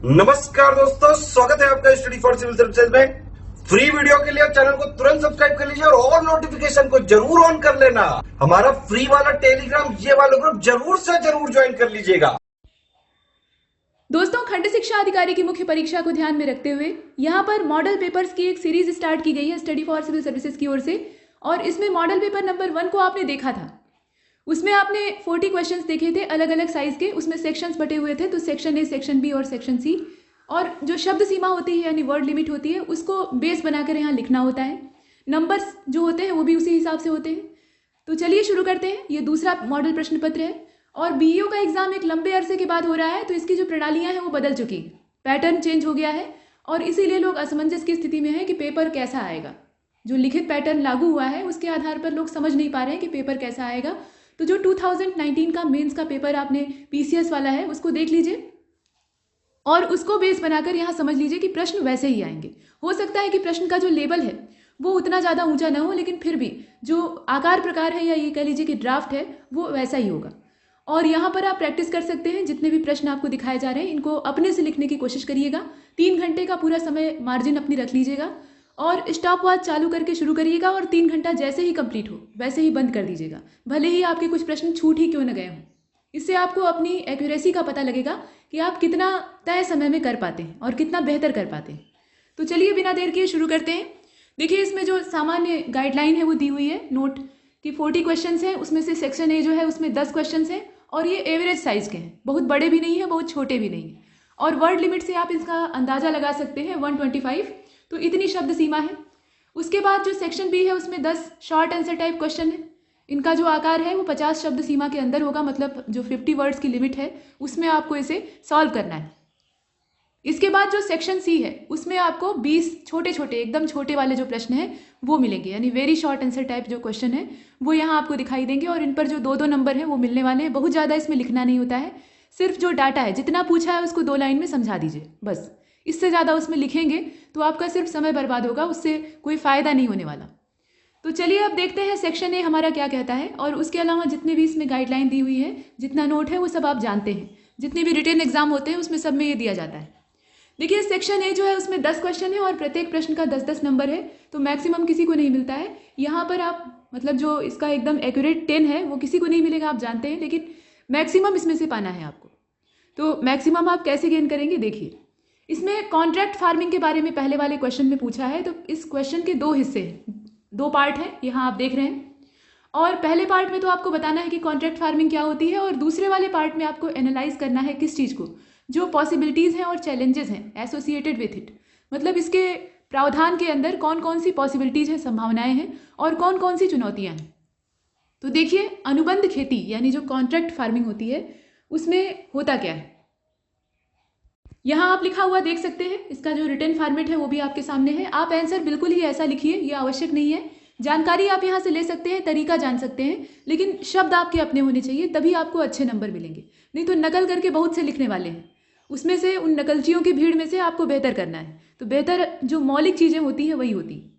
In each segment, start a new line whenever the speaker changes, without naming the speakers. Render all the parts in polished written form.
नमस्कार दोस्तों, स्वागत है आपका स्टडी फॉर सिविल सर्विसेज में। फ्री वीडियो के लिए चैनल को तुरंत सब्सक्राइब कर लीजिए और नोटिफिकेशन को जरूर ऑन कर लेना। हमारा फ्री वाला टेलीग्राम ये वाला ग्रुप जरूर से जरूर ज्वाइन कर लीजिएगा।
दोस्तों, खंड शिक्षा अधिकारी की मुख्य परीक्षा को ध्यान में रखते हुए यहाँ पर मॉडल पेपर्स की एक सीरीज स्टार्ट की गई है स्टडी फॉर सिविल सर्विसेज की ओर से। और इसमें मॉडल पेपर नंबर 1 को आपने देखा था। उसमें आपने 40 क्वेश्चंस देखे थे अलग अलग साइज के। उसमें सेक्शंस बटे हुए थे, तो सेक्शन ए, सेक्शन बी और सेक्शन सी। और जो शब्द सीमा होती है यानी वर्ड लिमिट होती है, उसको बेस बनाकर यहाँ लिखना होता है। नंबर्स जो होते हैं वो भी उसी हिसाब से होते हैं। तो चलिए शुरू करते हैं। ये दूसरा मॉडल प्रश्न पत्र है और बीईओ का एग्जाम एक लंबे अरसे के बाद हो रहा है, तो इसकी जो प्रणालियाँ हैं वो बदल चुकी हैं, पैटर्न चेंज हो गया है और इसीलिए लोग असमंजस की स्थिति में है कि पेपर कैसा आएगा। जो लिखित पैटर्न लागू हुआ है उसके आधार पर लोग समझ नहीं पा रहे हैं कि पेपर कैसा आएगा। तो जो 2019 का मेंस का पेपर आपने पीसीएस वाला है उसको देख लीजिए और उसको बेस बनाकर यहाँ समझ लीजिए कि प्रश्न वैसे ही आएंगे। हो सकता है कि प्रश्न का जो लेवल है वो उतना ज़्यादा ऊंचा ना हो, लेकिन फिर भी जो आकार प्रकार है या ये कह लीजिए कि ड्राफ्ट है वो वैसा ही होगा। और यहाँ पर आप प्रैक्टिस कर सकते हैं। जितने भी प्रश्न आपको दिखाए जा रहे हैं इनको अपने से लिखने की कोशिश करिएगा। 3 घंटे का पूरा समय मार्जिन अपनी रख लीजिएगा और स्टॉप वॉच चालू करके शुरू करिएगा और 3 घंटा जैसे ही कंप्लीट हो वैसे ही बंद कर दीजिएगा, भले ही आपके कुछ प्रश्न छूट ही क्यों न गए हों। इससे आपको अपनी एक्यूरेसी का पता लगेगा कि आप कितना तय समय में कर पाते हैं और कितना बेहतर कर पाते हैं। तो चलिए बिना देर किए शुरू करते हैं। देखिए, इसमें जो सामान्य गाइडलाइन है वो दी हुई है नोट कि 40 क्वेश्चन हैं। उसमें से सेक्शन ए जो है उसमें 10 क्वेश्चन हैं और ये एवरेज साइज के हैं, बहुत बड़े भी नहीं है बहुत छोटे भी नहीं है। और वर्ड लिमिट से आप इसका अंदाज़ा लगा सकते हैं 125, तो इतनी शब्द सीमा है। उसके बाद जो सेक्शन बी है उसमें 10 शॉर्ट आंसर टाइप क्वेश्चन है। इनका जो आकार है वो 50 शब्द सीमा के अंदर होगा, मतलब जो 50 वर्ड्स की लिमिट है उसमें आपको इसे सॉल्व करना है। इसके बाद जो सेक्शन सी है उसमें आपको 20 छोटे छोटे एकदम छोटे वाले जो प्रश्न हैं वो मिलेंगे, यानी वेरी शॉर्ट आंसर टाइप जो क्वेश्चन है वो यहाँ आपको दिखाई देंगे और इन पर जो 2-2 नंबर है वो मिलने वाले हैं। बहुत ज़्यादा इसमें लिखना नहीं होता है, सिर्फ जो डाटा है जितना पूछा है उसको 2 लाइन में समझा दीजिए बस। इससे ज़्यादा उसमें लिखेंगे तो आपका सिर्फ समय बर्बाद होगा, उससे कोई फ़ायदा नहीं होने वाला। तो चलिए अब देखते हैं सेक्शन ए हमारा क्या कहता है। और उसके अलावा जितने भी इसमें गाइडलाइन दी हुई है, जितना नोट है वो सब आप जानते हैं। जितने भी रिटन एग्जाम होते हैं उसमें सब में ये दिया जाता है। देखिए, सेक्शन ए जो है उसमें 10 क्वेश्चन है और प्रत्येक प्रश्न का 10-10 नंबर है, तो मैक्सिमम किसी को नहीं मिलता है। यहाँ पर आप मतलब जो इसका एकदम एक्यूरेट 10 है वो किसी को नहीं मिलेगा, आप जानते हैं, लेकिन मैक्सिमम इसमें से पाना है आपको। तो मैक्सिमम आप कैसे गेन करेंगे देखिए। इसमें कॉन्ट्रैक्ट फार्मिंग के बारे में पहले वाले क्वेश्चन में पूछा है, तो इस क्वेश्चन के 2 हिस्से हैं, 2 पार्ट हैं, यहाँ आप देख रहे हैं। और पहले पार्ट में तो आपको बताना है कि कॉन्ट्रैक्ट फार्मिंग क्या होती है और दूसरे वाले पार्ट में आपको एनालाइज करना है किस चीज़ को, जो पॉसिबिलिटीज़ हैं और चैलेंजेस हैं एसोसिएटेड विथ इट। मतलब इसके प्रावधान के अंदर कौन कौन सी पॉसिबिलिटीज़ हैं, संभावनाएं हैं और कौन कौन सी चुनौतियां हैं। तो देखिए, अनुबंध खेती यानी जो कॉन्ट्रैक्ट फार्मिंग होती है उसमें होता क्या है, यहाँ आप लिखा हुआ देख सकते हैं। इसका जो रिटन फॉर्मेट है वो भी आपके सामने है। आप आंसर बिल्कुल ही ऐसा लिखिए, ये आवश्यक नहीं है। जानकारी आप यहाँ से ले सकते हैं, तरीका जान सकते हैं, लेकिन शब्द आपके अपने होने चाहिए, तभी आपको अच्छे नंबर मिलेंगे। नहीं तो नकल करके बहुत से लिखने वाले हैं, उसमें से उन नकलचियों की भीड़ में से आपको बेहतर करना है। तो बेहतर जो मौलिक चीज़ें होती हैं वही होती हैं।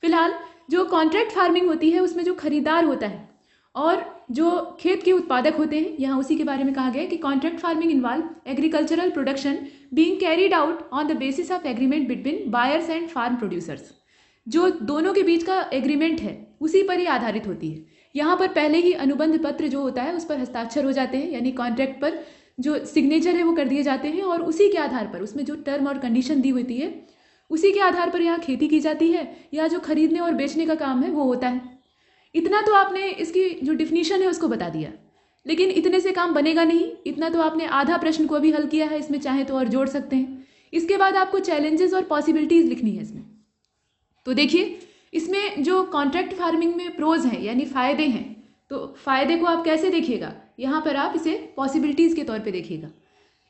फिलहाल जो कॉन्ट्रैक्ट फार्मिंग होती है उसमें जो खरीदार होता है और जो खेत के उत्पादक होते हैं, यहाँ उसी के बारे में कहा गया है कि contract farming involve agricultural production being carried out on the basis of agreement between buyers and farm producers. जो दोनों के बीच का एग्रीमेंट है उसी पर ही आधारित होती है। यहाँ पर पहले ही अनुबंध पत्र जो होता है उस पर हस्ताक्षर हो जाते हैं, यानी कॉन्ट्रैक्ट पर जो सिग्नेचर है वो कर दिए जाते हैं और उसी के आधार पर उसमें जो टर्म और कंडीशन दी होती है उसी के आधार पर यहाँ खेती की जाती है या जो खरीदने और बेचने का काम है वो होता है। इतना तो आपने इसकी जो डिफिनीशन है उसको बता दिया, लेकिन इतने से काम बनेगा नहीं। इतना तो आपने आधा प्रश्न को भी हल किया है, इसमें चाहे तो और जोड़ सकते हैं। इसके बाद आपको चैलेंजेस और पॉसिबिलिटीज़ लिखनी है इसमें। तो देखिए, इसमें जो कॉन्ट्रैक्ट फार्मिंग में प्रोज हैं यानी फ़ायदे हैं, तो फ़ायदे को आप कैसे देखिएगा, यहाँ पर आप इसे पॉसिबिलिटीज़ के तौर पे देखिएगा।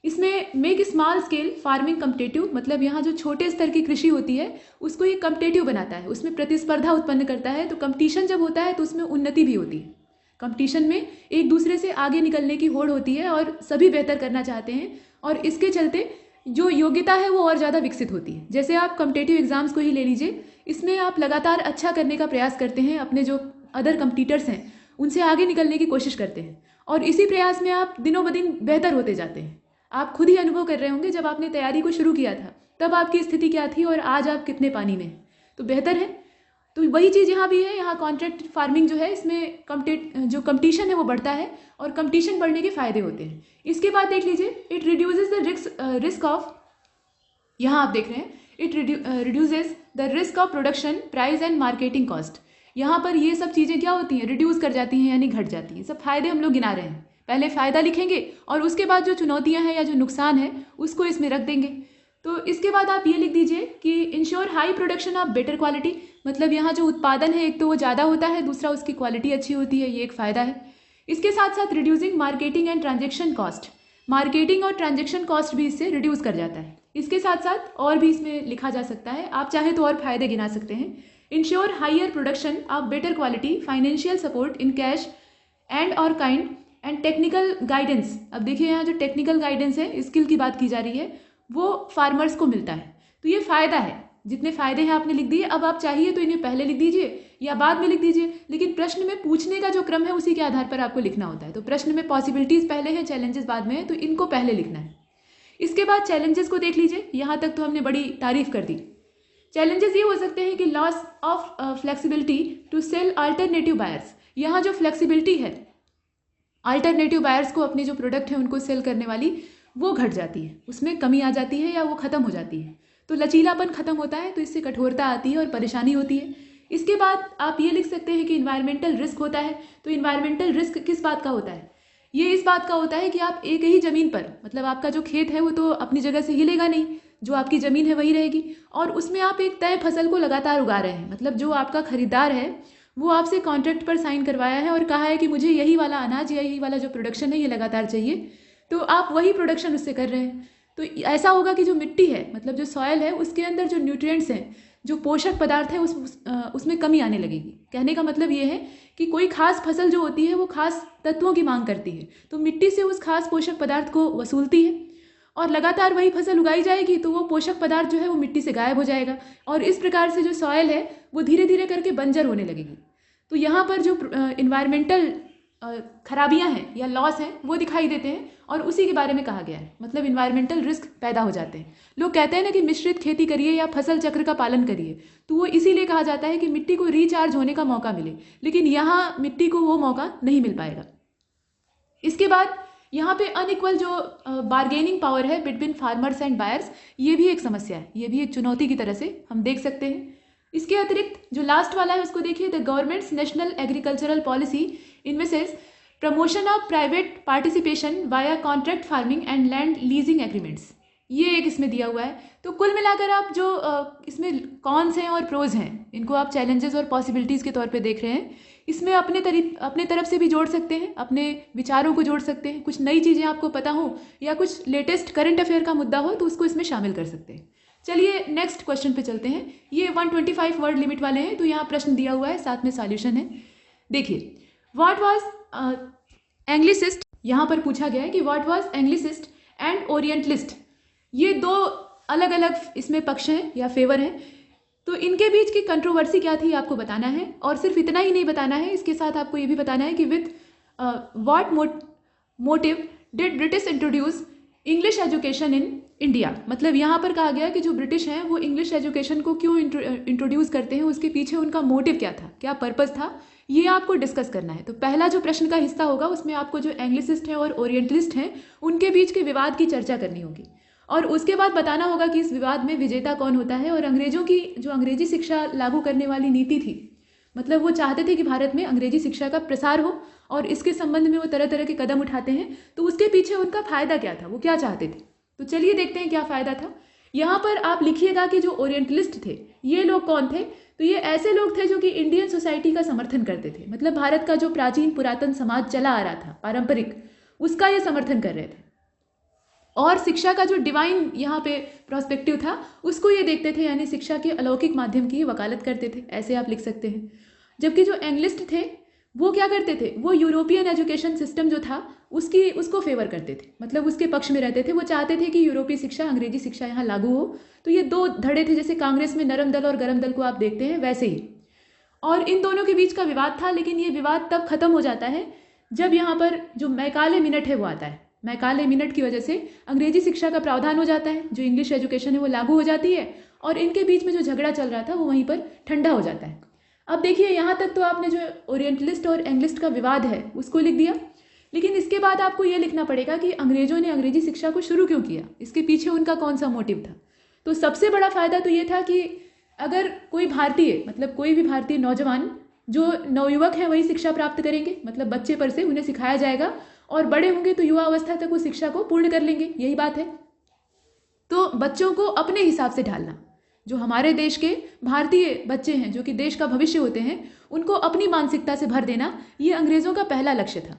इसमें make small scale farming competitive, मतलब यहाँ जो छोटे स्तर की कृषि होती है उसको ये कम्पिटेटिव बनाता है, उसमें प्रतिस्पर्धा उत्पन्न करता है। तो कंपटीशन जब होता है तो उसमें उन्नति भी होती है। कंपटीशन में एक दूसरे से आगे निकलने की होड़ होती है और सभी बेहतर करना चाहते हैं और इसके चलते जो योग्यता है वो और ज़्यादा विकसित होती है। जैसे आप कम्पिटेटिव एग्जाम्स को ही ले लीजिए, इसमें आप लगातार अच्छा करने का प्रयास करते हैं, अपने जो अदर कम्पिटिटर्स हैं उनसे आगे निकलने की कोशिश करते हैं और इसी प्रयास में आप दिनों ब दिन बेहतर होते जाते हैं। आप खुद ही अनुभव कर रहे होंगे, जब आपने तैयारी को शुरू किया था तब आपकी स्थिति क्या थी और आज आप कितने पानी में हैं। तो बेहतर है। तो वही चीज़ यहाँ भी है। यहाँ कॉन्ट्रैक्ट फार्मिंग जो है, इसमें जो कंपटीशन है वो बढ़ता है और कंपटीशन बढ़ने के फ़ायदे होते हैं। इसके बाद देख लीजिए, it reduces the risk of, यहाँ आप देख रहे हैं, it reduces the risk of production, price and marketing cost. यहाँ पर ये सब चीज़ें क्या होती हैं, रिड्यूस कर जाती हैं यानी घट जाती हैं। सब फायदे हम लोग गिना रहे हैं। पहले फ़ायदा लिखेंगे और उसके बाद जो चुनौतियाँ हैं या जो नुकसान है उसको इसमें रख देंगे। तो इसके बाद आप ये लिख दीजिए कि ensure high production of better quality, मतलब यहाँ जो उत्पादन है एक तो वो ज़्यादा होता है, दूसरा उसकी क्वालिटी अच्छी होती है, ये एक फ़ायदा है। इसके साथ साथ reducing marketing and transaction cost, marketing और ट्रांजेक्शन कॉस्ट भी इससे रिड्यूस कर जाता है। इसके साथ साथ और भी इसमें लिखा जा सकता है, आप चाहे तो और फायदे गिना सकते हैं। Ensure higher production of better quality, financial support in cash and और काइंड एंड टेक्निकल गाइडेंस। अब देखिए यहाँ जो टेक्निकल गाइडेंस है, स्किल की बात की जा रही है, वो फार्मर्स को मिलता है। तो ये फ़ायदा है। जितने फ़ायदे हैं आपने लिख दिए। अब आप चाहिए तो इन्हें पहले लिख दीजिए या बाद में लिख दीजिए, लेकिन प्रश्न में पूछने का जो क्रम है उसी के आधार पर आपको लिखना होता है। तो प्रश्न में पॉसिबिलिटीज़ पहले हैं, चैलेंजेस बाद में है, तो इनको पहले लिखना है। इसके बाद चैलेंजेस को देख लीजिए। यहाँ तक तो हमने बड़ी तारीफ कर दी। चैलेंजेस ये हो सकते हैं कि loss of flexibility to sell alternative buyers. यहाँ जो फ्लेक्सिबिलिटी है अल्टरनेटिव बायर्स को अपने जो प्रोडक्ट है उनको सेल करने वाली, वो घट जाती है, उसमें कमी आ जाती है या वो ख़त्म हो जाती है। तो लचीलापन ख़त्म होता है, तो इससे कठोरता आती है और परेशानी होती है। इसके बाद आप ये लिख सकते हैं कि इन्वायरमेंटल रिस्क होता है। तो इन्वायरमेंटल रिस्क किस बात का होता है? ये इस बात का होता है कि आप एक ही ज़मीन पर, मतलब आपका जो खेत है वो तो अपनी जगह से हिलेगा नहीं, जो आपकी ज़मीन है वही रहेगी, और उसमें आप एक तय फसल को लगातार उगा रहे हैं। मतलब जो आपका खरीदार है वो आपसे कॉन्ट्रैक्ट पर साइन करवाया है और कहा है कि मुझे यही वाला अनाज या यही वाला जो प्रोडक्शन है ये लगातार चाहिए, तो आप वही प्रोडक्शन उससे कर रहे हैं। तो ऐसा होगा कि जो मिट्टी है, मतलब जो सॉयल है, उसके अंदर जो न्यूट्रिएंट्स हैं, जो पोषक पदार्थ है, उसमें कमी आने लगेगी। कहने का मतलब ये है कि कोई खास फसल जो होती है वो खास तत्वों की मांग करती है, तो मिट्टी से उस खास पोषक पदार्थ को वसूलती है और लगातार वही फसल उगाई जाएगी, तो वो पोषक पदार्थ जो है वो मिट्टी से गायब हो जाएगा और इस प्रकार से जो सॉयल है वो धीरे धीरे करके बंजर होने लगेगी। तो यहाँ पर जो इन्वायरमेंटल खराबियाँ हैं या लॉस हैं वो दिखाई देते हैं और उसी के बारे में कहा गया है। मतलब इन्वायरमेंटल रिस्क पैदा हो जाते हैं। लोग कहते हैं ना कि मिश्रित खेती करिए या फसल चक्र का पालन करिए, तो वो इसीलिए कहा जाता है कि मिट्टी को रिचार्ज होने का मौका मिले, लेकिन यहाँ मिट्टी को वो मौका नहीं मिल पाएगा। इसके बाद यहाँ पे अनइक्वल जो बार्गेनिंग पावर है बिटवीन फार्मर्स एंड बायर्स, ये भी एक समस्या है, ये भी एक चुनौती की तरह से हम देख सकते हैं। इसके अतिरिक्त जो लास्ट वाला है उसको देखिए, the government's national agricultural policy envisages promotion of private participation via contract farming and land leasing agreements, ये एक इसमें दिया हुआ है। तो कुल मिलाकर आप जो इसमें कॉन्स हैं और प्रोज हैं, इनको आप चैलेंजेस और पॉसिबिलिटीज़ के तौर पे देख रहे हैं। इसमें अपने तरफ से भी जोड़ सकते हैं, अपने विचारों को जोड़ सकते हैं, कुछ नई चीज़ें आपको पता हो या कुछ लेटेस्ट करंट अफेयर का मुद्दा हो तो उसको इसमें शामिल कर सकते हैं। चलिए नेक्स्ट क्वेश्चन पे चलते हैं। ये 125 वर्ड लिमिट वाले हैं, तो यहाँ प्रश्न दिया हुआ है, साथ में सॉल्यूशन है। देखिए, व्हाट वाज एंग्लिसिस्ट, यहाँ पर पूछा गया है कि what was Anglicist and orientalist. ये दो अलग अलग इसमें पक्ष हैं या फेवर हैं, तो इनके बीच की कंट्रोवर्सी क्या थी आपको बताना है। और सिर्फ इतना ही नहीं बताना है, इसके साथ आपको ये भी बताना है कि with what motive did British introduce English education in India. मतलब यहाँ पर कहा गया कि जो ब्रिटिश हैं वो इंग्लिश एजुकेशन को क्यों इंट्रोड्यूस करते हैं, उसके पीछे उनका मोटिव क्या था, क्या पर्पस था, ये आपको डिस्कस करना है। तो पहला जो प्रश्न का हिस्सा होगा उसमें आपको जो एंग्लिसिस्ट हैं और ओरिएंटलिस्ट हैं उनके बीच के विवाद की चर्चा करनी होगी और उसके बाद बताना होगा कि इस विवाद में विजेता कौन होता है। और अंग्रेजों की जो अंग्रेजी शिक्षा लागू करने वाली नीति थी, मतलब वो चाहते थे कि भारत में अंग्रेजी शिक्षा का प्रसार हो और इसके संबंध में वो तरह तरह के कदम उठाते हैं, तो उसके पीछे उनका फ़ायदा क्या था, वो क्या चाहते थे। तो चलिए देखते हैं क्या फ़ायदा था। यहाँ पर आप लिखिएगा कि जो ओरिएंटलिस्ट थे ये लोग कौन थे। तो ये ऐसे लोग थे जो कि इंडियन सोसाइटी का समर्थन करते थे, मतलब भारत का जो प्राचीन पुरातन समाज चला आ रहा था पारंपरिक, उसका ये समर्थन कर रहे थे और शिक्षा का जो डिवाइन यहाँ पे प्रोस्पेक्टिव था उसको ये देखते थे, यानी शिक्षा के अलौकिक माध्यम की वकालत करते थे, ऐसे आप लिख सकते हैं। जबकि जो एंग्लिस्ट थे वो क्या करते थे, वो यूरोपियन एजुकेशन सिस्टम जो था उसको फेवर करते थे, मतलब उसके पक्ष में रहते थे। वो चाहते थे कि यूरोपीय शिक्षा, अंग्रेजी शिक्षा यहाँ लागू हो। तो ये दो धड़े थे, जैसे कांग्रेस में नरम दल और गरम दल को आप देखते हैं वैसे ही। और इन दोनों के बीच का विवाद था, लेकिन ये विवाद तब खत्म हो जाता है जब यहाँ पर जो मैकाले मिनट है वो आता है। मैकाले मिनट की वजह से अंग्रेजी शिक्षा का प्रावधान हो जाता है, जो इंग्लिश एजुकेशन है वो लागू हो जाती है और इनके बीच में जो झगड़ा चल रहा था वो वहीं पर ठंडा हो जाता है। अब देखिए यहाँ तक तो आपने जो ओरिएंटलिस्ट और एंग्लिस्ट का विवाद है उसको लिख दिया, लेकिन इसके बाद आपको ये लिखना पड़ेगा कि अंग्रेजों ने अंग्रेजी शिक्षा को शुरू क्यों किया, इसके पीछे उनका कौन सा मोटिव था। तो सबसे बड़ा फायदा तो ये था कि अगर कोई भारतीय, मतलब कोई भी भारतीय नौजवान जो नवयुवक हैं वही शिक्षा प्राप्त करेंगे, मतलब बच्चे पर से उन्हें सिखाया जाएगा और बड़े होंगे तो युवा अवस्था तक वो शिक्षा को पूर्ण कर लेंगे, यही बात है। तो बच्चों को अपने हिसाब से ढालना, जो हमारे देश के भारतीय बच्चे हैं जो कि देश का भविष्य होते हैं, उनको अपनी मानसिकता से भर देना, ये अंग्रेजों का पहला लक्ष्य था।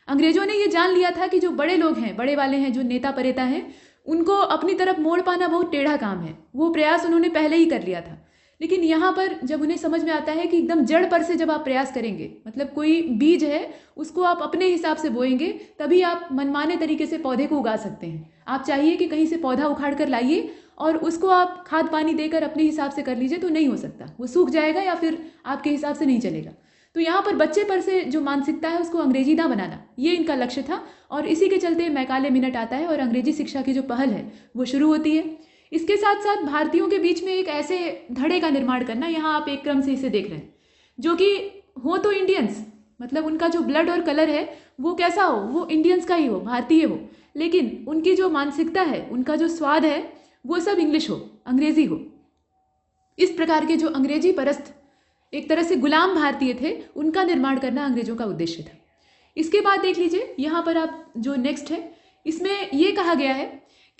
अंग्रेजों ने ये जान लिया था कि जो बड़े लोग हैं, बड़े वाले हैं, जो नेता परेता हैं, उनको अपनी तरफ मोड़ पाना बहुत टेढ़ा काम है। वो प्रयास उन्होंने पहले ही कर लिया था। लेकिन यहाँ पर जब उन्हें समझ में आता है कि एकदम जड़ पर से जब आप प्रयास करेंगे, मतलब कोई बीज है उसको आप अपने हिसाब से बोएंगे, तभी आप मनमाने तरीके से पौधे को उगा सकते हैं। आप चाहिए कि कहीं से पौधा उखाड़ कर लाइए और उसको आप खाद पानी देकर अपने हिसाब से कर लीजिए, तो नहीं हो सकता, वो सूख जाएगा या फिर आपके हिसाब से नहीं चलेगा। तो यहाँ पर बच्चे पर से जो मानसिकता है उसको अंग्रेजी ना बनाना, ये इनका लक्ष्य था और इसी के चलते मैकाले मिनट आता है और अंग्रेजी शिक्षा की जो पहल है वो शुरू होती है। इसके साथ साथ भारतीयों के बीच में एक ऐसे धड़े का निर्माण करना, यहाँ आप एक क्रम से इसे देख रहे हैं, जो कि हो तो इंडियंस, मतलब उनका जो ब्लड और कलर है वो कैसा हो, वो इंडियंस का ही हो, भारतीय हो, लेकिन उनकी जो मानसिकता है, उनका जो स्वाद है वो सब इंग्लिश हो, अंग्रेजी हो। इस प्रकार के जो अंग्रेजी परस्त एक तरह से गुलाम भारतीय थे, उनका निर्माण करना अंग्रेजों का उद्देश्य था। इसके बाद देख लीजिए यहाँ पर आप जो नेक्स्ट है, इसमें ये कहा गया है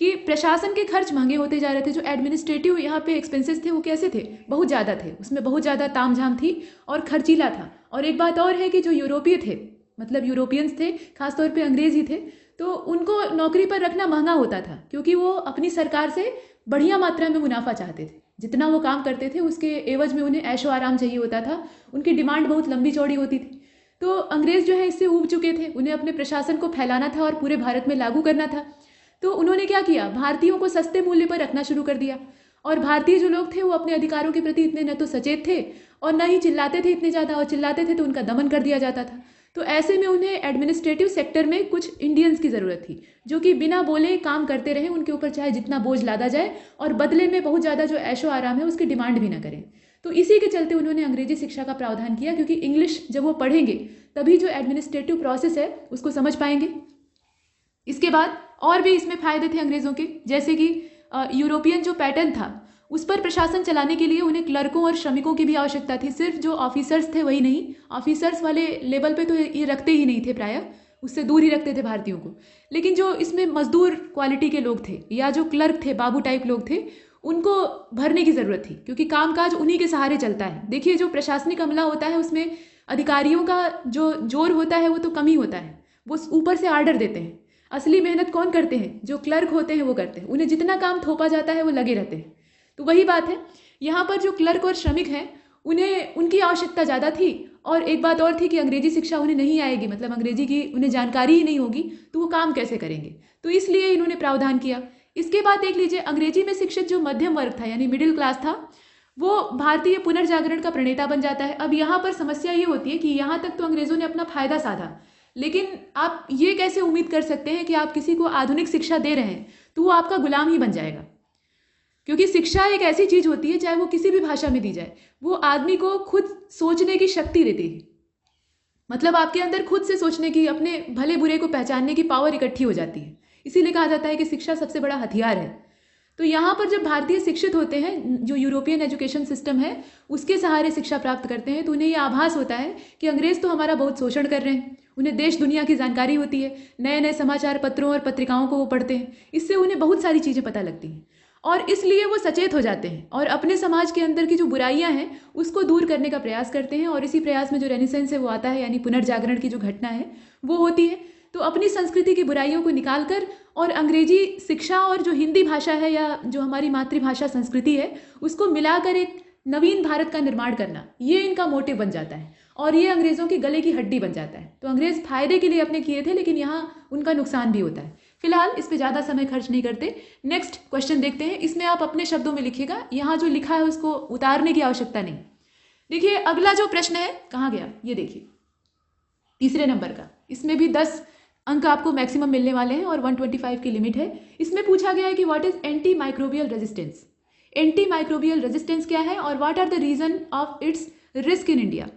कि प्रशासन के खर्च महंगे होते जा रहे थे। जो एडमिनिस्ट्रेटिव यहाँ पे एक्सपेंसेस थे वो कैसे थे, बहुत ज़्यादा थे, उसमें बहुत ज़्यादा तामझाम थी और खर्चीला था। और एक बात और है कि जो यूरोपीय थे, मतलब यूरोपियंस थे, खासतौर पे अंग्रेज ही थे, तो उनको नौकरी पर रखना महंगा होता था, क्योंकि वो अपनी सरकार से बढ़िया मात्रा में मुनाफा चाहते थे। जितना वो काम करते थे उसके एवज में उन्हें ऐशो आराम चाहिए होता था, उनकी डिमांड बहुत लंबी चौड़ी होती थी। तो अंग्रेज जो है इससे ऊब चुके थे, उन्हें अपने प्रशासन को फैलाना था और पूरे भारत में लागू करना था। तो उन्होंने क्या किया, भारतीयों को सस्ते मूल्य पर रखना शुरू कर दिया और भारतीय जो लोग थे वो अपने अधिकारों के प्रति इतने न तो सचेत थे और न ही चिल्लाते थे इतने ज़्यादा, और चिल्लाते थे तो उनका दमन कर दिया जाता था। तो ऐसे में उन्हें एडमिनिस्ट्रेटिव सेक्टर में कुछ इंडियंस की ज़रूरत थी, जो कि बिना बोले काम करते रहें, उनके ऊपर चाहे जितना बोझ लादा जाए और बदले में बहुत ज़्यादा जो ऐशो आराम है उसकी डिमांड भी ना करें। तो इसी के चलते उन्होंने अंग्रेजी शिक्षा का प्रावधान किया, क्योंकि इंग्लिश जब वो पढ़ेंगे तभी जो एडमिनिस्ट्रेटिव प्रोसेस है उसको समझ पाएंगे। इसके बाद और भी इसमें फ़ायदे थे अंग्रेज़ों के, जैसे कि यूरोपियन जो पैटर्न था उस पर प्रशासन चलाने के लिए उन्हें क्लर्कों और श्रमिकों की भी आवश्यकता थी। सिर्फ जो ऑफिसर्स थे वही नहीं, ऑफिसर्स वाले लेवल पे तो ये रखते ही नहीं थे, प्रायः उससे दूर ही रखते थे भारतीयों को। लेकिन जो इसमें मजदूर क्वालिटी के लोग थे या जो क्लर्क थे, बाबू टाइप लोग थे, उनको भरने की ज़रूरत थी, क्योंकि कामकाज उन्हीं के सहारे चलता है। देखिए जो प्रशासनिक अमला होता है उसमें अधिकारियों का जो जोर होता है वो तो कम ही होता है, वो ऊपर से आर्डर देते हैं। असली मेहनत कौन करते हैं, जो क्लर्क होते हैं वो करते हैं, उन्हें जितना काम थोपा जाता है वो लगे रहते हैं। तो वही बात है, यहाँ पर जो क्लर्क और श्रमिक हैं उन्हें उनकी आवश्यकता ज़्यादा थी। और एक बात और थी कि अंग्रेजी शिक्षा उन्हें नहीं आएगी, मतलब अंग्रेजी की उन्हें जानकारी ही नहीं होगी, तो वो काम कैसे करेंगे, तो इसलिए इन्होंने प्रावधान किया। इसके बाद देख लीजिए अंग्रेजी में शिक्षित जो मध्यम वर्ग था यानी मिडिल क्लास था, वो भारतीय पुनर्जागरण का प्रणेता बन जाता है। अब यहाँ पर समस्या ये होती है कि यहाँ तक तो अंग्रेज़ों ने अपना फायदा साधा, लेकिन आप ये कैसे उम्मीद कर सकते हैं कि आप किसी को आधुनिक शिक्षा दे रहे हैं तो वो आपका गुलाम ही बन जाएगा। क्योंकि शिक्षा एक ऐसी चीज़ होती है, चाहे वो किसी भी भाषा में दी जाए, वो आदमी को खुद सोचने की शक्ति देती है। मतलब आपके अंदर खुद से सोचने की, अपने भले बुरे को पहचानने की पावर इकट्ठी हो जाती है। इसीलिए कहा जाता है कि शिक्षा सबसे बड़ा हथियार है। तो यहाँ पर जब भारतीय शिक्षित होते हैं, जो यूरोपियन एजुकेशन सिस्टम है उसके सहारे शिक्षा प्राप्त करते हैं, तो उन्हें ये आभास होता है कि अंग्रेज़ तो हमारा बहुत शोषण कर रहे हैं। उन्हें देश दुनिया की जानकारी होती है, नए नए समाचार पत्रों और पत्रिकाओं को वो पढ़ते हैं, इससे उन्हें बहुत सारी चीज़ें पता लगती हैं और इसलिए वो सचेत हो जाते हैं और अपने समाज के अंदर की जो बुराइयां हैं उसको दूर करने का प्रयास करते हैं। और इसी प्रयास में जो रेनेसेंस है वो आता है, यानी पुनर्जागरण की जो घटना है वो होती है। तो अपनी संस्कृति की बुराइयों को निकाल कर और अंग्रेजी शिक्षा और जो हिंदी भाषा है या जो हमारी मातृभाषा संस्कृति है उसको मिलाकर एक नवीन भारत का निर्माण करना, ये इनका मोटिव बन जाता है और ये अंग्रेज़ों की गले की हड्डी बन जाता है। तो अंग्रेज़ फायदे के लिए अपने किए थे, लेकिन यहाँ उनका नुकसान भी होता है। फिलहाल इस पे ज़्यादा समय खर्च नहीं करते, नेक्स्ट क्वेश्चन देखते हैं। इसमें आप अपने शब्दों में लिखिएगा, यहाँ जो लिखा है उसको उतारने की आवश्यकता नहीं। देखिए अगला जो प्रश्न है, कहाँ गया, ये देखिए तीसरे नंबर का, इसमें भी 10 अंक आपको मैक्सिमम मिलने वाले हैं और 125 की लिमिट है। इसमें पूछा गया है कि what is antimicrobial resistance. Antimicrobial resistance क्या है और what are the reason of its risk in India.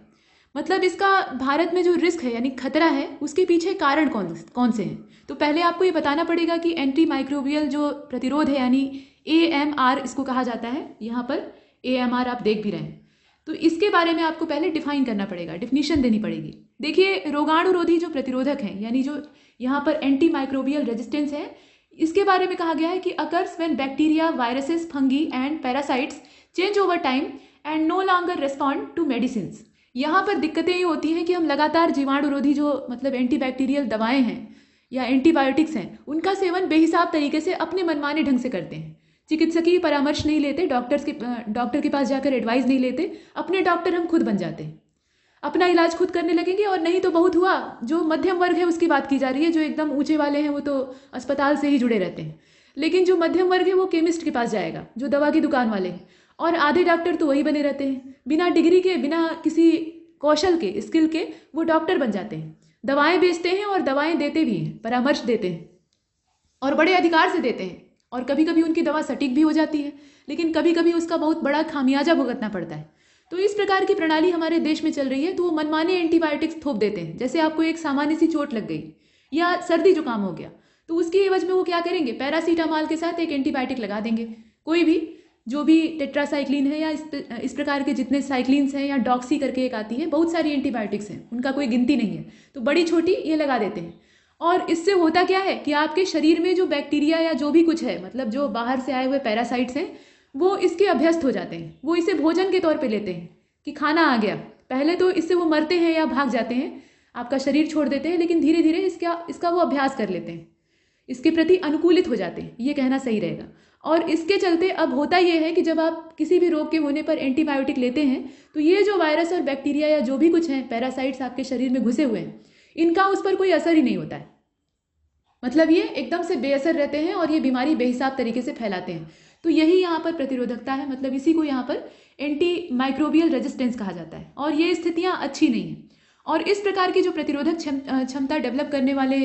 मतलब इसका भारत में जो रिस्क है यानी खतरा है उसके पीछे कारण कौन कौन से हैं। तो पहले आपको ये बताना पड़ेगा कि एंटी माइक्रोबियल जो प्रतिरोध है यानी AMR इसको कहा जाता है। यहाँ पर AMR आप देख भी रहे हैं, तो इसके बारे में आपको पहले डिफाइन करना पड़ेगा, डिफिनीशन देनी पड़ेगी। देखिए, रोगाणुरोधी जो प्रतिरोधक हैं यानी जो यहाँ पर एंटी माइक्रोबियल रेजिस्टेंस है, इसके बारे में कहा गया है कि occurs when bacteria, viruses, fungi and parasites change over time and no longer respond to medicines. यहाँ पर दिक्कतें ये होती हैं कि हम लगातार जीवाणुरोधी जो मतलब एंटीबैक्टीरियल दवाएं हैं या एंटीबायोटिक्स हैं उनका सेवन बेहिसाब तरीके से अपने मनमाने ढंग से करते हैं। चिकित्सकीय परामर्श नहीं लेते, डॉक्टर के पास जाकर एडवाइस नहीं लेते, अपने डॉक्टर हम खुद बन जाते हैं, अपना इलाज खुद करने लगेंगे। और नहीं तो बहुत हुआ जो मध्यम वर्ग है उसकी बात की जा रही है, जो एकदम ऊंचे वाले हैं वो तो अस्पताल से ही जुड़े रहते हैं, लेकिन जो मध्यम वर्ग है वो केमिस्ट के पास जाएगा, जो दवा की दुकान वाले हैं, और आधे डॉक्टर तो वही बने रहते हैं, बिना डिग्री के, बिना किसी कौशल के, स्किल के वो डॉक्टर बन जाते हैं, दवाएं बेचते हैं और दवाएं देते भी हैं, परामर्श देते हैं और बड़े अधिकार से देते हैं। और कभी कभी उनकी दवा सटीक भी हो जाती है, लेकिन कभी कभी उसका बहुत बड़ा खामियाजा भुगतना पड़ता है। तो इस प्रकार की प्रणाली हमारे देश में चल रही है। तो वो मनमाने एंटीबायोटिक्स थोप देते हैं। जैसे आपको एक सामान्य सी चोट लग गई या सर्दी जुकाम हो गया, तो उसकी एवज में वो क्या करेंगे, पैरासीटामॉल के साथ एक एंटीबायोटिक लगा देंगे। कोई भी जो भी टेट्रासाइक्लिन है या इस प्रकार के जितने साइक्लिन्स हैं या डॉक्सी करके एक आती है, बहुत सारी एंटीबायोटिक्स हैं, उनका कोई गिनती नहीं है, तो बड़ी छोटी ये लगा देते हैं। और इससे होता क्या है कि आपके शरीर में जो बैक्टीरिया या जो भी कुछ है, मतलब जो बाहर से आए हुए पैरासाइट्स हैं, वो इसके अभ्यस्त हो जाते हैं, वो इसे भोजन के तौर पे लेते हैं कि खाना आ गया। पहले तो इससे वो मरते हैं या भाग जाते हैं, आपका शरीर छोड़ देते हैं, लेकिन धीरे धीरे इसका वो अभ्यास कर लेते हैं, इसके प्रति अनुकूलित हो जाते हैं, ये कहना सही रहेगा। और इसके चलते अब होता यह है कि जब आप किसी भी रोग के होने पर एंटीबायोटिक लेते हैं, तो ये जो वायरस और बैक्टीरिया या जो भी कुछ हैं, पैरासाइट्स आपके शरीर में घुसे हुए हैं, इनका उस पर कोई असर ही नहीं होता है। मतलब ये एकदम से बेअसर रहते हैं और ये बीमारी बेहिसाब तरीके से फैलाते हैं। तो यही यहाँ पर प्रतिरोधकता है, मतलब इसी को यहाँ पर एंटी माइक्रोबियल रेजिस्टेंस कहा जाता है। और ये स्थितियाँ अच्छी नहीं हैं। और इस प्रकार की जो प्रतिरोधक क्षमता डेवलप करने वाले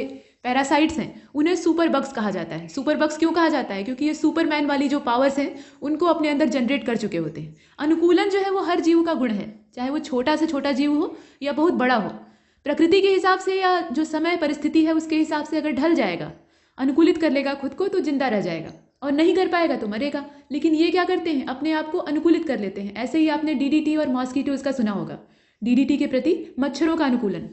पैरासाइट्स हैं, उन्हें सुपर बग्स कहा जाता है। सुपर बग्स क्यों कहा जाता है? क्योंकि ये सुपरमैन वाली जो पावर्स हैं उनको अपने अंदर जनरेट कर चुके होते हैं। अनुकूलन जो है वो हर जीव का गुण है, चाहे वो छोटा से छोटा जीव हो या बहुत बड़ा हो। प्रकृति के हिसाब से या जो समय परिस्थिति है उसके हिसाब से अगर ढल जाएगा, अनुकूलित कर लेगा खुद को, तो जिंदा रह जाएगा, और नहीं कर पाएगा तो मरेगा। लेकिन ये क्या करते हैं, अपने आप को अनुकूलित कर लेते हैं। ऐसे ही आपने DDT और मॉस्किटोज का सुना होगा, DDT के प्रति मच्छरों का अनुकूलन।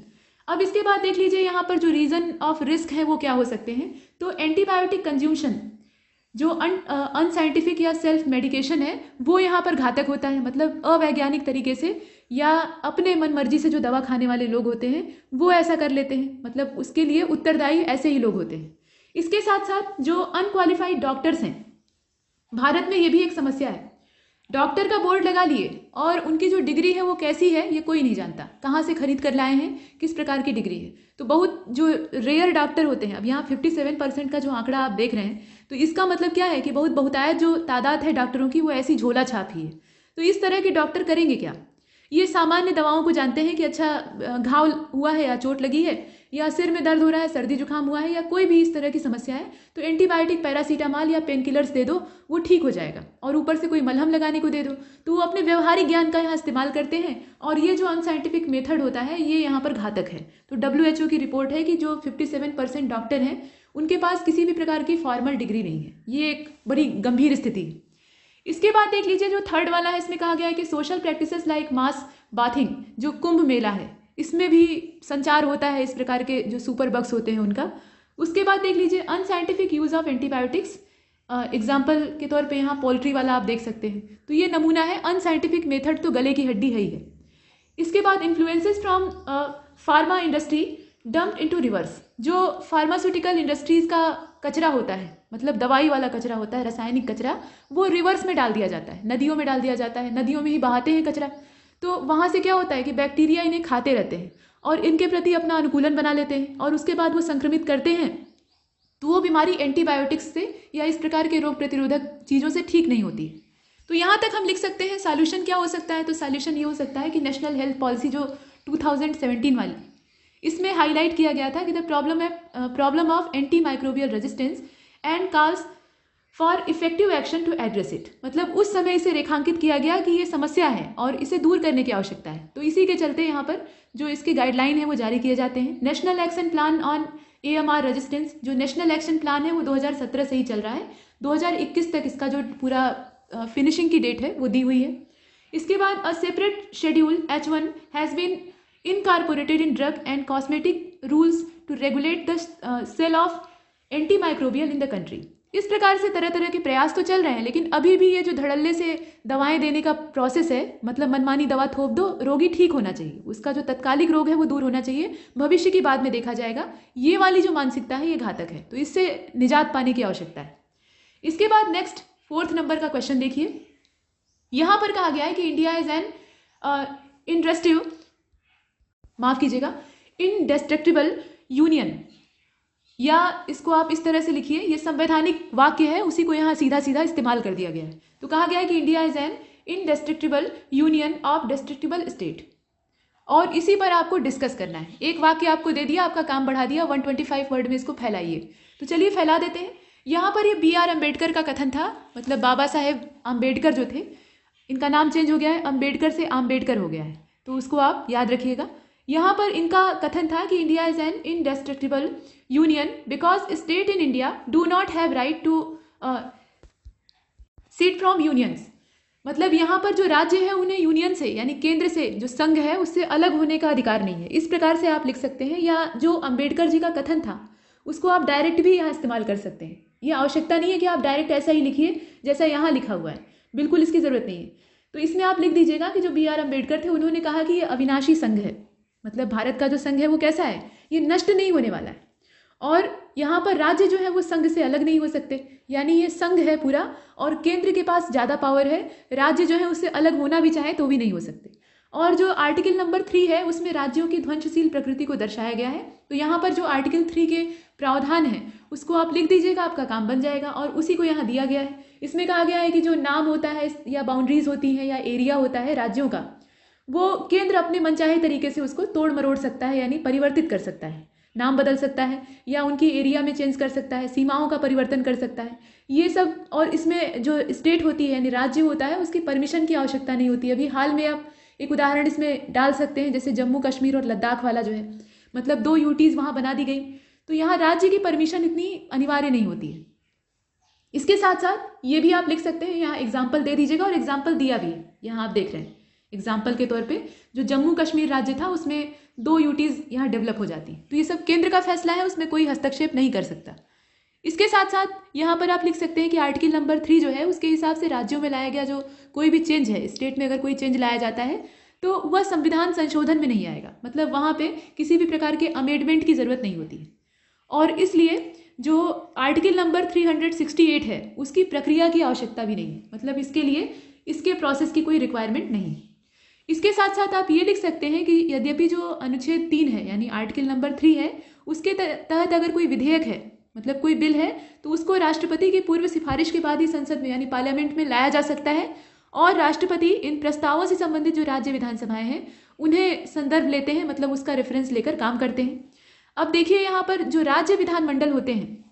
अब इसके बाद देख लीजिए यहाँ पर जो रीजन ऑफ रिस्क है वो क्या हो सकते हैं। तो एंटीबायोटिक कंज्यूमशन जो अनसाइंटिफिक या सेल्फ मेडिकेशन है वो यहाँ पर घातक होता है। मतलब अवैज्ञानिक तरीके से या अपने मन मर्जी से जो दवा खाने वाले लोग होते हैं वो ऐसा कर लेते हैं, मतलब उसके लिए उत्तरदायी ऐसे ही लोग होते हैं। इसके साथ साथ जो अनक्वालिफाइड डॉक्टर्स हैं, भारत में ये भी एक समस्या है। डॉक्टर का बोर्ड लगा लिए और उनकी जो डिग्री है वो कैसी है ये कोई नहीं जानता, कहाँ से खरीद कर लाए हैं, किस प्रकार की डिग्री है। तो बहुत जो रेयर डॉक्टर होते हैं, अब यहाँ 57% का जो आंकड़ा आप देख रहे हैं, तो इसका मतलब क्या है कि बहुत बहुतायत जो तादाद है डॉक्टरों की वो ऐसी झोला छाप ही है। तो इस तरह के डॉक्टर करेंगे क्या? ये सामान्य दवाओं को जानते हैं कि अच्छा घाव हुआ है या चोट लगी है या सिर में दर्द हो रहा है, सर्दी जुकाम हुआ है या कोई भी इस तरह की समस्या है, तो एंटीबायोटिक, पैरासीटामॉल या पेन किलर्स दे दो, वो ठीक हो जाएगा। और ऊपर से कोई मलहम लगाने को दे दो, तो वो अपने व्यवहारिक ज्ञान का यहाँ इस्तेमाल करते हैं। और ये जो अनसाइंटिफिक मेथड होता है ये यहाँ पर घातक है। तो WHO की रिपोर्ट है कि जो 57% डॉक्टर हैं उनके पास किसी भी प्रकार की फॉर्मल डिग्री नहीं है। ये एक बड़ी गंभीर स्थिति है। इसके बाद देख लीजिए जो थर्ड वाला है, इसमें कहा गया है कि social practices like mass bathing, जो कुंभ मेला है, इसमें भी संचार होता है इस प्रकार के जो सुपर बग्स होते हैं उनका। उसके बाद देख लीजिए unscientific use of antibiotics, example के तौर पे यहाँ पोल्ट्री वाला आप देख सकते हैं। तो ये नमूना है, अनसाइंटिफिक मेथड तो गले की हड्डी है ही है। इसके बाद influences from pharma industry dumped into reverse, जो फार्मास्यूटिकल इंडस्ट्रीज का कचरा होता है, मतलब दवाई वाला कचरा होता है, रासायनिक कचरा, वो रिवर्स में डाल दिया जाता है, नदियों में डाल दिया जाता है। नदियों में ही बहाते हैं कचरा, तो वहाँ से क्या होता है कि बैक्टीरिया इन्हें खाते रहते हैं और इनके प्रति अपना अनुकूलन बना लेते हैं और उसके बाद वो संक्रमित करते हैं। तो वो बीमारी एंटीबायोटिक्स से या इस प्रकार के रोग प्रतिरोधक चीज़ों से ठीक नहीं होती। तो यहाँ तक हम लिख सकते हैं सॉल्यूशन क्या हो सकता है। तो सॉल्यूशन ये हो सकता है कि नेशनल हेल्थ पॉलिसी जो 2017 वाली, इसमें हाईलाइट किया गया था कि the problem of antimicrobial resistance and calls for effective action to address it. मतलब उस समय इसे रेखांकित किया गया कि ये समस्या है और इसे दूर करने की आवश्यकता है। तो इसी के चलते यहाँ पर जो इसके गाइडलाइन है वो जारी किए जाते हैं। National action plan on AMR resistance, जो नेशनल एक्शन प्लान है वो 2017 से ही चल रहा है, 2021 तक इसका जो पूरा फिनिशिंग की डेट है वो दी हुई है। इसके बाद a separate schedule H1 has been incorporated in drug and cosmetic rules to regulate the sale of antimicrobial in the country. इस प्रकार से तरह तरह के प्रयास तो चल रहे हैं, लेकिन अभी भी ये जो धड़ल्ले से दवाएं देने का प्रोसेस है, मतलब मनमानी दवा थोप दो, रोगी ठीक होना चाहिए, उसका जो तत्कालिक रोग है वो दूर होना चाहिए, भविष्य की बाद में देखा जाएगा, ये वाली जो मानसिकता है ये घातक है। तो इससे निजात पाने की आवश्यकता है। इसके बाद नेक्स्ट 4th नंबर का क्वेश्चन देखिए। यहाँ पर कहा गया है कि India is an indestructible union, या इसको आप इस तरह से लिखिए, ये संवैधानिक वाक्य है, उसी को यहाँ सीधा सीधा इस्तेमाल कर दिया गया है। तो कहा गया है कि India is an indestructible union of destructible state, और इसी पर आपको डिस्कस करना है। एक वाक्य आपको दे दिया, आपका काम बढ़ा दिया, 125 वर्ड में इसको फैलाइए। तो चलिए फैला देते हैं। यहाँ पर ये BR अम्बेडकर का कथन था, मतलब बाबा साहेब अम्बेडकर जो थे, इनका नाम चेंज हो गया है, अम्बेडकर से आम्बेडकर हो गया है, तो उसको आप याद रखिएगा। यहाँ पर इनका कथन था कि India is an indestructible union because state in India do not have right to secede from unions. मतलब यहाँ पर जो राज्य है उन्हें यूनियन से, यानी केंद्र से, जो संघ है उससे अलग होने का अधिकार नहीं है। इस प्रकार से आप लिख सकते हैं, या जो अम्बेडकर जी का कथन था उसको आप डायरेक्ट भी यहाँ इस्तेमाल कर सकते हैं। ये आवश्यकता नहीं है कि आप डायरेक्ट ऐसा ही लिखिए जैसा यहाँ लिखा हुआ है, बिल्कुल इसकी ज़रूरत नहीं है। तो इसमें आप लिख दीजिएगा कि जो BR अम्बेडकर थे उन्होंने कहा कि ये अविनाशी संघ है, मतलब भारत का जो संघ है वो कैसा है, ये नष्ट नहीं होने वाला है, और यहाँ पर राज्य जो है वो संघ से अलग नहीं हो सकते, यानी ये संघ है पूरा और केंद्र के पास ज़्यादा पावर है, राज्य जो है उससे अलग होना भी चाहे तो भी नहीं हो सकते। और जो आर्टिकल नंबर 3 है उसमें राज्यों की ध्वंसशील प्रकृति को दर्शाया गया है। तो यहाँ पर जो आर्टिकल 3 के प्रावधान है उसको आप लिख दीजिएगा, आपका काम बन जाएगा, और उसी को यहाँ दिया गया है। इसमें कहा गया है कि जो नाम होता है या बाउंड्रीज होती हैं या एरिया होता है राज्यों का, वो केंद्र अपने मनचाहे तरीके से उसको तोड़ मरोड़ सकता है, यानी परिवर्तित कर सकता है, नाम बदल सकता है या उनकी एरिया में चेंज कर सकता है, सीमाओं का परिवर्तन कर सकता है, ये सब। और इसमें जो स्टेट होती है यानी राज्य होता है उसकी परमिशन की आवश्यकता नहीं होती। अभी हाल में आप एक उदाहरण इसमें डाल सकते हैं, जैसे जम्मू कश्मीर और लद्दाख वाला जो है, मतलब 2 UTs वहाँ बना दी गई, तो यहाँ राज्य की परमिशन इतनी अनिवार्य नहीं होती है। इसके साथ साथ ये भी आप लिख सकते हैं, यहाँ एग्जाम्पल दे दीजिएगा, और एग्जाम्पल दिया भी है, यहाँ आप देख रहे हैं। एग्जाम्पल के तौर पे जो जम्मू कश्मीर राज्य था उसमें 2 UTs यहाँ डेवलप हो जाती, तो ये सब केंद्र का फैसला है, उसमें कोई हस्तक्षेप नहीं कर सकता। इसके साथ साथ यहाँ पर आप लिख सकते हैं कि आर्टिकल नंबर 3 जो है उसके हिसाब से राज्यों में लाया गया जो कोई भी चेंज है, स्टेट में अगर कोई चेंज लाया जाता है तो वह संविधान संशोधन में नहीं आएगा, मतलब वहाँ पे किसी भी प्रकार के अमेंडमेंट की ज़रूरत नहीं होती है। और इसलिए जो आर्टिकल नंबर 368 है उसकी प्रक्रिया की आवश्यकता भी नहीं है, मतलब इसके लिए इसके प्रोसेस की कोई रिक्वायरमेंट नहीं है। इसके साथ साथ आप ये लिख सकते हैं कि यद्यपि जो अनुच्छेद 3 है यानी आर्टिकल नंबर 3 है उसके तहत अगर कोई विधेयक है, मतलब कोई बिल है, तो उसको राष्ट्रपति की पूर्व सिफारिश के बाद ही संसद में यानी पार्लियामेंट में लाया जा सकता है, और राष्ट्रपति इन प्रस्तावों से संबंधित जो राज्य विधानसभाएं हैं उन्हें संदर्भ लेते हैं, मतलब उसका रेफरेंस लेकर काम करते हैं। अब देखिए यहाँ पर जो राज्य विधानमंडल होते हैं,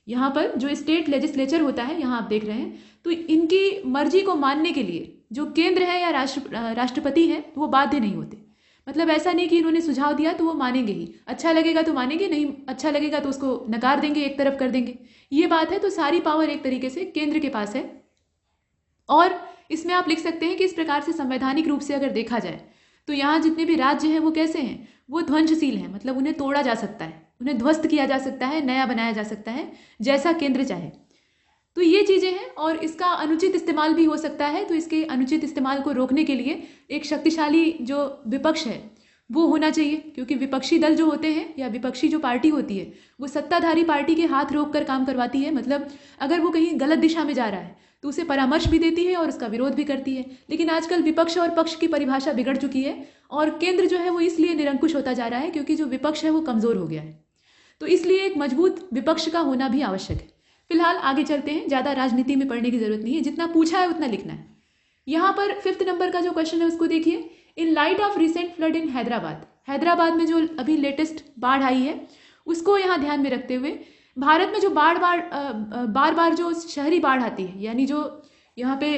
यहाँ पर जो स्टेट लेजिस्लेचर होता है, यहाँ आप देख रहे हैं, तो इनकी मर्जी को मानने के लिए जो केंद्र है या राष्ट्रपति है वो बाध्य नहीं होते। मतलब ऐसा नहीं कि इन्होंने सुझाव दिया तो वो मानेंगे ही, अच्छा लगेगा तो मानेंगे, नहीं अच्छा लगेगा तो उसको नकार देंगे, एक तरफ कर देंगे, ये बात है। तो सारी पावर एक तरीके से केंद्र के पास है। और इसमें आप लिख सकते हैं कि इस प्रकार से संवैधानिक रूप से अगर देखा जाए तो यहाँ जितने भी राज्य हैं वो कैसे हैं, वो ध्वंसशील हैं, मतलब उन्हें तोड़ा जा सकता है, उन्हें ध्वस्त किया जा सकता है, नया बनाया जा सकता है जैसा केंद्र चाहे। तो ये चीज़ें हैं, और इसका अनुचित इस्तेमाल भी हो सकता है। तो इसके अनुचित इस्तेमाल को रोकने के लिए एक शक्तिशाली जो विपक्ष है वो होना चाहिए, क्योंकि विपक्षी दल जो होते हैं या विपक्षी जो पार्टी होती है वो सत्ताधारी पार्टी के हाथ रोक कर काम करवाती है। मतलब अगर वो कहीं गलत दिशा में जा रहा है तो उसे परामर्श भी देती है और उसका विरोध भी करती है। लेकिन आजकल विपक्ष और पक्ष की परिभाषा बिगड़ चुकी है, और केंद्र जो है वो इसलिए निरंकुश होता जा रहा है क्योंकि जो विपक्ष है वो कमज़ोर हो गया है। तो इसलिए एक मजबूत विपक्ष का होना भी आवश्यक है। फिलहाल आगे चलते हैं, ज़्यादा राजनीति में पढ़ने की जरूरत नहीं है, जितना पूछा है उतना लिखना है। यहाँ पर 5th नंबर का जो क्वेश्चन है उसको देखिए। In light of recent flood in Hyderabad, Hyderabad में जो अभी लेटेस्ट बाढ़ आई है उसको यहाँ ध्यान में रखते हुए भारत में जो बार बार जो शहरी बाढ़ आती है, यानी जो यहाँ पे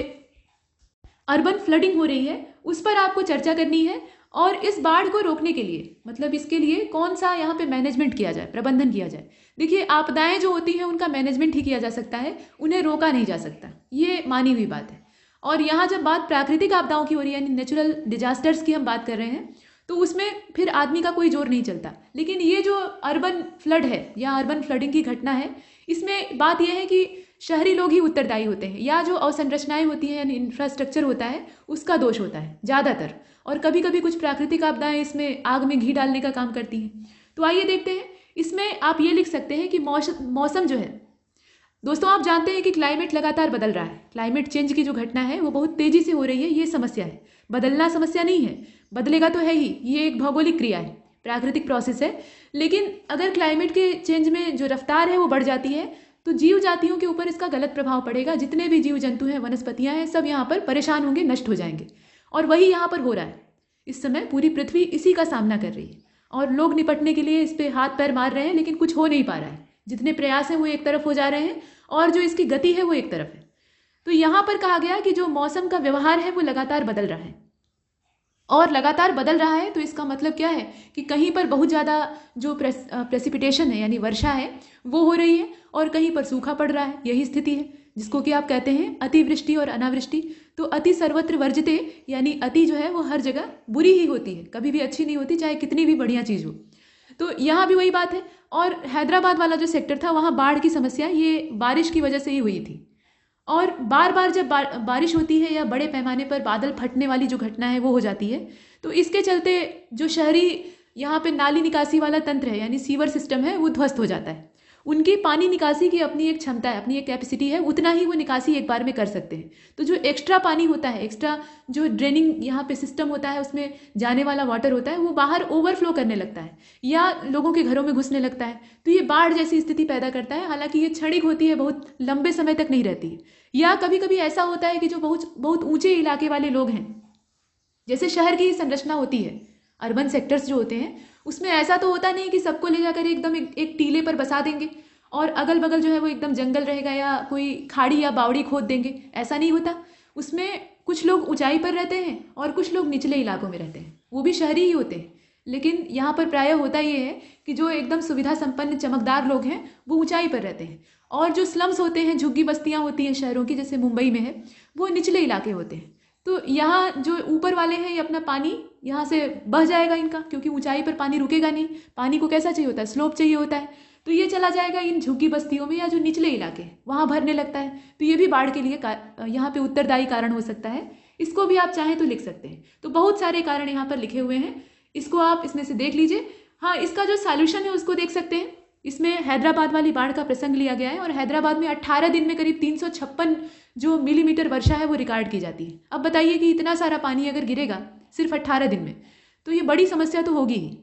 अर्बन फ्लडिंग हो रही है, उस पर आपको चर्चा करनी है। और इस बाढ़ को रोकने के लिए, मतलब इसके लिए कौन सा यहाँ पे मैनेजमेंट किया जाए, प्रबंधन किया जाए। देखिए, आपदाएं जो होती हैं उनका मैनेजमेंट ही किया जा सकता है, उन्हें रोका नहीं जा सकता, ये मानी हुई बात है। और यहाँ जब बात प्राकृतिक आपदाओं की हो रही है, यानी नेचुरल डिजास्टर्स की हम बात कर रहे हैं, तो उसमें फिर आदमी का कोई जोर नहीं चलता। लेकिन ये जो अर्बन फ्लड है या अर्बन फ्लडिंग की घटना है, इसमें बात यह है कि शहरी लोग ही उत्तरदायी होते हैं, या जो अवसंरचनाएं होती हैं यानी इंफ्रास्ट्रक्चर होता है उसका दोष होता है ज़्यादातर। और कभी कभी कुछ प्राकृतिक आपदाएं इसमें आग में घी डालने का काम करती हैं। तो आइए देखते हैं, इसमें आप ये लिख सकते हैं कि मौसम जो है, दोस्तों आप जानते हैं कि क्लाइमेट लगातार बदल रहा है। क्लाइमेट चेंज की जो घटना है वो बहुत तेज़ी से हो रही है, ये समस्या है। बदलना समस्या नहीं है, बदलेगा तो है ही, ये एक भौगोलिक क्रिया है, प्राकृतिक प्रोसेस है। लेकिन अगर क्लाइमेट के चेंज में जो रफ्तार है वो बढ़ जाती है तो जीव जातियों के ऊपर इसका गलत प्रभाव पड़ेगा। जितने भी जीव जंतु हैं, वनस्पतियां हैं, सब यहाँ पर परेशान होंगे, नष्ट हो जाएंगे। और वही यहाँ पर हो रहा है। इस समय पूरी पृथ्वी इसी का सामना कर रही है और लोग निपटने के लिए इस पर हाथ पैर मार रहे हैं, लेकिन कुछ हो नहीं पा रहा है। जितने प्रयास हैं वो एक तरफ हो जा रहे हैं और जो इसकी गति है वो एक तरफ है। तो यहाँ पर कहा गया कि जो मौसम का व्यवहार है वो लगातार बदल रहा है, और लगातार बदल रहा है तो इसका मतलब क्या है कि कहीं पर बहुत ज़्यादा जो प्रेसिपिटेशन है यानी वर्षा है वो हो रही है, और कहीं पर सूखा पड़ रहा है। यही स्थिति है जिसको कि आप कहते हैं अतिवृष्टि और अनावृष्टि। तो अति सर्वत्र वर्जते, यानी अति जो है वो हर जगह बुरी ही होती है, कभी भी अच्छी नहीं होती, चाहे कितनी भी बढ़िया चीज़ हो। तो यहाँ भी वही बात है। और हैदराबाद वाला जो सेक्टर था वहाँ बाढ़ की समस्या ये बारिश की वजह से ही हुई थी। और बार बार जब बारिश होती है या बड़े पैमाने पर बादल फटने वाली जो घटना है वो हो जाती है, तो इसके चलते जो शहरी यहाँ पे नाली निकासी वाला तंत्र है यानी सीवर सिस्टम है वो ध्वस्त हो जाता है। उनकी पानी निकासी की अपनी एक क्षमता है, अपनी एक कैपेसिटी है, उतना ही वो निकासी एक बार में कर सकते हैं। तो जो एक्स्ट्रा पानी होता है, एक्स्ट्रा जो ड्रेनिंग यहाँ पे सिस्टम होता है, उसमें जाने वाला वाटर होता है, वो बाहर ओवरफ्लो करने लगता है या लोगों के घरों में घुसने लगता है। तो ये बाढ़ जैसी स्थिति पैदा करता है। हालांकि ये क्षणिक होती है, बहुत लंबे समय तक नहीं रहती है। या कभी कभी ऐसा होता है कि जो बहुत ऊंचे इलाके वाले लोग हैं, जैसे शहर की संरचना होती है, अर्बन सेक्टर्स जो होते हैं, उसमें ऐसा तो होता नहीं कि सबको ले जाकर एकदम एक टीले पर बसा देंगे और अगल बगल जो है वो एकदम जंगल रहेगा या कोई खाड़ी या बावड़ी खोद देंगे, ऐसा नहीं होता। उसमें कुछ लोग ऊंचाई पर रहते हैं और कुछ लोग निचले इलाकों में रहते हैं, वो भी शहरी ही होते हैं। लेकिन यहाँ पर प्रायः होता ये है कि जो एकदम सुविधा संपन्न चमकदार लोग हैं वो ऊंचाई पर रहते हैं, और जो स्लम्स होते हैं, झुग्गी बस्तियाँ होती हैं शहरों की, जैसे मुंबई में है, वो निचले इलाके होते हैं। तो यहाँ जो ऊपर वाले हैं ये अपना पानी यहाँ से बह जाएगा इनका, क्योंकि ऊंचाई पर पानी रुकेगा नहीं। पानी को कैसा चाहिए होता है, स्लोप चाहिए होता है। तो ये चला जाएगा इन झुग्गी बस्तियों में या जो निचले इलाके वहाँ भरने लगता है। तो ये भी बाढ़ के लिए यहाँ पे उत्तरदायी कारण हो सकता है। इसको भी आप चाहें तो लिख सकते हैं। तो बहुत सारे कारण यहाँ पर लिखे हुए हैं, इसको आप इसमें से देख लीजिए। हाँ, इसका जो सॉल्यूशन है उसको देख सकते हैं। इसमें हैदराबाद वाली बाढ़ का प्रसंग लिया गया है और हैदराबाद में 18 दिन में करीब 356 जो मिलीमीटर वर्षा है वो रिकॉर्ड की जाती है। अब बताइए कि इतना सारा पानी अगर गिरेगा सिर्फ 18 दिन में, तो ये बड़ी समस्या तो होगी ही।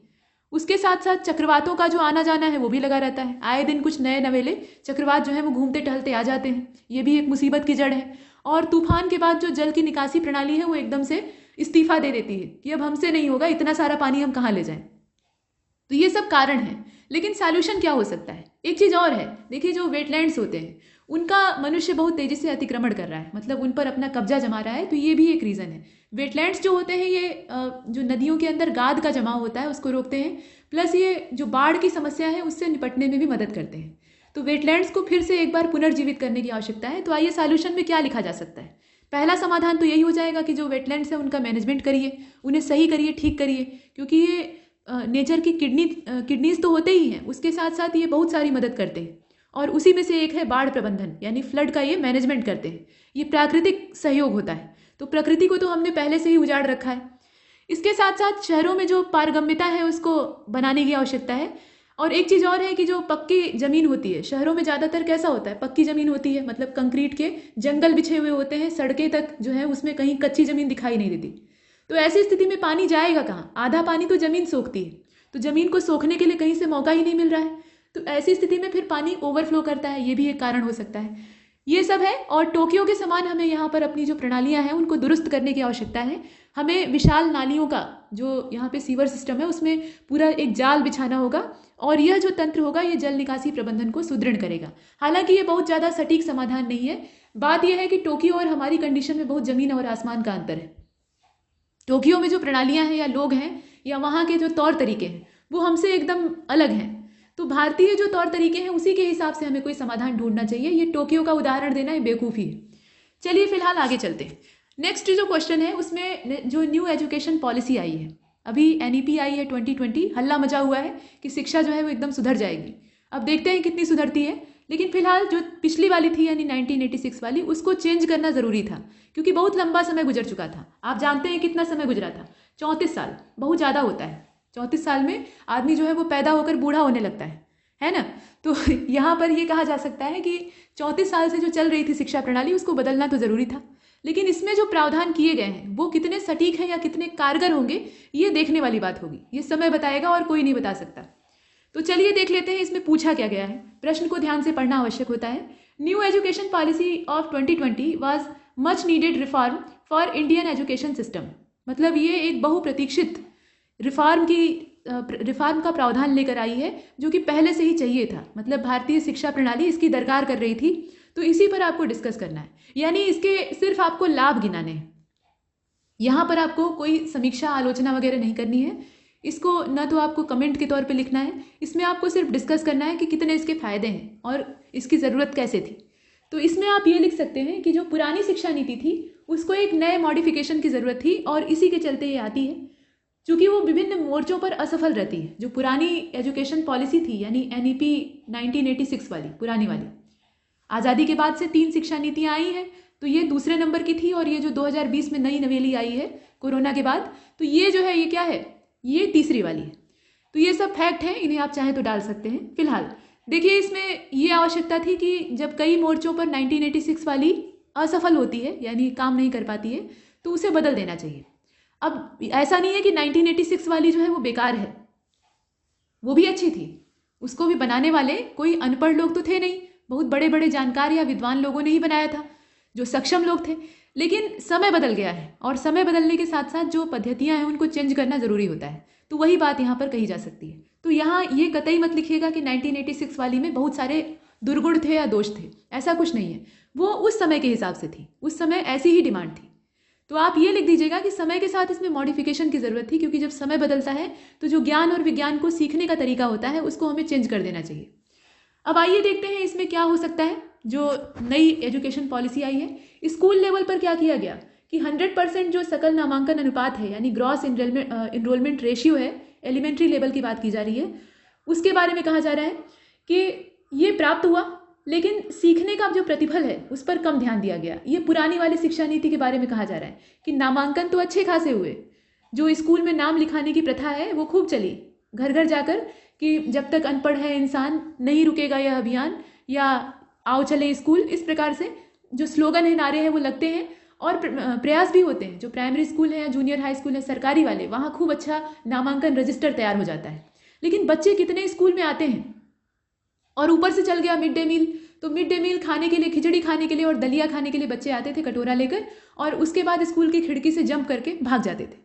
उसके साथ साथ चक्रवातों का जो आना जाना है वो भी लगा रहता है। आए दिन कुछ नए नवेले चक्रवात जो है वो घूमते टहलते आ जाते हैं, ये भी एक मुसीबत की जड़ है। और तूफान के बाद जो जल की निकासी प्रणाली है वो एकदम से इस्तीफा दे देती है कि अब हमसे नहीं होगा, इतना सारा पानी हम कहाँ ले जाएं। तो ये सब कारण है। लेकिन सॉल्यूशन क्या हो सकता है? एक चीज़ और है, देखिए जो वेटलैंड्स होते हैं उनका मनुष्य बहुत तेज़ी से अतिक्रमण कर रहा है, मतलब उन पर अपना कब्जा जमा रहा है। तो ये भी एक रीज़न है। वेटलैंड्स जो होते हैं ये जो नदियों के अंदर गाद का जमाव होता है उसको रोकते हैं, प्लस ये जो बाढ़ की समस्या है उससे निपटने में भी मदद करते हैं। तो वेटलैंड्स को फिर से एक बार पुनर्जीवित करने की आवश्यकता है। तो आइए सॉल्यूशन में क्या लिखा जा सकता है। पहला समाधान तो यही हो जाएगा कि जो वेटलैंड्स है उनका मैनेजमेंट करिए, उन्हें सही करिए, ठीक करिए, क्योंकि ये नेचर की किडनीज तो होते ही हैं, उसके साथ साथ ये बहुत सारी मदद करते हैं। और उसी में से एक है बाढ़ प्रबंधन, यानी फ्लड का ये मैनेजमेंट करते हैं। ये प्राकृतिक सहयोग होता है। तो प्रकृति को तो हमने पहले से ही उजाड़ रखा है। इसके साथ साथ शहरों में जो पारगम्यता है उसको बनाने की आवश्यकता है। और एक चीज़ और है कि जो पक्की ज़मीन होती है शहरों में ज़्यादातर कैसा होता है, पक्की ज़मीन होती है, मतलब कंक्रीट के जंगल बिछे हुए होते हैं, सड़कें तक जो है उसमें कहीं कच्ची ज़मीन दिखाई नहीं देती। तो ऐसी स्थिति में पानी जाएगा कहाँ? आधा पानी तो ज़मीन सोखती है, तो ज़मीन को सोखने के लिए कहीं से मौका ही नहीं मिल रहा है। तो ऐसी स्थिति में फिर पानी ओवरफ्लो करता है, ये भी एक कारण हो सकता है। ये सब है। और टोक्यो के समान हमें यहाँ पर अपनी जो प्रणालियाँ हैं उनको दुरुस्त करने की आवश्यकता है। हमें विशाल नालियों का जो यहाँ पे सीवर सिस्टम है उसमें पूरा एक जाल बिछाना होगा, और यह जो तंत्र होगा ये जल निकासी प्रबंधन को सुदृढ़ करेगा। हालांकि ये बहुत ज़्यादा सटीक समाधान नहीं है। बात यह है कि टोक्यो और हमारी कंडीशन में बहुत ज़मीन और आसमान का अंतर है। टोक्यो में जो प्रणालियाँ हैं या लोग हैं या वहाँ के जो तौर तरीके हैं वो हमसे एकदम अलग हैं। तो भारतीय जो तौर तरीके हैं उसी के हिसाब से हमें कोई समाधान ढूंढना चाहिए। ये टोक्यो का उदाहरण देना ये बेवकूफ़ी है। चलिए फिलहाल आगे चलते हैं। नेक्स्ट जो क्वेश्चन है उसमें जो न्यू एजुकेशन पॉलिसी आई है, अभी NEP आई है 2020, हल्ला मचा हुआ है कि शिक्षा जो है वो एकदम सुधर जाएगी। अब देखते हैं कितनी सुधरती है, लेकिन फिलहाल जो पिछली वाली थी यानी 1986 वाली उसको चेंज करना ज़रूरी था, क्योंकि बहुत लंबा समय गुजर चुका था। आप जानते हैं कितना समय गुजरा था, 34 साल, बहुत ज़्यादा होता है। 34 साल में आदमी जो है वो पैदा होकर बूढ़ा होने लगता है ना। तो यहाँ पर ये कहा जा सकता है कि 34 साल से जो चल रही थी शिक्षा प्रणाली उसको बदलना तो ज़रूरी था, लेकिन इसमें जो प्रावधान किए गए हैं वो कितने सटीक हैं या कितने कारगर होंगे ये देखने वाली बात होगी। ये समय बताएगा और कोई नहीं बता सकता। तो चलिए देख लेते हैं इसमें पूछा क्या गया है। प्रश्न को ध्यान से पढ़ना आवश्यक होता है। New education policy of 2020 was much needed reform for Indian education system. मतलब ये एक बहुप्रतीक्षित रिफॉर्म का प्रावधान लेकर आई है जो कि पहले से ही चाहिए था। मतलब भारतीय शिक्षा प्रणाली इसकी दरकार कर रही थी, तो इसी पर आपको डिस्कस करना है। यानी इसके सिर्फ आपको लाभ गिनाने हैं। यहाँ पर आपको कोई समीक्षा आलोचना वगैरह नहीं करनी है। इसको न तो आपको कमेंट के तौर पे लिखना है, इसमें आपको सिर्फ डिस्कस करना है कि कितने इसके फ़ायदे हैं और इसकी ज़रूरत कैसे थी। तो इसमें आप ये लिख सकते हैं कि जो पुरानी शिक्षा नीति थी उसको एक नए मॉडिफिकेशन की ज़रूरत थी और इसी के चलते ये आती है, क्योंकि वो विभिन्न मोर्चों पर असफल रहती है। जो पुरानी एजुकेशन पॉलिसी थी यानी NEP 1986 वाली पुरानी वाली, आज़ादी के बाद से 3 शिक्षा नीतियाँ आई हैं, तो ये दूसरे नंबर की थी, और ये जो 2020 में नई नवेली आई है कोरोना के बाद, तो ये जो है ये क्या है, ये तीसरी वाली है। तो ये सब फैक्ट हैं, इन्हें आप चाहें तो डाल सकते हैं। फिलहाल देखिए इसमें ये आवश्यकता थी कि जब कई मोर्चों पर 1986 वाली असफल होती है यानी काम नहीं कर पाती है तो उसे बदल देना चाहिए। अब ऐसा नहीं है कि 1986 वाली जो है वो बेकार है, वो भी अच्छी थी। उसको भी बनाने वाले कोई अनपढ़ लोग तो थे नहीं, बहुत बड़े बड़े जानकार या विद्वान लोगों ने ही बनाया था, जो सक्षम लोग थे। लेकिन समय बदल गया है और समय बदलने के साथ साथ जो पद्धतियां हैं उनको चेंज करना ज़रूरी होता है। तो वही बात यहाँ पर कही जा सकती है। तो यहाँ ये कतई मत लिखिएगा कि 1986 वाली में बहुत सारे दुर्गुण थे या दोष थे, ऐसा कुछ नहीं है। वो उस समय के हिसाब से थी, उस समय ऐसी ही डिमांड थी। तो आप ये लिख दीजिएगा कि समय के साथ इसमें मॉडिफिकेशन की ज़रूरत थी, क्योंकि जब समय बदलता है तो जो ज्ञान और विज्ञान को सीखने का तरीका होता है उसको हमें चेंज कर देना चाहिए। अब आइए देखते हैं इसमें क्या हो सकता है। जो नई एजुकेशन पॉलिसी आई है, स्कूल लेवल पर क्या किया गया कि 100% जो सकल नामांकन अनुपात है यानी ग्रॉस इनरोलमेंट रेशियो है, एलिमेंट्री लेवल की बात की जा रही है, उसके बारे में कहा जा रहा है कि ये प्राप्त हुआ, लेकिन सीखने का जो प्रतिफल है उस पर कम ध्यान दिया गया। ये पुरानी वाली शिक्षा नीति के बारे में कहा जा रहा है कि नामांकन तो अच्छे खासे हुए, जो स्कूल में नाम लिखाने की प्रथा है वो खूब चली घर घर जाकर कि जब तक अनपढ़ है इंसान नहीं रुकेगा यह अभियान, या आओ चले स्कूल, इस प्रकार से जो स्लोगन है, नारे हैं वो लगते हैं और प्रयास भी होते हैं। जो प्राइमरी स्कूल है या जूनियर हाई स्कूल है सरकारी वाले, वहाँ खूब अच्छा नामांकन रजिस्टर तैयार हो जाता है। लेकिन बच्चे कितने स्कूल में आते हैं, और ऊपर से चल गया मिड डे मील, तो मिड डे मील खाने के लिए, खिचड़ी खाने के लिए और दलिया खाने के लिए बच्चे आते थे कटोरा लेकर, और उसके बाद स्कूल की खिड़की से जंप करके भाग जाते थे।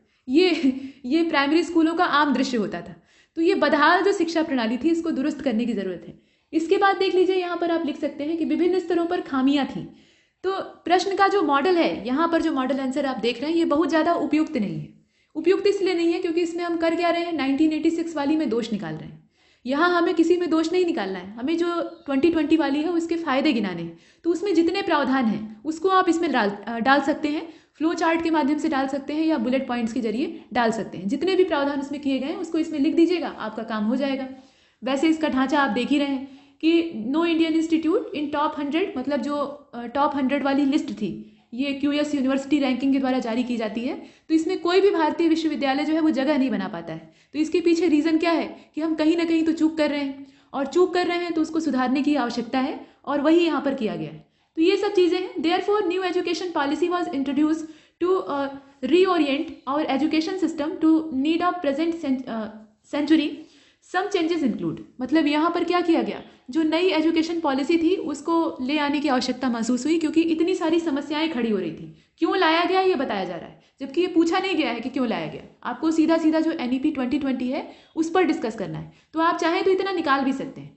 ये प्राइमरी स्कूलों का आम दृश्य होता था। तो ये बदहाल जो शिक्षा प्रणाली थी इसको दुरुस्त करने की ज़रूरत है। इसके बाद देख लीजिए, यहाँ पर आप लिख सकते हैं कि विभिन्न स्तरों पर खामियां थी। तो प्रश्न का जो मॉडल है, यहाँ पर जो मॉडल आंसर आप देख रहे हैं, ये बहुत ज़्यादा उपयुक्त नहीं है। उपयुक्त इसलिए नहीं है क्योंकि इसमें हम कर क्या रहे हैं, 1986 वाली में दोष निकाल रहे हैं। यहाँ हमें किसी में दोष नहीं निकालना है, हमें जो 2020 वाली है उसके फ़ायदे गिनाने हैं। तो उसमें जितने प्रावधान हैं उसको आप इसमें डाल सकते हैं, फ्लो चार्ट के माध्यम से डाल सकते हैं या बुलेट पॉइंट्स के जरिए डाल सकते हैं। जितने भी प्रावधान उसमें किए गए हैं उसको इसमें लिख दीजिएगा, आपका काम हो जाएगा। वैसे इसका ढांचा आप देख ही रहे हैं कि no Indian institute in top 100, मतलब जो टॉप 100 वाली लिस्ट थी, ये QS यूनिवर्सिटी रैंकिंग के द्वारा जारी की जाती है। तो इसमें कोई भी भारतीय विश्वविद्यालय जो है वो जगह नहीं बना पाता है। तो इसके पीछे रीज़न क्या है कि हम कहीं ना कहीं तो चूक कर रहे हैं, और चूक कर रहे हैं तो उसको सुधारने की आवश्यकता है, और वही यहाँ पर किया गया है। तो ये सब चीज़ें हैं। Therefore new education policy was introduce to reorient our education system to need of present century, some changes include, मतलब यहाँ पर क्या किया गया, जो नई एजुकेशन पॉलिसी थी उसको ले आने की आवश्यकता महसूस हुई क्योंकि इतनी सारी समस्याएं खड़ी हो रही थी। क्यों लाया गया ये बताया जा रहा है, जबकि ये पूछा नहीं गया है कि क्यों लाया गया। आपको सीधा सीधा जो NEP 2020 है उस पर डिस्कस करना है, तो आप चाहें तो इतना निकाल भी सकते हैं,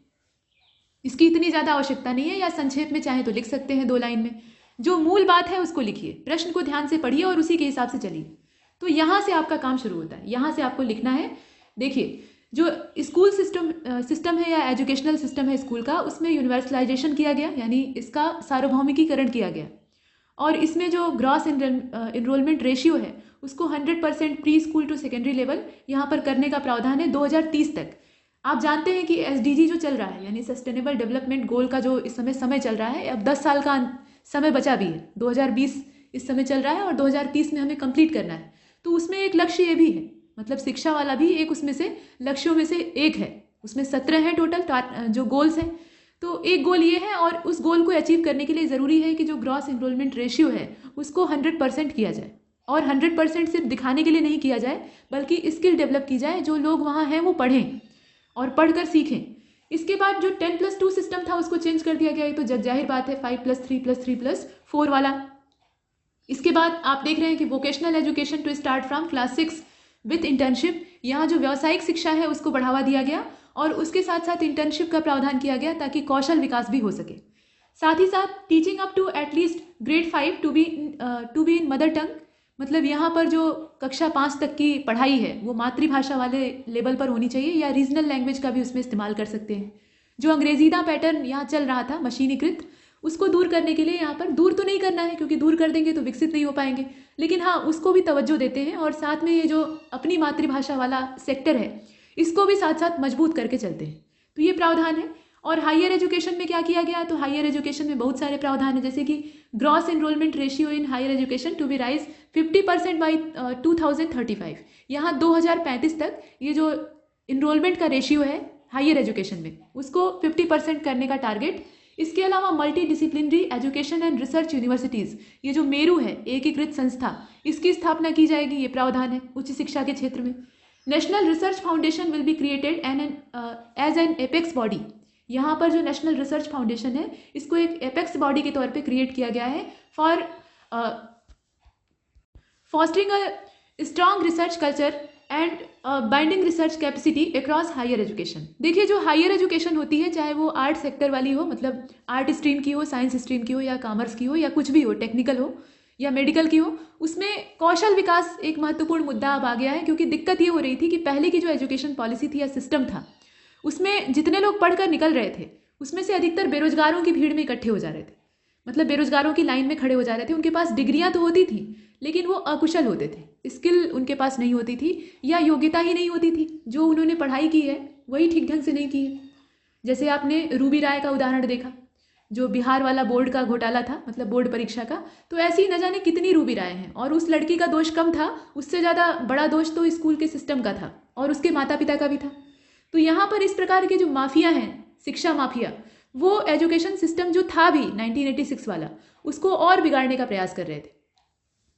इसकी इतनी ज़्यादा आवश्यकता नहीं है, या संक्षेप में चाहें तो लिख सकते हैं 2 लाइन में। जो मूल बात है उसको लिखिए, प्रश्न को ध्यान से पढ़िए और उसी के हिसाब से चलिए। तो यहाँ से आपका काम शुरू होता है, यहाँ से आपको लिखना है। देखिए, जो स्कूल सिस्टम है या एजुकेशनल सिस्टम है स्कूल का, उसमें यूनिवर्सलाइजेशन किया गया, यानी इसका सार्वभौमिकीकरण किया गया। और इसमें जो ग्रॉस इनरोलमेंट रेशियो है उसको 100% preschool to secondary level यहाँ पर करने का प्रावधान है 2030 तक। आप जानते हैं कि SDG जो चल रहा है, यानी सस्टेनेबल डेवलपमेंट गोल का जो इस समय चल रहा है, अब 10 साल का समय बचा भी है। 2020 इस समय चल रहा है और 2030 में हमें कंप्लीट करना है। तो उसमें एक लक्ष्य ये भी है, मतलब शिक्षा वाला भी एक उसमें से लक्ष्यों में से एक है। उसमें 17 है टोटल जो गोल्स हैं, तो एक गोल ये है, और उस गोल को अचीव करने के लिए ज़रूरी है कि जो ग्रॉस इनरोलमेंट रेशियो है उसको 100% किया जाए। और 100% सिर्फ दिखाने के लिए नहीं किया जाए, बल्कि स्किल डेवलप की जाए, जो लोग वहाँ हैं वो पढ़ें और पढ़कर सीखें। इसके बाद जो 10+2 सिस्टम था उसको चेंज कर दिया गया, ये तो जाहिर बात है, 5+3+3+4 वाला। इसके बाद आप देख रहे हैं कि vocational education to start from class 6 with internship, यहाँ जो व्यावसायिक शिक्षा है उसको बढ़ावा दिया गया और उसके साथ साथ इंटर्नशिप का प्रावधान किया गया ताकि कौशल विकास भी हो सके। साथ ही साथ teaching up to at least grade 5 to be in mother tongue, मतलब यहाँ पर जो कक्षा 5 तक की पढ़ाई है वो मातृभाषा वाले लेवल पर होनी चाहिए, या रीजनल लैंग्वेज का भी उसमें इस्तेमाल कर सकते हैं। जो अंग्रेजीदा पैटर्न यहाँ चल रहा था मशीनीकृत, उसको दूर करने के लिए यहाँ पर, दूर तो नहीं करना है क्योंकि दूर कर देंगे तो विकसित नहीं हो पाएंगे, लेकिन हाँ उसको भी तवज्जो देते हैं और साथ में ये जो अपनी मातृभाषा वाला सेक्टर है इसको भी साथ साथ मजबूत करके चलते हैं। तो ये प्रावधान है। और हायर एजुकेशन में क्या किया गया, तो हायर एजुकेशन में बहुत सारे प्रावधान है, जैसे कि gross enrolment ratio in higher education to be raise 50% by 2035, यहाँ 2035 तक ये जो इनरोलमेंट का रेशियो है हायर एजुकेशन में उसको 50% करने का टारगेट। इसके अलावा multi disciplinary education and research universities, ये जो मेरू है एकीकृत संस्था, इसकी स्थापना की जाएगी, ये प्रावधान है उच्च शिक्षा के क्षेत्र में। National research foundation will be created as an apex body, यहाँ पर जो नेशनल रिसर्च फाउंडेशन है इसको एक एपेक्स बॉडी के तौर पे क्रिएट किया गया है for fostering a strong research culture and binding research capacity across higher education. देखिए, जो हायर एजुकेशन होती है, चाहे वो आर्ट सेक्टर वाली हो, मतलब आर्ट स्ट्रीम की हो, साइंस स्ट्रीम की हो, या कॉमर्स की हो, या कुछ भी हो, टेक्निकल हो या मेडिकल की हो, उसमें कौशल विकास एक महत्वपूर्ण मुद्दा अब आ गया है। क्योंकि दिक्कत ये हो रही थी कि पहले की जो एजुकेशन पॉलिसी थी या सिस्टम था, उसमें जितने लोग पढ़कर निकल रहे थे उसमें से अधिकतर बेरोजगारों की भीड़ में इकट्ठे हो जा रहे थे, मतलब बेरोजगारों की लाइन में खड़े हो जा रहे थे। उनके पास डिग्रियां तो होती थी लेकिन वो अकुशल होते थे, स्किल उनके पास नहीं होती थी या योग्यता ही नहीं होती थी। जो उन्होंने पढ़ाई की है वही ठीक ढंग से नहीं की है। जैसे आपने रूबी राय का उदाहरण देखा, जो बिहार वाला बोर्ड का घोटाला था, मतलब बोर्ड परीक्षा का, तो ऐसी न जाने कितनी रूबी राय हैं। और उस लड़की का दोष कम था, उससे ज़्यादा बड़ा दोष तो स्कूल के सिस्टम का था और उसके माता पिता का भी था। तो यहाँ पर इस प्रकार के जो माफिया हैं, शिक्षा माफिया, वो एजुकेशन सिस्टम जो था भी 1986 वाला, उसको और बिगाड़ने का प्रयास कर रहे थे।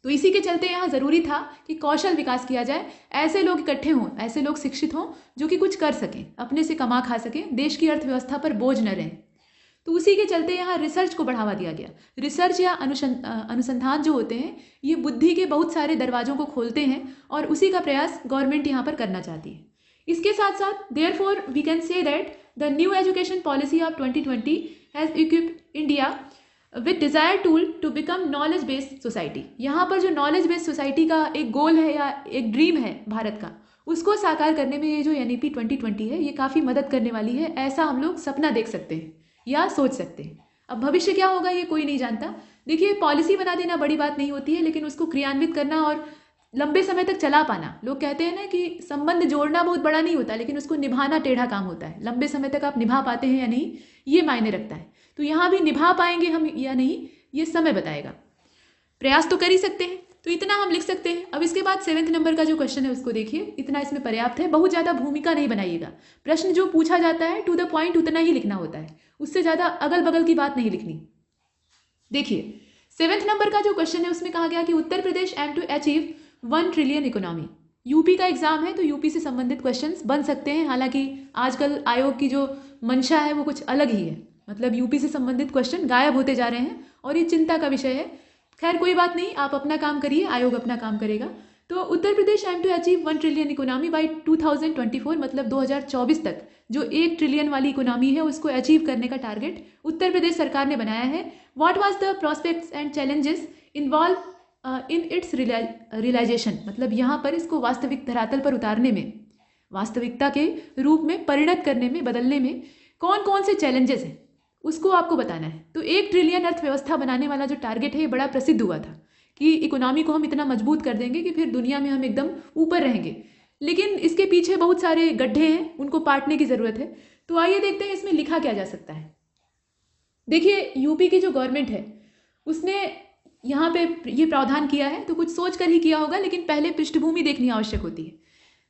तो इसी के चलते यहाँ ज़रूरी था कि कौशल विकास किया जाए, ऐसे लोग इकट्ठे हों, ऐसे लोग शिक्षित हों जो कि कुछ कर सकें, अपने से कमा खा सकें, देश की अर्थव्यवस्था पर बोझ न रहें। तो उसी के चलते यहाँ रिसर्च को बढ़ावा दिया गया। रिसर्च या अनुसंधान जो होते हैं, ये बुद्धि के बहुत सारे दरवाजों को खोलते हैं और उसी का प्रयास गवर्नमेंट यहाँ पर करना चाहती है। इसके साथ साथ therefore we can say that the new education policy of 2020 has equipped India with desire tool to become knowledge based society. यहाँ पर जो नॉलेज बेस्ड सोसाइटी का एक गोल है या एक ड्रीम है भारत का, उसको साकार करने में ये जो NEP 2020 है ये काफ़ी मदद करने वाली है। ऐसा हम लोग सपना देख सकते हैं या सोच सकते हैं। अब भविष्य क्या होगा ये कोई नहीं जानता। देखिए, पॉलिसी बना देना बड़ी बात नहीं होती है, लेकिन उसको क्रियान्वित करना और लंबे समय तक चला पाना, लोग कहते हैं ना कि संबंध जोड़ना बहुत बड़ा नहीं होता, लेकिन उसको निभाना टेढ़ा काम होता है। लंबे समय तक आप निभा पाते हैं या नहीं, ये मायने रखता है। तो यहाँ भी निभा पाएंगे हम या नहीं, ये समय बताएगा। प्रयास तो कर ही सकते हैं, तो इतना हम लिख सकते हैं। अब इसके बाद 7वें नंबर का जो क्वेश्चन है उसको देखिए, इतना इसमें पर्याप्त है। बहुत ज़्यादा भूमिका नहीं बनाइएगा। प्रश्न जो पूछा जाता है टू द पॉइंट उतना ही लिखना होता है, उससे ज़्यादा अगल बगल की बात नहीं लिखनी। देखिए, 7वें नंबर का जो क्वेश्चन है उसमें कहा गया कि Uttar Pradesh aim to achieve 1 trillion economy. UP का एग्ज़ाम है तो यूपी से संबंधित क्वेश्चंस बन सकते हैं। हालांकि आजकल आयोग की जो मंशा है वो कुछ अलग ही है, मतलब यूपी से संबंधित क्वेश्चन गायब होते जा रहे हैं और ये चिंता का विषय है। खैर कोई बात नहीं, आप अपना काम करिए, आयोग अपना काम करेगा। तो Uttar Pradesh aim to achieve 1 trillion economy by 2024, मतलब 2024 तक जो 1 ट्रिलियन वाली इकोनॉमी है उसको अचीव करने का टारगेट उत्तर प्रदेश सरकार ने बनाया है। What was the prospects and challenges involve in its realisation, मतलब यहाँ पर इसको वास्तविक धरातल पर उतारने में, वास्तविकता के रूप में परिणत करने में, बदलने में कौन कौन से चैलेंजेस हैं उसको आपको बताना है। तो 1 ट्रिलियन अर्थव्यवस्था बनाने वाला जो टारगेट है ये बड़ा प्रसिद्ध हुआ था कि इकोनॉमी को हम इतना मजबूत कर देंगे कि फिर दुनिया में हम एकदम ऊपर रहेंगे, लेकिन इसके पीछे बहुत सारे गड्ढे हैं, उनको पाटने की ज़रूरत है। तो आइए देखते हैं इसमें लिखा क्या जा सकता है। देखिए यूपी की जो गवर्नमेंट है उसने यहाँ पे ये प्रावधान किया है तो कुछ सोच कर ही किया होगा, लेकिन पहले पृष्ठभूमि देखनी आवश्यक होती है।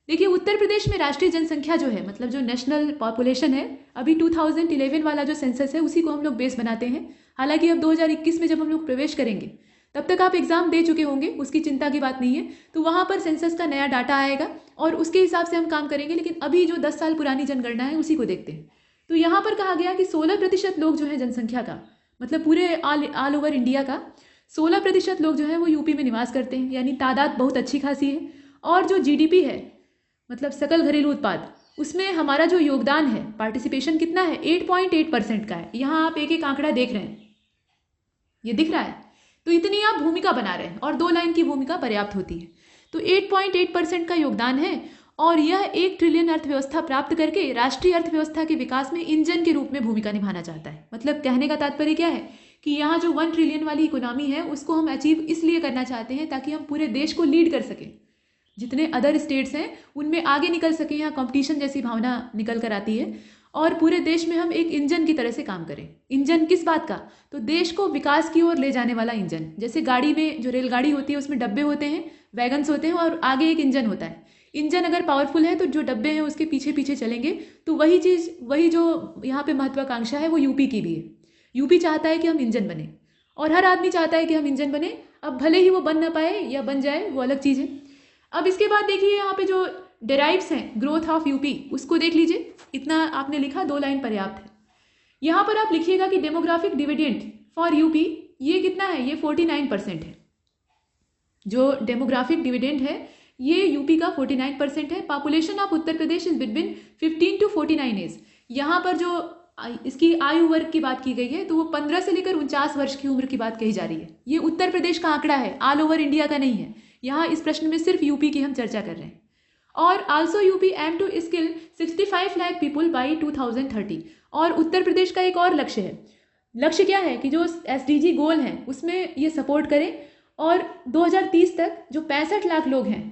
देखिए उत्तर प्रदेश में राष्ट्रीय जनसंख्या जो है, मतलब जो नेशनल पॉपुलेशन है, अभी 2011 वाला जो सेंसस है उसी को हम लोग बेस बनाते हैं। हालांकि अब 2021 में जब हम लोग प्रवेश करेंगे तब तक आप एग्जाम दे चुके होंगे, उसकी चिंता की बात नहीं है। तो वहाँ पर सेंसस का नया डाटा आएगा और उसके हिसाब से हम काम करेंगे, लेकिन अभी जो 10 साल पुरानी जनगणना है उसी को देखते हैं। तो यहाँ पर कहा गया कि 16% लोग जो है जनसंख्या का, मतलब पूरे ऑल ओवर इंडिया का 16% लोग जो है वो यूपी में निवास करते हैं, यानी तादाद बहुत अच्छी खासी है। और जो जीडीपी है, मतलब सकल घरेलू उत्पाद, उसमें हमारा जो योगदान है, पार्टिसिपेशन कितना है, 8.8% का है। यहाँ आप एक एक आंकड़ा देख रहे हैं, ये दिख रहा है। तो इतनी आप भूमिका बना रहे हैं और 2 लाइन की भूमिका पर्याप्त होती है। तो 8.8% का योगदान है और यह 1 ट्रिलियन अर्थव्यवस्था प्राप्त करके राष्ट्रीय अर्थव्यवस्था के विकास में इंजन के रूप में भूमिका निभाना चाहता है। मतलब कहने का तात्पर्य क्या है कि यहाँ जो 1 ट्रिलियन वाली इकोनॉमी है उसको हम अचीव इसलिए करना चाहते हैं ताकि हम पूरे देश को लीड कर सकें, जितने अदर स्टेट्स हैं उनमें आगे निकल सकें। यहाँ कंपटीशन जैसी भावना निकल कर आती है और पूरे देश में हम एक इंजन की तरह से काम करें। इंजन किस बात का, तो देश को विकास की ओर ले जाने वाला इंजन। जैसे गाड़ी में जो रेलगाड़ी होती है उसमें डब्बे होते हैं, वैगन्स होते हैं और आगे एक इंजन होता है। इंजन अगर पावरफुल है तो जो डब्बे हैं उसके पीछे पीछे चलेंगे। तो वही चीज़, वही जो यहाँ पे महत्वाकांक्षा है वो यूपी की भी है। यूपी चाहता है कि हम इंजन बने और हर आदमी चाहता है कि हम इंजन बने। अब भले ही वो बन ना पाए या बन जाए वो अलग चीज़ है। अब इसके बाद देखिए यहाँ पे जो डेराइव्स हैं ग्रोथ ऑफ यूपी, उसको देख लीजिए। इतना आपने लिखा, 2 लाइन पर्याप्त है। यहाँ पर आप लिखिएगा कि डेमोग्राफिक डिविडेंड फॉर यूपी ये कितना है, ये 49% है। जो डेमोग्राफिक डिविडेंड है ये यूपी का 49% है। Population of Uttar Pradesh is between 15 to 49 age. यहाँ पर जो इसकी आयु वर्ग की बात की गई है तो वो 15 से लेकर 49 वर्ष की उम्र की बात कही जा रही है। ये उत्तर प्रदेश का आंकड़ा है, ऑल ओवर इंडिया का नहीं है। यहाँ इस प्रश्न में सिर्फ यूपी की हम चर्चा कर रहे हैं। और also UP aim to skill 65 lakh people by 2030। और उत्तर प्रदेश का एक और लक्ष्य है। लक्ष्य क्या है कि जो SDG गोल हैं उसमें ये सपोर्ट करें और 2030 तक जो 65 लाख लोग हैं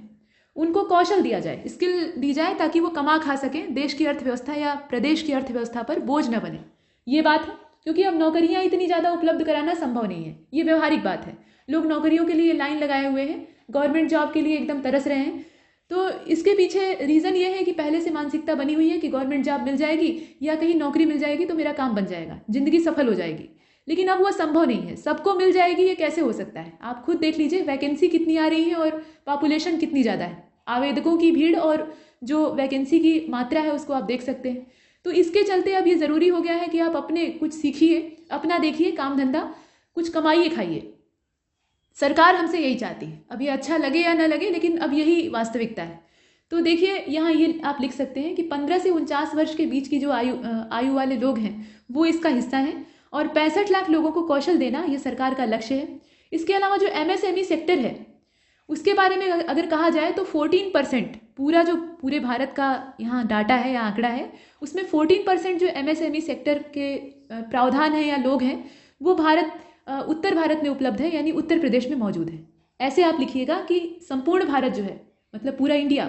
उनको कौशल दिया जाए, स्किल दी जाए, ताकि वो कमा खा सकें, देश की अर्थव्यवस्था या प्रदेश की अर्थव्यवस्था पर बोझ न बने। ये बात है, क्योंकि अब नौकरियां इतनी ज़्यादा उपलब्ध कराना संभव नहीं है। ये व्यवहारिक बात है। लोग नौकरियों के लिए लाइन लगाए हुए हैं, गवर्नमेंट जॉब के लिए एकदम तरस रहे हैं। तो इसके पीछे रीज़न ये है कि पहले से मानसिकता बनी हुई है कि गवर्नमेंट जॉब मिल जाएगी या कहीं नौकरी मिल जाएगी तो मेरा काम बन जाएगा, ज़िंदगी सफल हो जाएगी। लेकिन अब वो संभव नहीं है। सबको मिल जाएगी ये कैसे हो सकता है? आप खुद देख लीजिए, वैकेंसी कितनी आ रही है और पॉपुलेशन कितनी ज़्यादा है। आवेदकों की भीड़ और जो वैकेंसी की मात्रा है उसको आप देख सकते हैं। तो इसके चलते अब ये ज़रूरी हो गया है कि आप अपने कुछ सीखिए, अपना देखिए काम धंधा, कुछ कमाइए खाइए। सरकार हमसे यही चाहती है। अब ये अच्छा लगे या ना लगे, लेकिन अब यही वास्तविकता है। तो देखिए यहाँ ये आप लिख सकते हैं कि 15 से 49 वर्ष के बीच की जो आयु वाले लोग हैं वो इसका हिस्सा हैं और 65 लाख लोगों को कौशल देना ये सरकार का लक्ष्य है। इसके अलावा जो MSME सेक्टर है उसके बारे में अगर कहा जाए तो 14%, पूरे भारत का यहाँ डाटा है या आंकड़ा है, उसमें 14% जो MSME सेक्टर के प्रावधान है या लोग हैं वो उत्तर भारत में उपलब्ध है, यानी उत्तर प्रदेश में मौजूद है। ऐसे आप लिखिएगा कि संपूर्ण भारत जो है, मतलब पूरा इंडिया,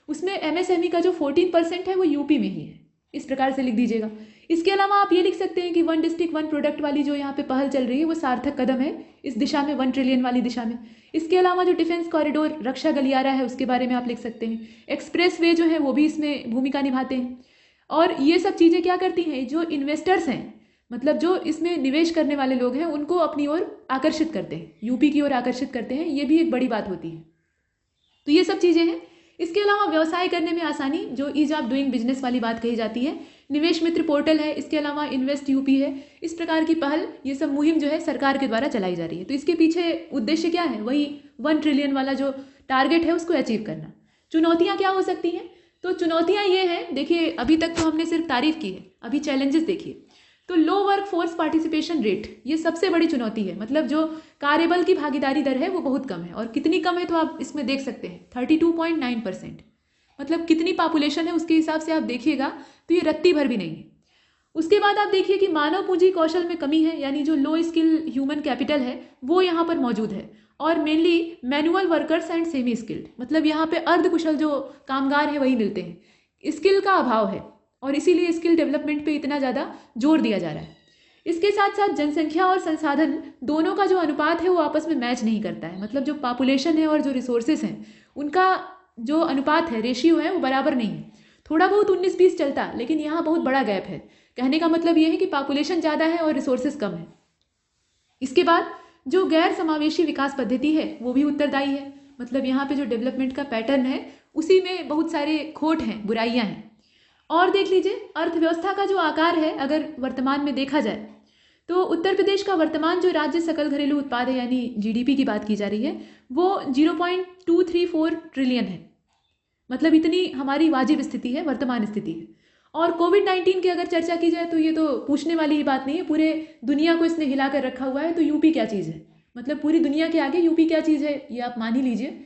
उसमें MSME का जो 14% है वो यूपी में ही है। इस प्रकार से लिख दीजिएगा। इसके अलावा आप ये लिख सकते हैं कि 1 डिस्ट्रिक्ट 1 प्रोडक्ट वाली जो यहाँ पे पहल चल रही है वो सार्थक कदम है इस दिशा में, 1 ट्रिलियन वाली दिशा में। इसके अलावा जो डिफेंस कॉरिडोर रक्षा गलियारा है उसके बारे में आप लिख सकते हैं। एक्सप्रेस वे जो है वो भी इसमें भूमिका निभाते हैं। और ये सब चीज़ें क्या करती हैं, जो इन्वेस्टर्स हैं, मतलब जो इसमें निवेश करने वाले लोग हैं, उनको अपनी ओर आकर्षित करते हैं, यूपी की ओर आकर्षित करते हैं। ये भी एक बड़ी बात होती है। तो ये सब चीज़ें हैं। इसके अलावा व्यवसाय करने में आसानी, जो ईज ऑफ डूइंग बिजनेस वाली बात कही जाती है, निवेश मित्र पोर्टल है, इसके अलावा इन्वेस्ट यूपी है। इस प्रकार की पहल, ये सब मुहिम जो है सरकार के द्वारा चलाई जा रही है। तो इसके पीछे उद्देश्य क्या है? वही 1 ट्रिलियन वाला जो टारगेट है उसको अचीव करना। चुनौतियाँ क्या हो सकती हैं? तो चुनौतियाँ ये हैं, देखिए अभी तक तो हमने सिर्फ तारीफ की है, अभी चैलेंजेस देखिए। तो लो वर्क फोर्स पार्टिसिपेशन रेट, ये सबसे बड़ी चुनौती है। मतलब जो कार्यबल की भागीदारी दर है वो बहुत कम है। और कितनी कम है तो आप इसमें देख सकते हैं 32.9%। मतलब कितनी पॉपुलेशन है उसके हिसाब से आप देखिएगा तो ये रत्ती भर भी नहीं है। उसके बाद आप देखिए कि मानव पूंजी कौशल में कमी है, यानी जो लो स्किल ह्यूमन कैपिटल है वो यहाँ पर मौजूद है। और mainly manual workers and semi skilled, मतलब यहाँ पे अर्धकुशल जो कामगार हैं वही मिलते हैं। स्किल का अभाव है और इसीलिए स्किल डेवलपमेंट पे इतना ज़्यादा जोर दिया जा रहा है। इसके साथ साथ जनसंख्या और संसाधन दोनों का जो अनुपात है वो आपस में मैच नहीं करता है। मतलब जो पॉपुलेशन है और जो रिसोर्सेज हैं उनका जो अनुपात है, रेशियो है, वो बराबर नहीं है। थोड़ा बहुत 19-20 चलता, लेकिन यहाँ बहुत बड़ा गैप है। कहने का मतलब ये है कि पॉपुलेशन ज़्यादा है और रिसोर्सेज कम है। इसके बाद जो गैर समावेशी विकास पद्धति है वो भी उत्तरदायी है। मतलब यहाँ पे जो डेवलपमेंट का पैटर्न है उसी में बहुत सारे खोट हैं, बुराइयाँ हैं। और देख लीजिए अर्थव्यवस्था का जो आकार है, अगर वर्तमान में देखा जाए तो उत्तर प्रदेश का वर्तमान जो राज्य सकल घरेलू उत्पाद है, यानी जीडीपी की बात की जा रही है, वो 0.234 ट्रिलियन है। मतलब इतनी हमारी वाजिब स्थिति है, वर्तमान स्थिति है। और कोविड-19 की अगर चर्चा की जाए तो ये तो पूछने वाली ही बात नहीं है। पूरे दुनिया को इसने हिला कर रखा हुआ है। तो यूपी क्या चीज़ है? मतलब पूरी दुनिया के आगे यूपी क्या चीज़ है, ये आप मान ही लीजिए।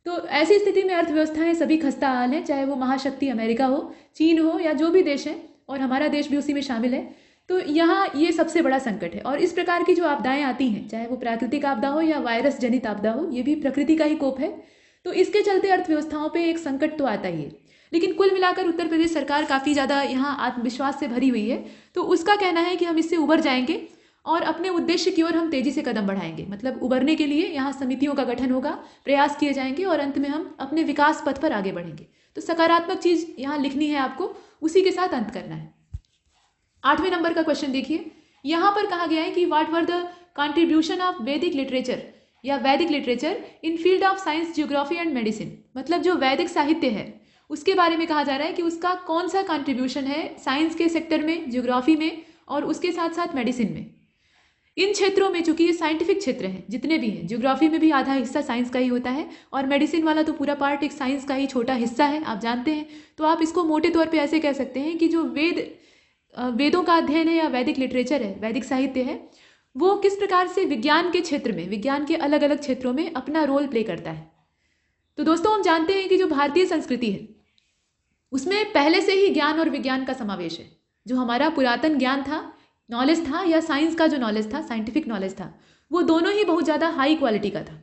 तो ऐसी स्थिति में अर्थव्यवस्थाएं सभी खस्ता हाल हैं, चाहे वो महाशक्ति अमेरिका हो, चीन हो, या जो भी देश है, और हमारा देश भी उसी में शामिल है। तो यहाँ ये सबसे बड़ा संकट है। और इस प्रकार की जो आपदाएं आती हैं, चाहे वो प्राकृतिक आपदा हो या वायरस जनित आपदा हो, ये भी प्रकृति का ही कोप है। तो इसके चलते अर्थव्यवस्थाओं पे एक संकट तो आता ही है। लेकिन कुल मिलाकर उत्तर प्रदेश सरकार काफ़ी ज़्यादा यहाँ आत्मविश्वास से भरी हुई है। तो उसका कहना है कि हम इससे उबर जाएंगे और अपने उद्देश्य की ओर हम तेजी से कदम बढ़ाएंगे। मतलब उबरने के लिए यहाँ समितियों का गठन होगा, प्रयास किए जाएंगे और अंत में हम अपने विकास पथ पर आगे बढ़ेंगे। तो सकारात्मक चीज़ यहाँ लिखनी है आपको, उसी के साथ अंत करना है। 8वें नंबर का क्वेश्चन देखिए, यहाँ पर कहा गया है कि what were the contribution of वैदिक लिटरेचर या वैदिक literature in field of science, geography and medicine. मतलब जो वैदिक साहित्य है उसके बारे में कहा जा रहा है कि उसका कौन सा कंट्रीब्यूशन है साइंस के सेक्टर में, ज्योग्राफी में और उसके साथ साथ मेडिसिन में। इन क्षेत्रों में, चूंकि ये साइंटिफिक क्षेत्र हैं जितने भी हैं, ज्योग्राफी में भी आधा हिस्सा साइंस का ही होता है और मेडिसिन वाला तो पूरा पार्ट एक साइंस का ही छोटा हिस्सा है, आप जानते हैं। तो आप इसको मोटे तौर पे ऐसे कह सकते हैं कि जो वेदों का अध्ययन है या वैदिक लिटरेचर है, वैदिक साहित्य है, वो किस प्रकार से विज्ञान के क्षेत्र में, विज्ञान के अलग अलग क्षेत्रों में अपना रोल प्ले करता है। तो दोस्तों हम जानते हैं कि जो भारतीय संस्कृति है उसमें पहले से ही ज्ञान और विज्ञान का समावेश है। जो हमारा पुरातन ज्ञान था, नॉलेज था, या साइंस का जो नॉलेज था, साइंटिफिक नॉलेज था, वो दोनों ही बहुत ज़्यादा हाई क्वालिटी का था।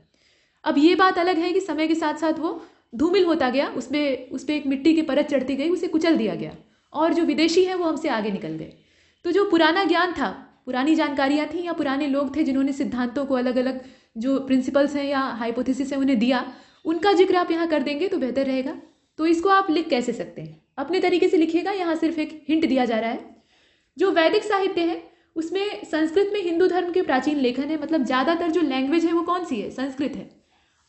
अब ये बात अलग है कि समय के साथ साथ वो धूमिल होता गया, उस पर एक मिट्टी की परत चढ़ती गई, उसे कुचल दिया गया और जो विदेशी हैं वो हमसे आगे निकल गए। तो जो पुराना ज्ञान था, पुरानी जानकारियाँ थी, या पुराने लोग थे जिन्होंने सिद्धांतों को, अलग अलग जो प्रिंसिपल्स हैं या हाइपोथेसिस हैं उन्हें दिया, उनका जिक्र आप यहाँ कर देंगे तो बेहतर रहेगा। तो इसको आप लिख कैसे सकते हैं? अपने तरीके से लिखिएगा, यहाँ सिर्फ एक हिंट दिया जा रहा है। जो वैदिक साहित्य है उसमें संस्कृत में हिंदू धर्म के प्राचीन लेखन है। मतलब ज़्यादातर जो लैंग्वेज है वो कौन सी है? संस्कृत है।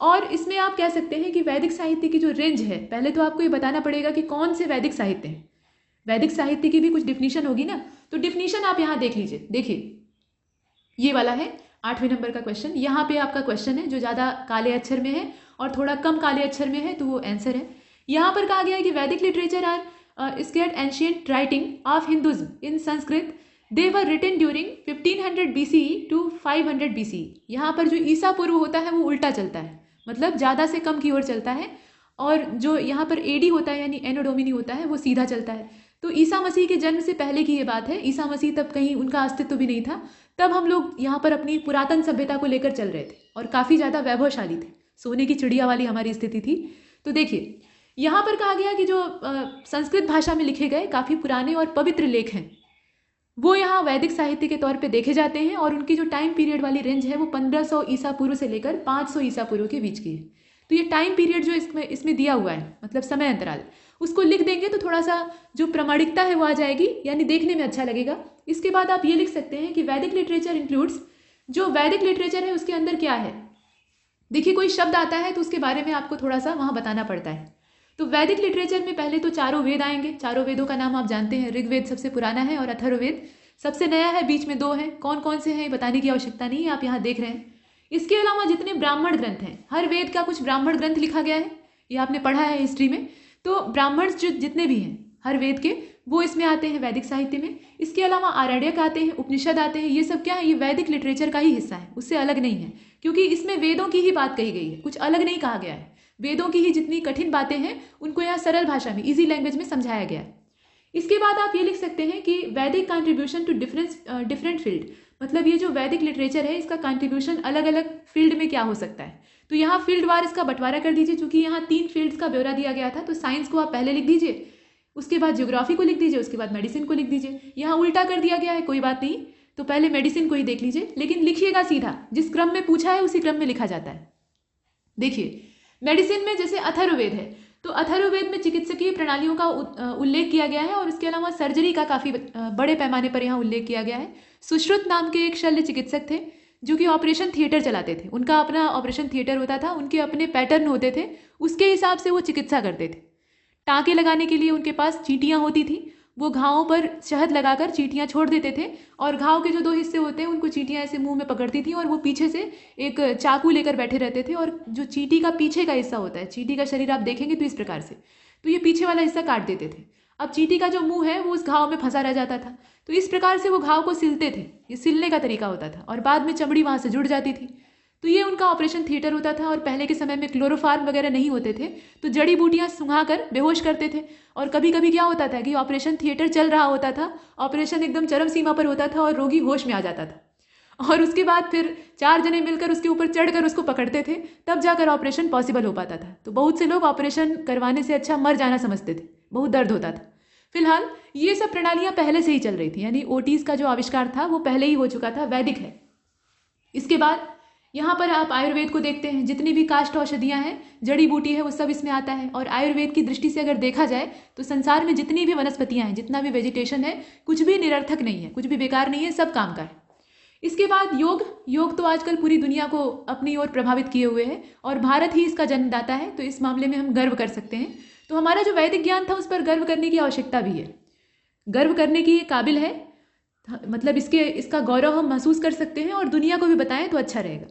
और इसमें आप कह सकते हैं कि वैदिक साहित्य की जो रेंज है, पहले तो आपको ये बताना पड़ेगा कि कौन से वैदिक साहित्य हैं। वैदिक साहित्य की भी कुछ डिफिनीशन होगी ना, तो डिफिनीशन आप यहाँ देख लीजिए। देखिए ये वाला है 8वें नंबर का क्वेश्चन। यहाँ पे आपका क्वेश्चन है, जो ज़्यादा काले अक्षर में है और थोड़ा कम काले अक्षर में है तो वो आंसर है। यहाँ पर कहा गया है कि Vedic literature are sacred ancient writing of Hinduism in Sanskrit, they were written during 1500 BCE to 500 BCE। यहाँ पर जो ईसा पूर्व होता है वो उल्टा चलता है, मतलब ज़्यादा से कम की ओर चलता है, और जो यहाँ पर एडी होता है यानी एनो डोमिनी होता है वो सीधा चलता है। तो ईसा मसीह के जन्म से पहले की ये बात है। ईसा मसीह तब कहीं उनका अस्तित्व भी नहीं था, तब हम लोग यहाँ पर अपनी पुरातन सभ्यता को लेकर चल रहे थे और काफ़ी ज़्यादा वैभवशाली थे, सोने की चिड़िया वाली हमारी स्थिति थी। तो देखिए यहाँ पर कहा गया कि जो संस्कृत भाषा में लिखे गए काफ़ी पुराने और पवित्र लेख हैं वो यहाँ वैदिक साहित्य के तौर पे देखे जाते हैं, और उनकी जो टाइम पीरियड वाली रेंज है वो 1500 ईसा पूर्व से लेकर 500 ईसा पूर्व के बीच की है। तो ये टाइम पीरियड जो इसमें दिया हुआ है, मतलब समय अंतराल, उसको लिख देंगे तो थोड़ा सा जो प्रामाणिकता है वो आ जाएगी, यानी देखने में अच्छा लगेगा। इसके बाद आप ये लिख सकते हैं कि वैदिक लिटरेचर इंक्लूड्स, जो वैदिक लिटरेचर है उसके अंदर क्या है। देखिए कोई शब्द आता है तो उसके बारे में आपको थोड़ा सा वहाँ बताना पड़ता है। तो वैदिक लिटरेचर में पहले तो चारों वेद आएंगे। चारों वेदों का नाम आप जानते हैं, ऋग्वेद सबसे पुराना है और अथर्ववेद सबसे नया है, बीच में 2 हैं। कौन कौन से हैं बताने की आवश्यकता नहीं है, आप यहाँ देख रहे हैं। इसके अलावा जितने ब्राह्मण ग्रंथ हैं, हर वेद का कुछ ब्राह्मण ग्रंथ लिखा गया है, ये आपने पढ़ा है हिस्ट्री में। तो ब्राह्मण जो जितने भी हैं हर वेद के, वो इसमें आते हैं वैदिक साहित्य में। इसके अलावा आरण्यक आते हैं, उपनिषद आते हैं, ये सब क्या है, ये वैदिक लिटरेचर का ही हिस्सा है, उससे अलग नहीं है, क्योंकि इसमें वेदों की ही बात कही गई है, कुछ अलग नहीं कहा गया है। वेदों की ही जितनी कठिन बातें हैं उनको यहाँ सरल भाषा में, इजी लैंग्वेज में समझाया गया है। इसके बाद आप ये लिख सकते हैं कि वैदिक कंट्रीब्यूशन टू डिफरेंट फील्ड, मतलब ये जो वैदिक लिटरेचर है इसका कंट्रीब्यूशन अलग अलग फील्ड में क्या हो सकता है। तो यहाँ फील्ड वार इसका बंटवारा कर दीजिए, चूंकि यहाँ 3 फील्ड्स का ब्यौरा दिया गया था, तो साइंस को आप पहले लिख दीजिए, उसके बाद ज्योग्राफी को लिख दीजिए, उसके बाद मेडिसिन को लिख दीजिए। यहाँ उल्टा कर दिया गया है, कोई बात नहीं, तो पहले मेडिसिन को ही देख लीजिए, लेकिन लिखिएगा सीधा, जिस क्रम में पूछा है उसी क्रम में लिखा जाता है। देखिए मेडिसिन में जैसे अथर्ववेद है, तो अथर्ववेद में चिकित्सकीय प्रणालियों का उल्लेख किया गया है और उसके अलावा सर्जरी का काफ़ी बड़े पैमाने पर यहाँ उल्लेख किया गया है। सुश्रुत नाम के एक शल्य चिकित्सक थे जो कि ऑपरेशन थिएटर चलाते थे, उनका अपना ऑपरेशन थिएटर होता था, उनके अपने पैटर्न होते थे, उसके हिसाब से वो चिकित्सा करते थे। टाँके लगाने के लिए उनके पास चींटियाँ होती थी, वो घावों पर शहद लगाकर चींटियाँ छोड़ देते थे और घाव के जो 2 हिस्से होते हैं उनको चींटियाँ ऐसे मुंह में पकड़ती थी और वो पीछे से एक चाकू लेकर बैठे रहते थे और जो चींटी का पीछे का हिस्सा होता है, चींटी का शरीर आप देखेंगे तो इस प्रकार से, तो ये पीछे वाला हिस्सा काट देते थे। अब चींटी का जो मुंह है वो उस घाव में फंसा रह जाता था, तो इस प्रकार से वो घाव को सिलते थे, ये सिलने का तरीका होता था और बाद में चमड़ी वहाँ से जुड़ जाती थी। तो ये उनका ऑपरेशन थिएटर होता था और पहले के समय में क्लोरोफार्म वगैरह नहीं होते थे, तो जड़ी बूटियाँ सुंघाकर बेहोश करते थे। और कभी कभी क्या होता था कि ऑपरेशन थिएटर चल रहा होता था, ऑपरेशन एकदम चरम सीमा पर होता था और रोगी होश में आ जाता था और उसके बाद फिर 4 जने मिलकर उसके ऊपर चढ़कर उसको पकड़ते थे, तब जाकर ऑपरेशन पॉसिबल हो पाता था। तो बहुत से लोग ऑपरेशन करवाने से अच्छा मर जाना समझते थे, बहुत दर्द होता था। फिलहाल ये सब प्रणालियाँ पहले से ही चल रही थी, यानी ओटीज का जो आविष्कार था वो पहले ही हो चुका था, वैदिक है। इसके बाद यहाँ पर आप आयुर्वेद को देखते हैं, जितनी भी काष्ठ औषधियाँ हैं, जड़ी बूटी है, वो सब इसमें आता है। और आयुर्वेद की दृष्टि से अगर देखा जाए तो संसार में जितनी भी वनस्पतियाँ हैं, जितना भी वेजिटेशन है, कुछ भी निरर्थक नहीं है, कुछ भी बेकार नहीं है, सब काम का है। इसके बाद योग तो आजकल पूरी दुनिया को अपनी ओर प्रभावित किए हुए है और भारत ही इसका जन्मदाता है, तो इस मामले में हम गर्व कर सकते हैं। तो हमारा जो वैदिक ज्ञान था उस पर गर्व करने की आवश्यकता भी है, गर्व करने की काबिल है, मतलब इसका गौरव हम महसूस कर सकते हैं और दुनिया को भी बताएं तो अच्छा रहेगा।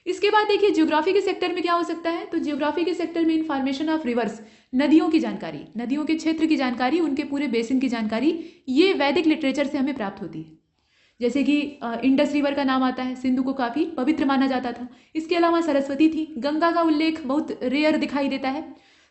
इसके बाद देखिए ज्योग्राफी के सेक्टर में क्या हो सकता है, तो ज्योग्राफी के सेक्टर में इन्फॉर्मेशन ऑफ रिवर्स, नदियों की जानकारी, नदियों के क्षेत्र की जानकारी, उनके पूरे बेसिन की जानकारी, ये वैदिक लिटरेचर से हमें प्राप्त होती है। जैसे कि इंडस रिवर का नाम आता है, सिंधु को काफ़ी पवित्र माना जाता था। इसके अलावा सरस्वती थी, गंगा का उल्लेख बहुत रेयर दिखाई देता है।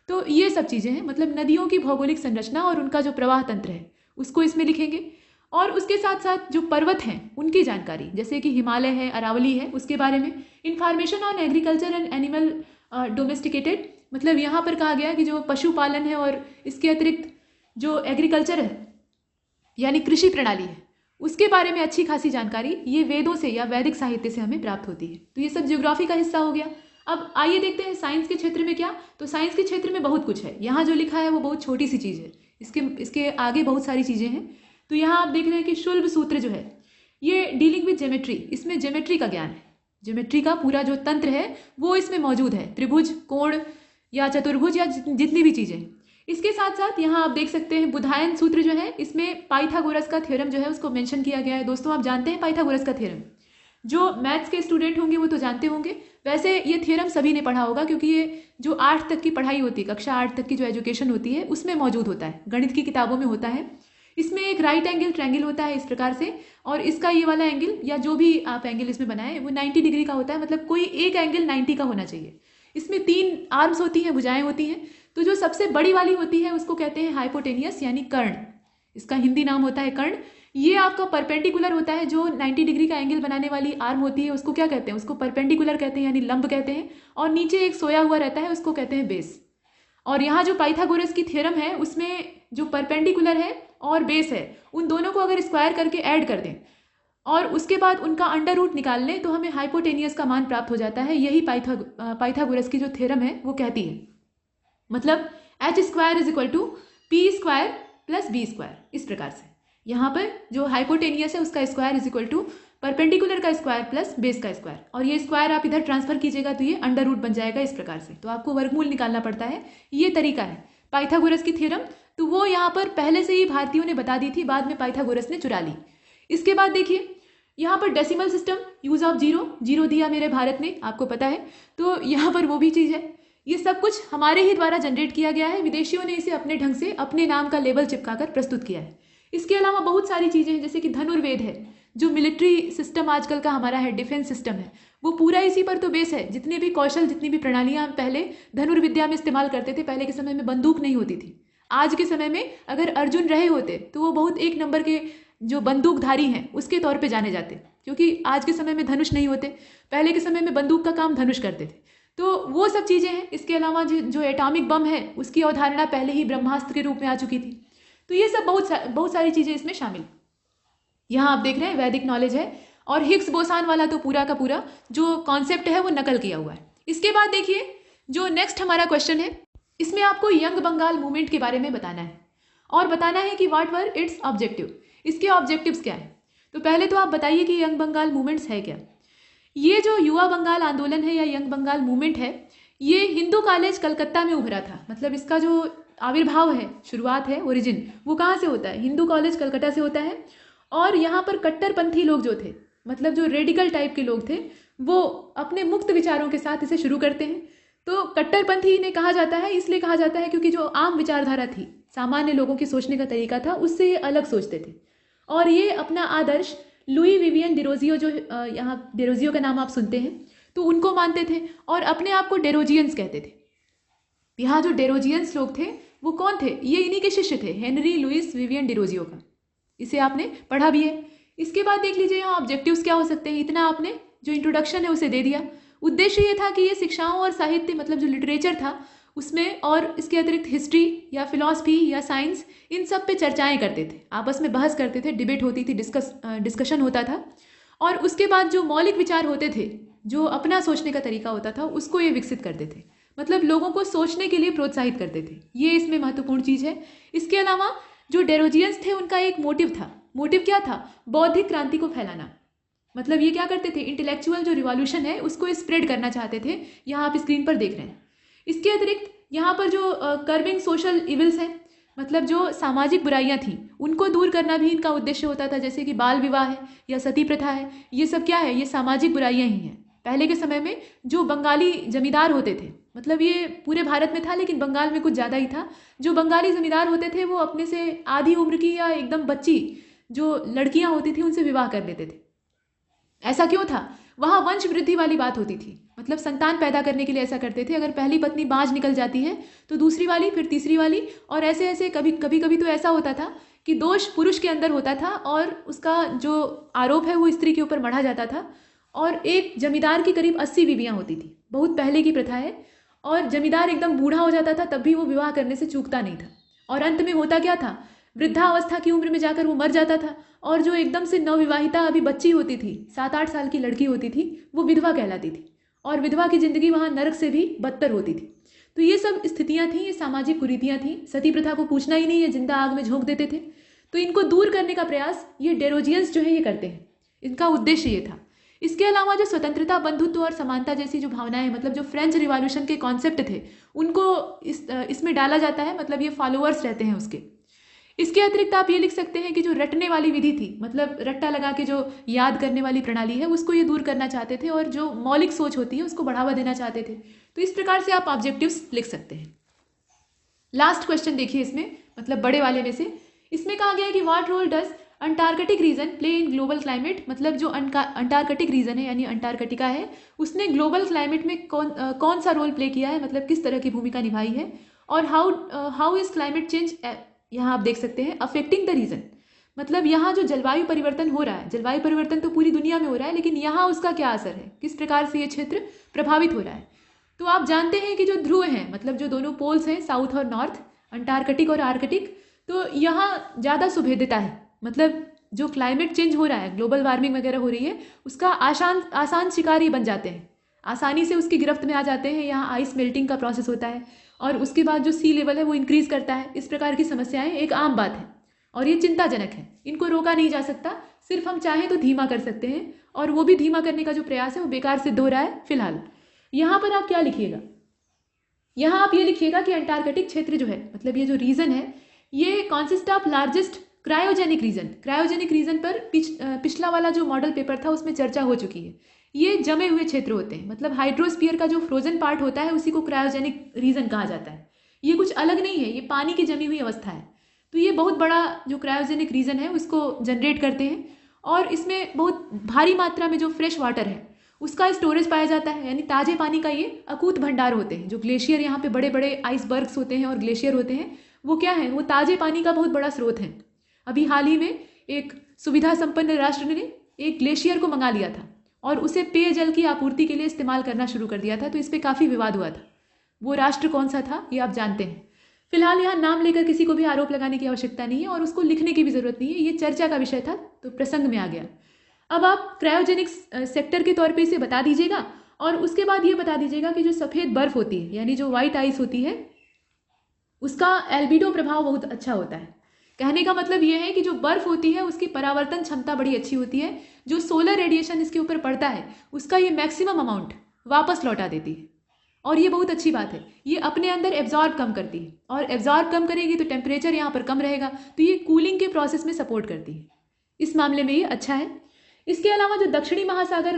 तो ये सब चीज़ें हैं, मतलब नदियों की भौगोलिक संरचना और उनका जो प्रवाह तंत्र है उसको इसमें लिखेंगे। और उसके साथ साथ जो पर्वत हैं उनकी जानकारी, जैसे कि हिमालय है, अरावली है, उसके बारे में। Information on agriculture and animal domesticated, मतलब यहाँ पर कहा गया कि जो पशुपालन है और इसके अतिरिक्त जो एग्रीकल्चर है यानी कृषि प्रणाली है, उसके बारे में अच्छी खासी जानकारी ये वेदों से या वैदिक साहित्य से हमें प्राप्त होती है। तो ये सब ज्योग्राफी का हिस्सा हो गया। अब आइए देखते हैं साइंस के क्षेत्र में क्या। तो साइंस के क्षेत्र में बहुत कुछ है, यहाँ जो लिखा है वो बहुत छोटी सी चीज़ है, इसके आगे बहुत सारी चीज़ें हैं। तो यहाँ आप देख रहे हैं कि शुल्ब सूत्र जो है ये डीलिंग विद ज्योमेट्री, इसमें ज्योमेट्री का ज्ञान है, ज्योमेट्री का पूरा जो तंत्र है वो इसमें मौजूद है, त्रिभुज, कोण या चतुर्भुज या जितनी भी चीज़ें। इसके साथ साथ यहाँ आप देख सकते हैं बुधायन सूत्र जो है, इसमें पाइथागोरस का थ्योरम जो है उसको मेंशन किया गया है। दोस्तों आप जानते हैं पाइथागोरस का थ्योरम, जो मैथ्स के स्टूडेंट होंगे वो तो जानते होंगे, वैसे ये थ्योरम सभी ने पढ़ा होगा क्योंकि ये जो 8 तक की पढ़ाई होती है, कक्षा 8 तक की जो एजुकेशन होती है उसमें मौजूद होता है, गणित की किताबों में होता है। इसमें एक राइट एंगल ट्रायंगल होता है इस प्रकार से, और इसका ये वाला एंगल या जो भी आप एंगल इसमें बनाए वो 90 डिग्री का होता है, मतलब कोई एक एंगल 90 का होना चाहिए। इसमें 3 आर्म्स होती हैं, भुजाएं होती हैं। तो जो सबसे बड़ी वाली होती है उसको कहते हैं हाइपोटेनियस यानी कर्ण, इसका हिंदी नाम होता है कर्ण। ये आपका परपेंडिकुलर होता है, जो 90 डिग्री का एंगल बनाने वाली आर्म होती है उसको क्या कहते हैं, उसको परपेंडिकुलर कहते हैं यानी लंब कहते हैं। और नीचे एक सोया हुआ रहता है उसको कहते हैं बेस। और यहाँ जो पाइथागोरस की थ्योरम है उसमें जो परपेंडिकुलर है और बेस है उन दोनों को अगर स्क्वायर करके ऐड कर दें और उसके बाद उनका अंडर रूट निकाल लें तो हमें हाइपोटेनियस का मान प्राप्त हो जाता है। यही पाइथागोरस की जो थ्योरम है वो कहती है, मतलब h square is equal to p square plus b square. इस प्रकार से यहाँ पर जो हाइपोटेनियस है उसका square is equal to perpendicular का स्क्वायर प्लस बेस का स्क्वायर, और ये स्क्वायर आप इधर ट्रांसफर कीजिएगा तो ये अंडर रूट बन जाएगा इस प्रकार से। तो आपको वर्गमूल निकालना पड़ता है, ये तरीका है। पाइथागोरस की थ्योरम, तो वो यहाँ पर पहले से ही भारतीयों ने बता दी थी, बाद में पाइथागोरस ने चुरा ली। इसके बाद देखिए यहाँ पर decimal system, use of zero दिया मेरे भारत ने, आपको पता है, तो यहाँ पर वो भी चीज़ है। ये सब कुछ हमारे ही द्वारा जनरेट किया गया है, विदेशियों ने इसे अपने ढंग से अपने नाम का लेबल चिपकाकर प्रस्तुत किया है। इसके अलावा बहुत सारी चीज़ें हैं, जैसे कि धनुर्वेद है, जो मिलिट्री सिस्टम आजकल का हमारा है, डिफेंस सिस्टम है, वो पूरा इसी पर तो बेस है। जितने भी कौशल, जितनी भी प्रणालियाँ हम पहले धनुर्विद्या में इस्तेमाल करते थे, पहले के समय में बंदूक नहीं होती थी। आज के समय में अगर अर्जुन रहे होते तो वो बहुत एक नंबर के जो बंदूकधारी हैं उसके तौर पे जाने जाते, क्योंकि आज के समय में धनुष नहीं होते, पहले के समय में बंदूक का काम धनुष करते थे। तो वो सब चीज़ें हैं। इसके अलावा जो एटॉमिक बम है उसकी अवधारणा पहले ही ब्रह्मास्त्र के रूप में आ चुकी थी। तो ये सब बहुत सारी चीज़ें इसमें शामिल। यहाँ आप देख रहे हैं वैदिक नॉलेज है, और हिग्स बोसान वाला तो पूरा का पूरा जो कॉन्सेप्ट है वो नकल किया हुआ है। इसके बाद देखिए जो नेक्स्ट हमारा क्वेश्चन है, इसमें आपको यंग बंगाल मूवमेंट के बारे में बताना है, और बताना है कि व्हाट वर इट्स ऑब्जेक्टिव, इसके ऑब्जेक्टिव्स क्या है। तो पहले तो आप बताइए कि यंग बंगाल मूवमेंट्स है क्या। ये जो युवा बंगाल आंदोलन है या यंग बंगाल मूवमेंट है, ये हिंदू कॉलेज कलकत्ता में उभरा था। मतलब इसका जो आविर्भाव है, शुरुआत है, ओरिजिन, वो कहाँ से होता है, हिंदू कॉलेज कलकत्ता से होता है। और यहाँ पर कट्टरपंथी लोग जो थे, मतलब जो रेडिकल टाइप के लोग थे, वो अपने मुक्त विचारों के साथ इसे शुरू करते हैं। तो कट्टरपंथी इन्हें कहा जाता है, इसलिए कहा जाता है क्योंकि जो आम विचारधारा थी, सामान्य लोगों के सोचने का तरीका था, उससे ये अलग सोचते थे। और ये अपना आदर्श लुई विवियन डिरोजियो, जो यहाँ डिरोजियो का नाम आप सुनते हैं, तो उनको मानते थे और अपने आप को डेरोजियंस कहते थे। यहाँ जो डेरोजियंस लोग थे वो कौन थे, ये इन्हीं के शिष्य थे, हेनरी लुइस विवियन डिरोजियो का। इसे आपने पढ़ा भी है। इसके बाद देख लीजिए यहाँ ऑब्जेक्टिव्स क्या हो सकते हैं। इतना आपने जो इंट्रोडक्शन है उसे दे दिया। उद्देश्य ये था कि ये शिक्षाओं और साहित्य, मतलब जो लिटरेचर था उसमें, और इसके अतिरिक्त हिस्ट्री या फिलॉसफी या साइंस, इन सब पे चर्चाएं करते थे, आपस में बहस करते थे, डिबेट होती थी, डिस्कशन होता था। और उसके बाद जो मौलिक विचार होते थे, जो अपना सोचने का तरीका होता था, उसको ये विकसित करते थे, मतलब लोगों को सोचने के लिए प्रोत्साहित करते थे। ये इसमें महत्वपूर्ण चीज़ है। इसके अलावा जो डेरोजियंस थे उनका एक मोटिव था। मोटिव क्या था, बौद्धिक क्रांति को फैलाना। मतलब ये क्या करते थे, इंटेलेक्चुअल जो रिवॉल्यूशन है उसको स्प्रेड करना चाहते थे। यहाँ आप स्क्रीन पर देख रहे हैं। इसके अतिरिक्त यहाँ पर जो कर्बिंग सोशल इविल्स हैं, मतलब जो सामाजिक बुराइयाँ थीं, उनको दूर करना भी इनका उद्देश्य होता था। जैसे कि बाल विवाह है या सती प्रथा है, ये सब क्या है, ये सामाजिक बुराइयाँ ही हैं। पहले के समय में जो बंगाली जमींदार होते थे, मतलब ये पूरे भारत में था लेकिन बंगाल में कुछ ज़्यादा ही था, जो बंगाली जमींदार होते थे वो अपने से आधी उम्र की या एकदम बच्ची जो लड़कियाँ होती थी उनसे विवाह कर लेते थे। ऐसा क्यों था, वहाँ वंश वृद्धि वाली बात होती थी, मतलब संतान पैदा करने के लिए ऐसा करते थे। अगर पहली पत्नी बाँझ निकल जाती है तो दूसरी वाली, फिर तीसरी वाली, और ऐसे ऐसे कभी कभी तो ऐसा होता था कि दोष पुरुष के अंदर होता था और उसका जो आरोप है वो स्त्री के ऊपर मढ़ा जाता था। और एक जमींदार की करीब 80 बीवियाँ होती थी, बहुत पहले की प्रथा है। और जमींदार एकदम बूढ़ा हो जाता था तब भी वो विवाह करने से चूकता नहीं था। और अंत में होता क्या था, वृद्धावस्था की उम्र में जाकर वो मर जाता था। और जो एकदम से नवविवाहिता अभी बच्ची होती थी, 7-8 साल की लड़की होती थी, वो विधवा कहलाती थी। और विधवा की जिंदगी वहाँ नरक से भी बदतर होती थी। तो ये सब स्थितियाँ थीं, ये सामाजिक कुरीतियाँ थीं। सती प्रथा को पूछना ही नहीं, ये जिंदा आग में झोंक देते थे। तो इनको दूर करने का प्रयास ये डेरोजियंस जो है ये करते हैं। इनका उद्देश्य ये था। इसके अलावा जो स्वतंत्रता, बंधुत्व और समानता जैसी जो भावनाएं, मतलब जो फ्रेंच रिवॉल्यूशन के कॉन्सेप्ट थे, उनको इसमें डाला जाता है। मतलब ये फॉलोअर्स रहते हैं उसके। इसके अतिरिक्त आप ये लिख सकते हैं कि जो रटने वाली विधि थी, मतलब रट्टा लगा के जो याद करने वाली प्रणाली है, उसको ये दूर करना चाहते थे। और जो मौलिक सोच होती है उसको बढ़ावा देना चाहते थे। तो इस प्रकार से आप ऑब्जेक्टिव्स लिख सकते हैं। लास्ट क्वेश्चन देखिए इसमें, मतलब बड़े वाले में से, इसमें कहा गया है कि what role does Antarctic region play in global climate. मतलब जो अंटार्कटिक रीजन है यानी अंटार्कटिका है, उसने ग्लोबल क्लाइमेट में कौन सा रोल प्ले किया है, मतलब किस तरह की भूमिका निभाई है। और हाउ इज क्लाइमेट चेंज, यहाँ आप देख सकते हैं, अफेक्टिंग द रीजन। मतलब यहाँ जो जलवायु परिवर्तन हो रहा है, जलवायु परिवर्तन तो पूरी दुनिया में हो रहा है, लेकिन यहाँ उसका क्या असर है, किस प्रकार से ये क्षेत्र प्रभावित हो रहा है। तो आप जानते हैं कि जो ध्रुव हैं, मतलब जो दोनों पोल्स हैं, साउथ और नॉर्थ, अंटार्कटिक और आर्कटिक, तो यहाँ ज़्यादा सुभेद्यता है। मतलब जो क्लाइमेट चेंज हो रहा है, ग्लोबल वार्मिंग वगैरह हो रही है, उसका आसान शिकारी बन जाते हैं, आसानी से उसकी गिरफ्त में आ जाते हैं। यहाँ आइस मेल्टिंग का प्रोसेस होता है और उसके बाद जो सी लेवल है वो इंक्रीज़ करता है। इस प्रकार की समस्याएं एक आम बात है और ये चिंताजनक है। इनको रोका नहीं जा सकता, सिर्फ हम चाहें तो धीमा कर सकते हैं, और वो भी धीमा करने का जो प्रयास है वो बेकार सिद्ध हो रहा है फिलहाल। यहाँ पर आप क्या लिखिएगा, यहाँ आप ये लिखिएगा कि अंटार्कटिक क्षेत्र जो है, मतलब ये जो रीजन है, ये consist of largest cryogenic region. Cryogenic region पर पिछला वाला जो मॉडल पेपर था उसमें चर्चा हो चुकी है। ये जमे हुए क्षेत्र होते हैं, मतलब हाइड्रोस्फीयर का जो फ्रोजन पार्ट होता है उसी को क्रायोजेनिक रीजन कहा जाता है। ये कुछ अलग नहीं है, ये पानी की जमी हुई अवस्था है। तो ये बहुत बड़ा जो क्रायोजेनिक रीजन है उसको जनरेट करते हैं, और इसमें बहुत भारी मात्रा में जो फ्रेश वाटर है उसका स्टोरेज पाया जाता है, यानी ताजे पानी का ये अकूत भंडार होते हैं। जो ग्लेशियर यहाँ पे बड़े बड़े आइसबर्ग्स होते हैं और ग्लेशियर होते हैं, वो क्या है, वो ताजे पानी का बहुत बड़ा स्रोत है। अभी हाल ही में एक सुविधा संपन्न राष्ट्र ने एक ग्लेशियर को मंगा लिया था और उसे पेयजल की आपूर्ति के लिए इस्तेमाल करना शुरू कर दिया था, तो इस पर काफ़ी विवाद हुआ था। वो राष्ट्र कौन सा था ये आप जानते हैं। फिलहाल यहाँ नाम लेकर किसी को भी आरोप लगाने की आवश्यकता नहीं है और उसको लिखने की भी जरूरत नहीं है, ये चर्चा का विषय था तो प्रसंग में आ गया। अब आप क्रायोजेनिक सेक्टर के तौर पे इसे बता दीजिएगा, और उसके बाद ये बता दीजिएगा कि जो सफ़ेद बर्फ होती है यानी जो वाइट आइस होती है उसका एल्बिडो प्रभाव बहुत अच्छा होता है। कहने का मतलब ये है कि जो बर्फ होती है उसकी परावर्तन क्षमता बड़ी अच्छी होती है, जो सोलर रेडिएशन इसके ऊपर पड़ता है उसका ये मैक्सिमम अमाउंट वापस लौटा देती है, और ये बहुत अच्छी बात है। ये अपने अंदर एब्जॉर्ब कम करती है, और एब्जॉर्ब कम करेगी तो टेम्परेचर यहाँ पर कम रहेगा, तो ये कूलिंग के प्रोसेस में सपोर्ट करती है। इस मामले में ये अच्छा है। इसके अलावा जो दक्षिणी महासागर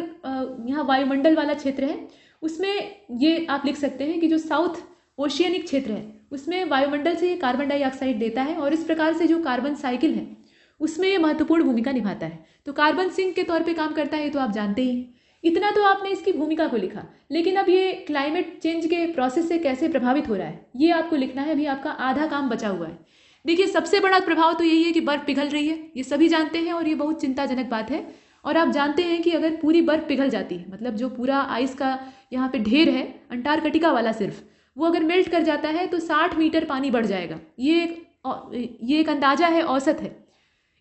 यहाँ वायुमंडल वाला क्षेत्र है उसमें ये आप लिख सकते हैं कि जो साउथ ओशियनिक क्षेत्र है उसमें वायुमंडल से ये कार्बन डाइऑक्साइड देता है, और इस प्रकार से जो कार्बन साइकिल है उसमें ये महत्वपूर्ण भूमिका निभाता है। तो कार्बन सिंक के तौर पे काम करता है, तो आप जानते ही हैं। इतना तो आपने इसकी भूमिका को लिखा, लेकिन अब ये क्लाइमेट चेंज के प्रोसेस से कैसे प्रभावित हो रहा है ये आपको लिखना है। अभी आपका आधा काम बचा हुआ है। देखिए, सबसे बड़ा प्रभाव तो यही है कि बर्फ़ पिघल रही है, ये सभी जानते हैं और ये बहुत चिंताजनक बात है। और आप जानते हैं कि अगर पूरी बर्फ़ पिघल जाती है, मतलब जो पूरा आइस का यहाँ पे ढेर है अंटार्कटिका वाला सिर्फ, वो अगर मेल्ट कर जाता है तो 60 मीटर पानी बढ़ जाएगा। ये एक अंदाज़ा है, औसत है।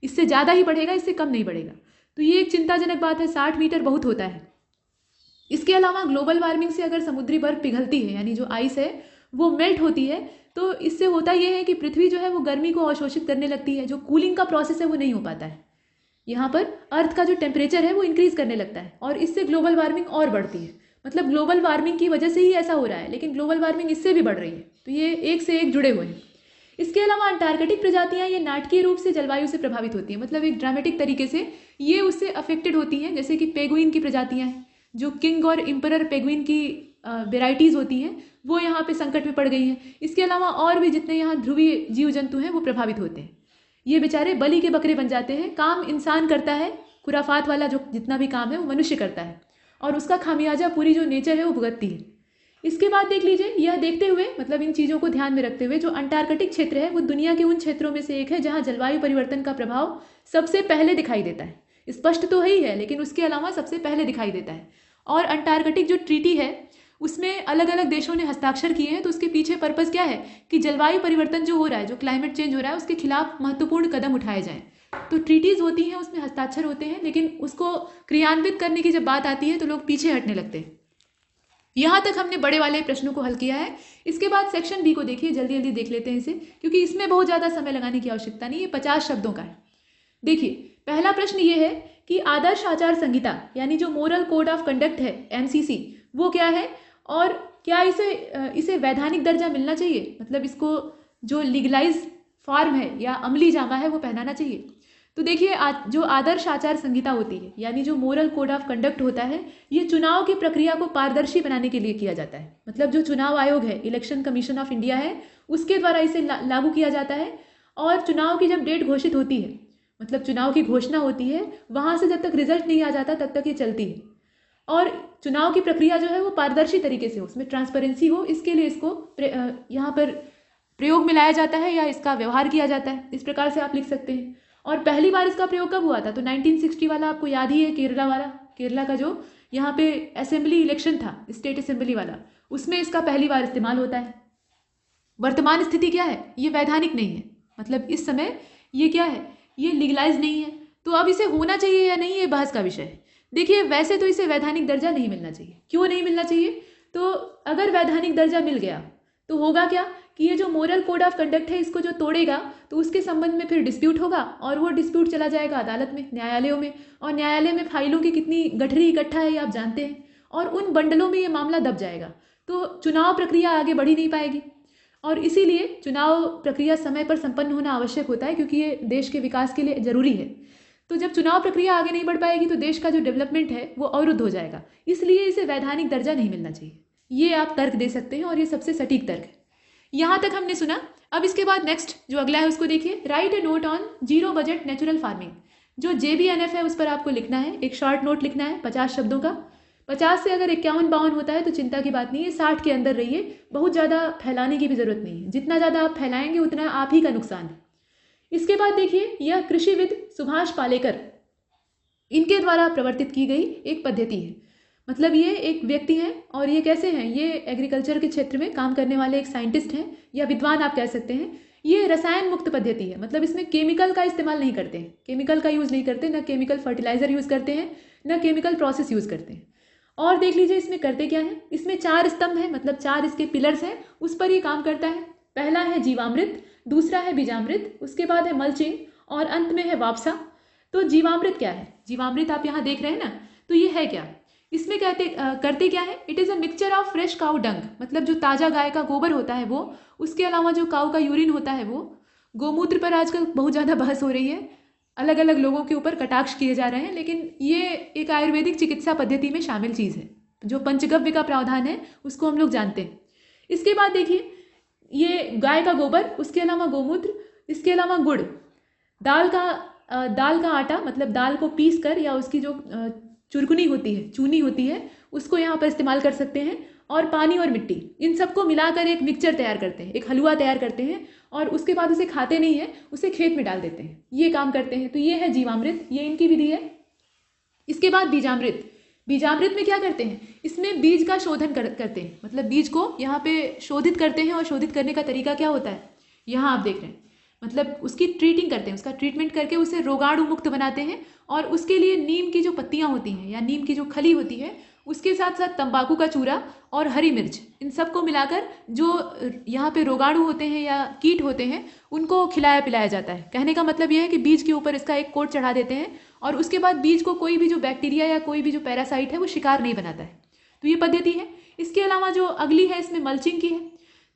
इससे ज़्यादा ही बढ़ेगा, इससे कम नहीं बढ़ेगा। तो ये एक चिंताजनक बात है, 60 मीटर बहुत होता है। इसके अलावा ग्लोबल वार्मिंग से अगर समुद्री बर्फ़ पिघलती है यानी जो आइस है वो मेल्ट होती है, तो इससे होता ये है कि पृथ्वी जो है वो गर्मी को अवशोषित करने लगती है। जो कूलिंग का प्रोसेस है वो नहीं हो पाता है। यहाँ पर अर्थ का जो टेम्परेचर है वो इंक्रीज़ करने लगता है, और इससे ग्लोबल वार्मिंग और बढ़ती है। मतलब ग्लोबल वार्मिंग की वजह से ही ऐसा हो रहा है, लेकिन ग्लोबल वार्मिंग इससे भी बढ़ रही है। तो ये एक से एक जुड़े हुए हैं। इसके अलावा अंटार्कटिक प्रजातियाँ ये नाटकीय रूप से जलवायु से प्रभावित होती हैं, मतलब एक ड्रामेटिक तरीके से ये उससे अफेक्टेड होती हैं। जैसे कि पेंगुइन की प्रजातियाँ हैं, जो किंग और इम्परर पेंगुइन की वेराइटीज़ होती हैं, वो यहाँ पे संकट में पड़ गई हैं। इसके अलावा और भी जितने यहाँ ध्रुवीय जीव जंतु हैं वो प्रभावित होते हैं। ये बेचारे बलि के बकरे बन जाते हैं। काम इंसान करता है, खुराफात वाला जो जितना भी काम है वो मनुष्य करता है, और उसका खामियाजा पूरी जो नेचर है वो भुगतती है। इसके बाद देख लीजिए, यह देखते हुए, मतलब इन चीज़ों को ध्यान में रखते हुए, जो अंटार्कटिक क्षेत्र है वो दुनिया के उन क्षेत्रों में से एक है जहाँ जलवायु परिवर्तन का प्रभाव सबसे पहले दिखाई देता है। स्पष्ट तो ही है, लेकिन उसके अलावा सबसे पहले दिखाई देता है। और अंटार्कटिक जो ट्रीटी है उसमें अलग अलग देशों ने हस्ताक्षर किए हैं, तो उसके पीछे पर्पज़ क्या है कि जलवायु परिवर्तन जो हो रहा है, जो क्लाइमेट चेंज हो रहा है, उसके खिलाफ महत्वपूर्ण कदम उठाए जाएँ। तो ट्रीटीज़ होती हैं, उसमें हस्ताक्षर होते हैं, लेकिन उसको क्रियान्वित करने की जब बात आती है तो लोग पीछे हटने लगते हैं। यहाँ तक हमने बड़े वाले प्रश्नों को हल किया है। इसके बाद सेक्शन बी को देखिए, जल्दी जल्दी देख लेते हैं इसे, क्योंकि इसमें बहुत ज़्यादा समय लगाने की आवश्यकता नहीं है। 50 शब्दों का है। देखिए, पहला प्रश्न ये है कि आदर्श आचार संहिता यानी जो मोरल कोड ऑफ कंडक्ट है, MCC, वो क्या है, और क्या इसे वैधानिक दर्जा मिलना चाहिए, मतलब इसको जो लीगलाइज फॉर्म है या अमली जामा है वो पहनाना चाहिए। तो देखिए, जो आदर्श आचार संहिता होती है यानी जो मोरल कोड ऑफ कंडक्ट होता है, ये चुनाव की प्रक्रिया को पारदर्शी बनाने के लिए किया जाता है। मतलब जो चुनाव आयोग है, इलेक्शन कमीशन ऑफ इंडिया है, उसके द्वारा इसे लागू किया जाता है। और चुनाव की जब डेट घोषित होती है, मतलब चुनाव की घोषणा होती है, वहाँ से जब तक रिजल्ट नहीं आ जाता तब तक ये चलती है। और चुनाव की प्रक्रिया जो है वो पारदर्शी तरीके से हो, उसमें ट्रांसपेरेंसी हो, इसके लिए इसको यहाँ पर प्रयोग में लाया जाता है या इसका व्यवहार किया जाता है। इस प्रकार से आप लिख सकते हैं। और पहली बार इसका प्रयोग कब हुआ था, तो 1960 वाला आपको याद ही है, केरला वाला, केरला का जो यहाँ पे असेंबली इलेक्शन था, स्टेट असेंबली वाला, उसमें इसका पहली बार इस्तेमाल होता है। वर्तमान स्थिति क्या है, ये वैधानिक नहीं है, मतलब इस समय ये क्या है, ये लीगलाइज नहीं है। तो अब इसे होना चाहिए या नहीं, ये बहस का विषय है। देखिए, वैसे तो इसे वैधानिक दर्जा नहीं मिलना चाहिए। क्यों नहीं मिलना चाहिए, तो अगर वैधानिक दर्जा मिल गया तो होगा क्या कि ये जो मोरल कोड ऑफ कंडक्ट है, इसको जो तोड़ेगा तो उसके संबंध में फिर डिस्प्यूट होगा, और वो डिस्प्यूट चला जाएगा अदालत में, न्यायालयों में, और न्यायालय में फाइलों की कितनी गठरी इकट्ठा है ये आप जानते हैं, और उन बंडलों में ये मामला दब जाएगा। तो चुनाव प्रक्रिया आगे बढ़ ही नहीं पाएगी। और इसीलिए चुनाव प्रक्रिया समय पर संपन्न होना आवश्यक होता है, क्योंकि ये देश के विकास के लिए ज़रूरी है। तो जब चुनाव प्रक्रिया आगे नहीं बढ़ पाएगी तो देश का जो डेवलपमेंट है वो अवरुद्ध हो जाएगा, इसलिए इसे वैधानिक दर्जा नहीं मिलना चाहिए। ये आप तर्क दे सकते हैं और ये सबसे सटीक तर्क है। यहाँ तक हमने सुना। अब इसके बाद नेक्स्ट जो अगला है उसको देखिए, right A note on zero budget natural farming. जो JBNF है उस पर आपको लिखना है, एक शॉर्ट नोट लिखना है 50 शब्दों का। 50 से अगर 51-52 होता है तो चिंता की बात नहीं है, 60 के अंदर रहिए, बहुत ज़्यादा फैलाने की भी ज़रूरत नहीं है। जितना ज़्यादा आप फैलाएंगे उतना आप ही का नुकसान है। इसके बाद देखिए, यह कृषिविद सुभाष पालेकर इनके द्वारा प्रवर्तित की गई एक पद्धति है। मतलब ये एक व्यक्ति हैं और ये कैसे हैं, ये एग्रीकल्चर के क्षेत्र में काम करने वाले एक साइंटिस्ट हैं या विद्वान आप कह सकते हैं। ये रसायन मुक्त पद्धति है, मतलब इसमें केमिकल का इस्तेमाल नहीं करते हैं, केमिकल का यूज़ नहीं करते, ना केमिकल फर्टिलाइज़र यूज़ करते हैं, ना केमिकल प्रोसेस यूज़ करते हैं। और देख लीजिए इसमें करते क्या है, इसमें 4 स्तंभ हैं, मतलब 4 इसके पिलर्स हैं, उस पर ये काम करता है। पहला है जीवामृत, दूसरा है बीजामृत, उसके बाद है मल्चिंग और अंत में है वापसा। तो जीवामृत क्या है, जीवामृत आप यहाँ देख रहे हैं ना, तो ये है क्या, इसमें करते क्या है, it is a mixture of fresh cow dung, मतलब जो ताज़ा गाय का गोबर होता है वो, उसके अलावा जो काऊ का यूरिन होता है वो। गोमूत्र पर आजकल बहुत ज़्यादा बहस हो रही है, अलग अलग लोगों के ऊपर कटाक्ष किए जा रहे हैं, लेकिन ये एक आयुर्वेदिक चिकित्सा पद्धति में शामिल चीज़ है। जो पंचगव्य का प्रावधान है उसको हम लोग जानते हैं। इसके बाद देखिए, ये गाय का गोबर, उसके अलावा गोमूत्र, इसके अलावा गुड़, दाल का आटा, मतलब दाल को पीस कर या उसकी जो चुरकुनी होती है, चूनी होती है, उसको यहाँ पर इस्तेमाल कर सकते हैं। और पानी और मिट्टी, इन सबको मिलाकर एक मिक्सचर तैयार करते हैं, एक हलवा तैयार करते हैं और उसके बाद उसे खाते नहीं हैं, उसे खेत में डाल देते हैं, ये काम करते हैं। तो ये है जीवामृत, ये इनकी विधि है। इसके बाद बीजामृत, बीजामृत में क्या करते हैं, इसमें बीज का शोधन करते हैं, मतलब बीज को यहाँ पे शोधित करते हैं। और शोधित करने का तरीका क्या होता है, यहाँ आप देख रहे हैं, मतलब उसकी ट्रीटिंग करते हैं, उसका ट्रीटमेंट करके उसे रोगाणु मुक्त बनाते हैं। और उसके लिए नीम की जो पत्तियाँ होती हैं या नीम की जो खली होती है, उसके साथ साथ तंबाकू का चूरा और हरी मिर्च, इन सबको मिलाकर जो यहाँ पे रोगाणु होते हैं या कीट होते हैं उनको खिलाया पिलाया जाता है। कहने का मतलब ये है कि बीज के ऊपर इसका एक कोट चढ़ा देते हैं और उसके बाद बीज को कोई भी जो बैक्टीरिया या कोई भी जो पैरासाइट है वो शिकार नहीं बनाता है। तो ये पद्धति है। इसके अलावा जो अगली है, इसमें मल्चिंग की है।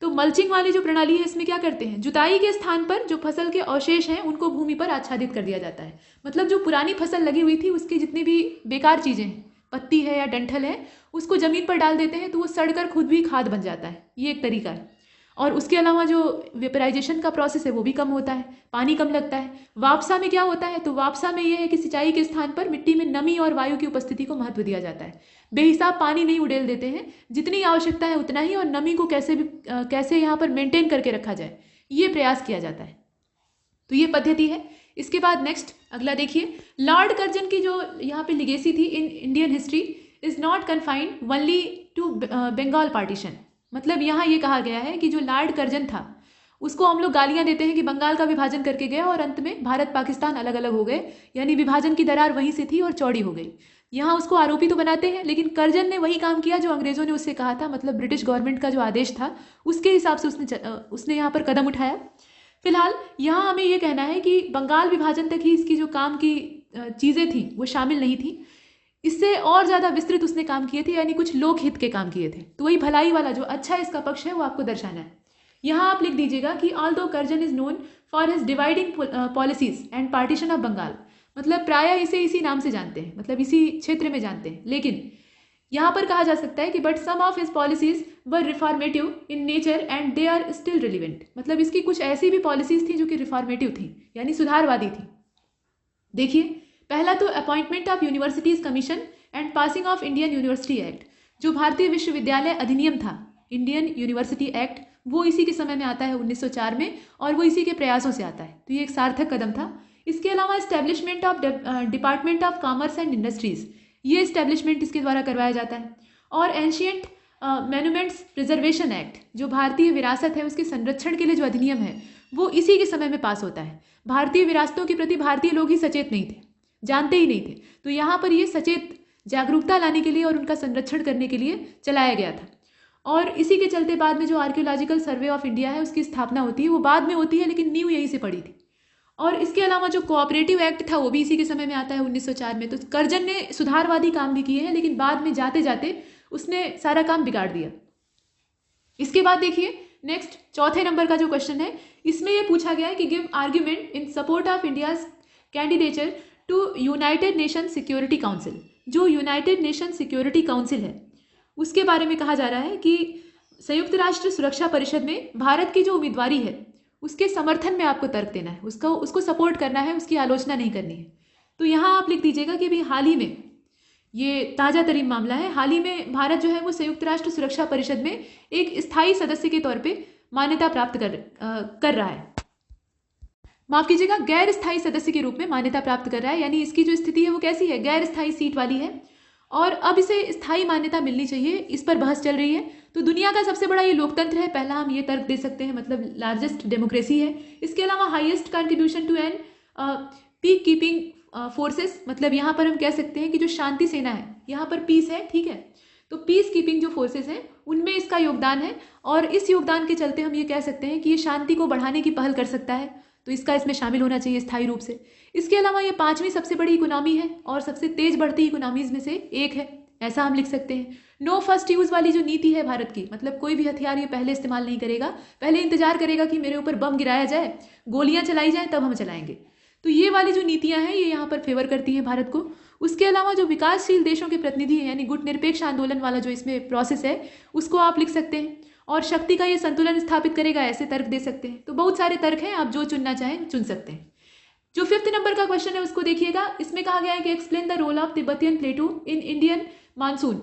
तो मल्चिंग वाली जो प्रणाली है, इसमें क्या करते हैं, जुताई के स्थान पर जो फसल के अवशेष हैं उनको भूमि पर आच्छादित कर दिया जाता है। मतलब जो पुरानी फसल लगी हुई थी उसकी जितनी भी बेकार चीज़ें हैं, पत्ती है या डंठल है, उसको ज़मीन पर डाल देते हैं तो वो सड़कर खुद भी खाद बन जाता है। ये एक तरीका है। और उसके अलावा जो वेपराइजेशन का प्रोसेस है वो भी कम होता है, पानी कम लगता है। वापसा में क्या होता है, तो वापसा में ये है कि सिंचाई के स्थान पर मिट्टी में नमी और वायु की उपस्थिति को महत्व दिया जाता है। बेहिसाब पानी नहीं उड़ेल देते हैं, जितनी आवश्यकता है उतना ही, और नमी को कैसे यहाँ पर मेंटेन करके रखा जाए, ये प्रयास किया जाता है। तो ये पद्धति है। इसके बाद नेक्स्ट अगला देखिए, लॉर्ड कर्जन की जो यहाँ पे लिगेसी थी in Indian history is not confined only to Bengal partition. मतलब यहाँ ये कहा गया है कि जो लॉर्ड कर्जन था उसको हम लोग गालियाँ देते हैं कि बंगाल का विभाजन करके गया और अंत में भारत पाकिस्तान अलग अलग हो गए, यानी विभाजन की दरार वहीं से थी और चौड़ी हो गई। यहाँ उसको आरोपी तो बनाते हैं, लेकिन कर्जन ने वही काम किया जो अंग्रेजों ने उससे कहा था, मतलब ब्रिटिश गवर्नमेंट का जो आदेश था उसके हिसाब से उसने यहाँ पर कदम उठाया। फिलहाल यहाँ हमें ये कहना है कि बंगाल विभाजन तक ही इसकी जो काम की चीज़ें थी वो शामिल नहीं थी, इससे और ज़्यादा विस्तृत उसने काम किए थे, यानी कुछ लोकहित के काम किए थे। तो वही भलाई वाला जो अच्छा इसका पक्ष है वो आपको दर्शाना है। यहाँ आप लिख दीजिएगा कि although Curzon is known for his dividing policies and partition of Bengal, मतलब प्रायः इसे इसी नाम से जानते हैं, मतलब इसी क्षेत्र में जानते हैं। लेकिन यहाँ पर कहा जा सकता है कि but some of his policies were reformative in nature and they are still relevant, मतलब इसकी कुछ ऐसी भी पॉलिसीज थी जो कि रिफॉर्मेटिव थी, यानी सुधारवादी थी। देखिए, पहला तो appointment of universities commission and passing of Indian university act, जो भारतीय विश्वविद्यालय अधिनियम था, इंडियन यूनिवर्सिटी एक्ट, वो इसी के समय में आता है 1904 में, और वो इसी के प्रयासों से आता है। तो ये एक सार्थक कदम था। इसके अलावा establishment of department of commerce and industries, ये इस्टेब्लिशमेंट इसके द्वारा करवाया जाता है। और एंशियंट मैन्यूमेंट्स प्रिजर्वेशन एक्ट, जो भारतीय विरासत है उसके संरक्षण के लिए जो अधिनियम है वो इसी के समय में पास होता है। भारतीय विरासतों के प्रति भारतीय लोग ही सचेत नहीं थे, जानते ही नहीं थे, तो यहाँ पर ये सचेत जागरूकता लाने के लिए और उनका संरक्षण करने के लिए चलाया गया था। और इसी के चलते बाद में जो आर्कियोलॉजिकल सर्वे ऑफ इंडिया है उसकी स्थापना होती है, वो बाद में होती है, लेकिन नींव यहीं से पड़ी थी। और इसके अलावा जो कोऑपरेटिव एक्ट था वो भी इसी के समय में आता है 1904 में। तो कर्जन ने सुधारवादी काम भी किए हैं, लेकिन बाद में जाते जाते उसने सारा काम बिगाड़ दिया। इसके बाद देखिए नेक्स्ट चौथे नंबर का जो क्वेश्चन है, इसमें ये पूछा गया है कि give argument in support of India's candidature to United Nation Security Council. जो यूनाइटेड नेशन सिक्योरिटी काउंसिल है उसके बारे में कहा जा रहा है कि संयुक्त राष्ट्र सुरक्षा परिषद में भारत की जो उम्मीदवारी है उसके समर्थन में आपको तर्क देना है, उसको सपोर्ट करना है, उसकी आलोचना नहीं करनी है। तो यहाँ आप लिख दीजिएगा कि अभी हाल ही में, ये ताज़ा तरीन मामला है, हाल ही में भारत जो है वो संयुक्त राष्ट्र सुरक्षा परिषद में एक स्थायी सदस्य के तौर पे मान्यता प्राप्त कर रहा है। माफ कीजिएगा, गैर स्थायी सदस्य के रूप में मान्यता प्राप्त कर रहा है, यानी इसकी जो स्थिति है वो कैसी है, गैर स्थायी सीट वाली है, और अब इसे स्थायी मान्यता मिलनी चाहिए, इस पर बहस चल रही है। तो दुनिया का सबसे बड़ा ये लोकतंत्र है, पहला हम ये तर्क दे सकते हैं, मतलब लार्जेस्ट डेमोक्रेसी है। इसके अलावा highest contribution to an peace keeping forces, मतलब यहाँ पर हम कह सकते हैं कि जो शांति सेना है, यहाँ पर पीस है, ठीक है, तो पीस कीपिंग जो फोर्सेस हैं उनमें इसका योगदान है, और इस योगदान के चलते हम ये कह सकते हैं कि ये शांति को बढ़ाने की पहल कर सकता है, तो इसका इसमें शामिल होना चाहिए स्थायी रूप से। इसके अलावा ये 5वीं सबसे बड़ी इकोनॉमी है और सबसे तेज बढ़ती इकोनॉमीज में से एक है, ऐसा हम लिख सकते हैं। नो फर्स्ट यूज वाली जो नीति है भारत की, मतलब कोई भी हथियार ये पहले इस्तेमाल नहीं करेगा, पहले इंतजार करेगा कि मेरे ऊपर बम गिराया जाए, गोलियां चलाई जाए, तब हम चलाएंगे। तो ये वाली जो नीतियां हैं ये यहाँ पर फेवर करती हैं भारत को। उसके अलावा जो विकासशील देशों के प्रतिनिधि हैं, यानी गुट निरपेक्ष आंदोलन वाला जो इसमें प्रोसेस है, उसको आप लिख सकते हैं, और शक्ति का ये संतुलन स्थापित करेगा, ऐसे तर्क दे सकते हैं। तो बहुत सारे तर्क हैं, आप जो चुनना चाहें चुन सकते हैं। जो 5th नंबर का क्वेश्चन है उसको देखिएगा, इसमें कहा गया है कि explain the role of Tibetan plateau in Indian monsoon.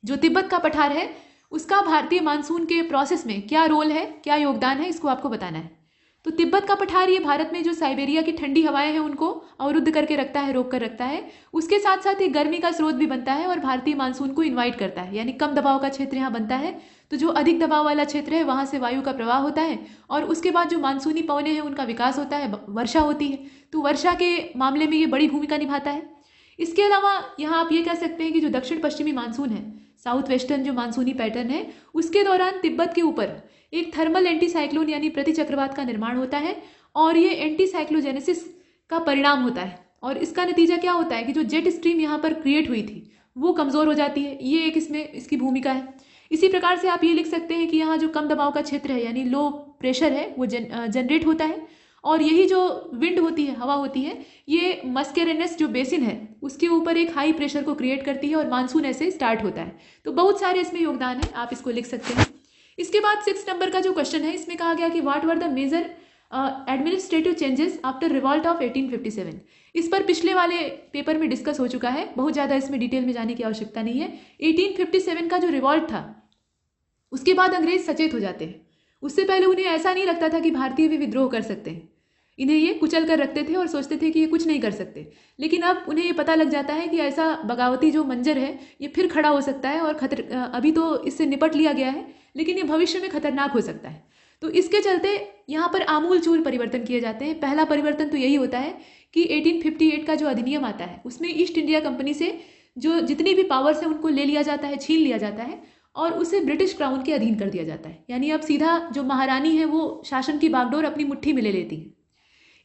जो तिब्बत का पठार है उसका भारतीय मानसून के प्रोसेस में क्या रोल है, क्या योगदान है, इसको आपको बताना है। तो तिब्बत का पठार ये भारत में जो साइबेरिया की ठंडी हवाएं हैं उनको अवरुद्ध करके रखता है, रोक कर रखता है। उसके साथ साथ ये गर्मी का स्रोत भी बनता है और भारतीय मानसून को इन्वाइट करता है, यानी कम दबाव का क्षेत्र यहाँ बनता है, तो जो अधिक दबाव वाला क्षेत्र है वहाँ से वायु का प्रवाह होता है, और उसके बाद जो मानसूनी पवनें हैं उनका विकास होता है, वर्षा होती है। तो वर्षा के मामले में ये बड़ी भूमिका निभाता है। इसके अलावा यहाँ आप ये कह सकते हैं कि जो दक्षिण पश्चिमी मानसून है, साउथ वेस्टर्न जो मानसूनी पैटर्न है, उसके दौरान तिब्बत के ऊपर एक थर्मल एंटी साइक्लोन यानी प्रति चक्रवात का निर्माण होता है, और ये एंटी साइक्लोजेनेसिस का परिणाम होता है, और इसका नतीजा क्या होता है कि जो जेट स्ट्रीम यहाँ पर क्रिएट हुई थी वो कमज़ोर हो जाती है। ये एक इसमें इसकी भूमिका है। इसी प्रकार से आप ये लिख सकते हैं कि यहाँ जो कम दबाव का क्षेत्र है यानी लो प्रेशर है वो जनरेट होता है, और यही जो विंड होती है, हवा होती है, ये मस्केरेनस जो बेसिन है उसके ऊपर एक हाई प्रेशर को क्रिएट करती है और मानसून ऐसे स्टार्ट होता है। तो बहुत सारे इसमें योगदान है, आप इसको लिख सकते हैं। इसके बाद 6th नंबर का जो क्वेश्चन है इसमें कहा गया कि what were the major administrative changes after revolt of 1857। इस पर पिछले वाले पेपर में डिस्कस हो चुका है, बहुत ज़्यादा इसमें डिटेल में जाने की आवश्यकता नहीं है। 1857 का जो रिवॉल्ट था उसके बाद अंग्रेज सचेत हो जाते हैं। उससे पहले उन्हें ऐसा नहीं लगता था कि भारतीय भी विद्रोह कर सकते हैं, इन्हें ये कुचल कर रखते थे और सोचते थे कि ये कुछ नहीं कर सकते। लेकिन अब उन्हें ये पता लग जाता है कि ऐसा बगावती जो मंजर है ये फिर खड़ा हो सकता है, और अभी तो इससे निपट लिया गया है लेकिन ये भविष्य में खतरनाक हो सकता है। तो इसके चलते यहाँ पर आमूल चूल परिवर्तन किए जाते हैं। पहला परिवर्तन तो यही होता है कि 1858 का जो अधिनियम आता है उसमें ईस्ट इंडिया कंपनी से जो जितनी भी पावर्स हैं उनको ले लिया जाता है, छीन लिया जाता है, और उसे ब्रिटिश क्राउन के अधीन कर दिया जाता है। यानी अब सीधा जो महारानी है वो शासन की बागडोर अपनी मुट्ठी में ले लेती है।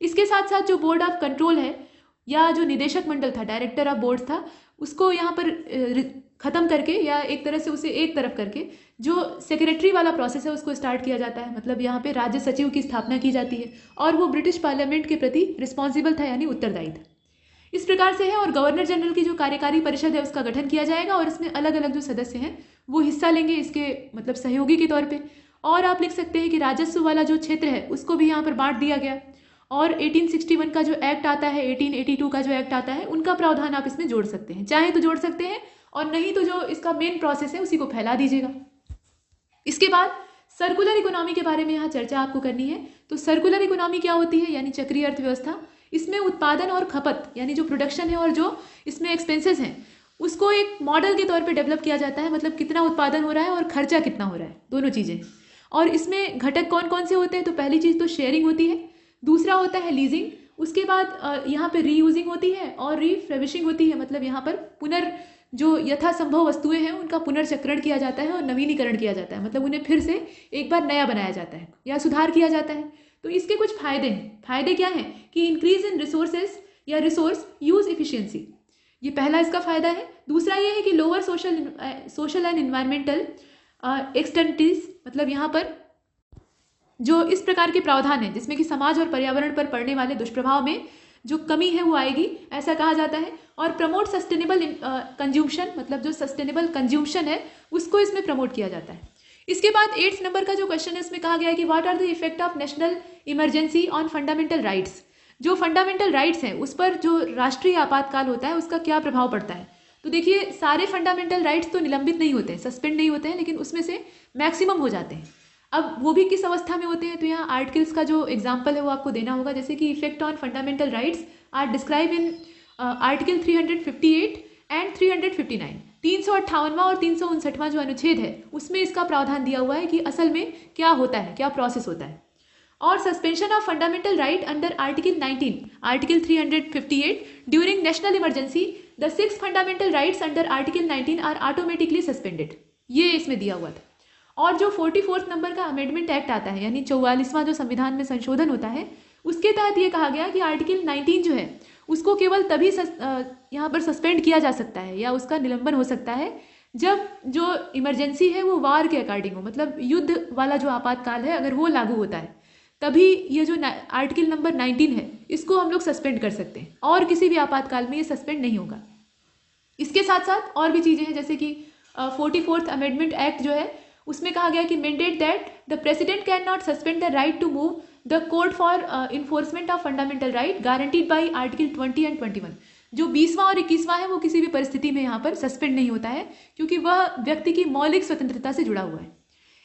इसके साथ साथ जो बोर्ड ऑफ कंट्रोल है या जो निदेशक मंडल था, डायरेक्टर ऑफ बोर्ड था, उसको यहाँ पर ख़त्म करके या एक तरह से उसे एक तरफ करके जो सेक्रेटरी वाला प्रोसेस है उसको स्टार्ट किया जाता है। मतलब यहाँ पे राज्य सचिव की स्थापना की जाती है और वो ब्रिटिश पार्लियामेंट के प्रति रिस्पॉन्सिबल था, यानी उत्तरदायी था। इस प्रकार से है, और गवर्नर जनरल की जो कार्यकारी परिषद है उसका गठन किया जाएगा और इसमें अलग अलग जो सदस्य हैं वो हिस्सा लेंगे इसके मतलब सहयोगी के तौर पर। और आप लिख सकते हैं कि राजस्व वाला जो क्षेत्र है उसको भी यहाँ पर बांट दिया गया, और 1861 का जो एक्ट आता है, 1882 का जो एक्ट आता है, उनका प्रावधान आप इसमें जोड़ सकते हैं, चाहे तो जोड़ सकते हैं और नहीं तो जो इसका मेन प्रोसेस है उसी को फैला दीजिएगा। इसके बाद सर्कुलर इकोनॉमी के बारे में यहाँ चर्चा आपको करनी है। तो सर्कुलर इकोनॉमी क्या होती है, यानी चक्रीय अर्थव्यवस्था। इसमें उत्पादन और खपत यानी जो प्रोडक्शन है और जो इसमें एक्सपेंसेस हैं उसको एक मॉडल के तौर पे डेवलप किया जाता है। मतलब कितना उत्पादन हो रहा है और खर्चा कितना हो रहा है, दोनों चीज़ें। और इसमें घटक कौन कौन से होते हैं, तो पहली चीज़ तो शेयरिंग होती है, दूसरा होता है लीजिंग, उसके बाद यहाँ पर रीयूजिंग होती है और रिफ्रेबिशिंग होती है। मतलब यहाँ पर जो यथासंभव वस्तुएं हैं उनका पुनर्चक्रण किया जाता है और नवीनीकरण किया जाता है। मतलब उन्हें फिर से एक बार नया बनाया जाता है या सुधार किया जाता है। तो इसके कुछ फायदे हैं। फायदे क्या हैं कि इंक्रीज इन रिसोर्सेज या रिसोर्स यूज इफिशियंसी, ये पहला इसका फायदा है। दूसरा ये है कि लोअर सोशल एंड इन्वायरमेंटल एक्सटेंटिस, मतलब यहाँ पर जो इस प्रकार के प्रावधान है जिसमें कि समाज और पर्यावरण पर पड़ने वाले दुष्प्रभाव में जो कमी है वो आएगी, ऐसा कहा जाता है। और प्रमोट सस्टेनेबल कंज्यूमशन, मतलब जो सस्टेनेबल कंज्यूमशन है उसको इसमें प्रमोट किया जाता है। इसके बाद 8th नंबर का जो क्वेश्चन है उसमें कहा गया है कि what are the effect of national emergency on fundamental rights. जो फंडामेंटल राइट्स हैं उस पर जो राष्ट्रीय आपातकाल होता है उसका क्या प्रभाव पड़ता है। तो देखिए, सारे फंडामेंटल राइट्स तो निलंबित नहीं होते हैं, सस्पेंड नहीं होते हैं, लेकिन उसमें से मैक्सिमम हो जाते हैं। अब वो भी किस अवस्था में होते हैं, तो यहाँ आर्टिकल्स का जो एग्जाम्पल है वो आपको देना होगा। जैसे कि effect on fundamental rights are describe in article 358 and 359। 358वां और 359वां जो अनुच्छेद है उसमें इसका प्रावधान दिया हुआ है कि असल में क्या होता है, क्या प्रोसेस होता है। और suspension of fundamental right under article 19, article 358 during national emergency, the 6 fundamental rights under article 19 are automatically suspended, ये इसमें दिया हुआ था। और जो 44th नंबर का अमेंडमेंट एक्ट आता है, यानी 44वां जो संविधान में संशोधन होता है, उसके तहत ये कहा गया कि आर्टिकल 19 जो है उसको केवल तभी यहाँ पर सस्पेंड किया जा सकता है या उसका निलंबन हो सकता है जब जो इमरजेंसी है वो वार के अकॉर्डिंग हो, मतलब युद्ध वाला जो आपातकाल है अगर वो लागू होता है तभी ये जो आर्टिकल नंबर 19 है इसको हम लोग सस्पेंड कर सकते हैं, और किसी भी आपातकाल में ये सस्पेंड नहीं होगा। इसके साथ साथ और भी चीज़ें हैं, जैसे कि 44th अमेंडमेंट एक्ट जो है उसमें कहा गया कि mandate that the president can not suspend the right to move the court for enforcement of fundamental right guaranteed by article 20 and 21। जो 20वां और 21वां है वो किसी भी परिस्थिति में यहाँ पर सस्पेंड नहीं होता है, क्योंकि वह व्यक्ति की मौलिक स्वतंत्रता से जुड़ा हुआ है।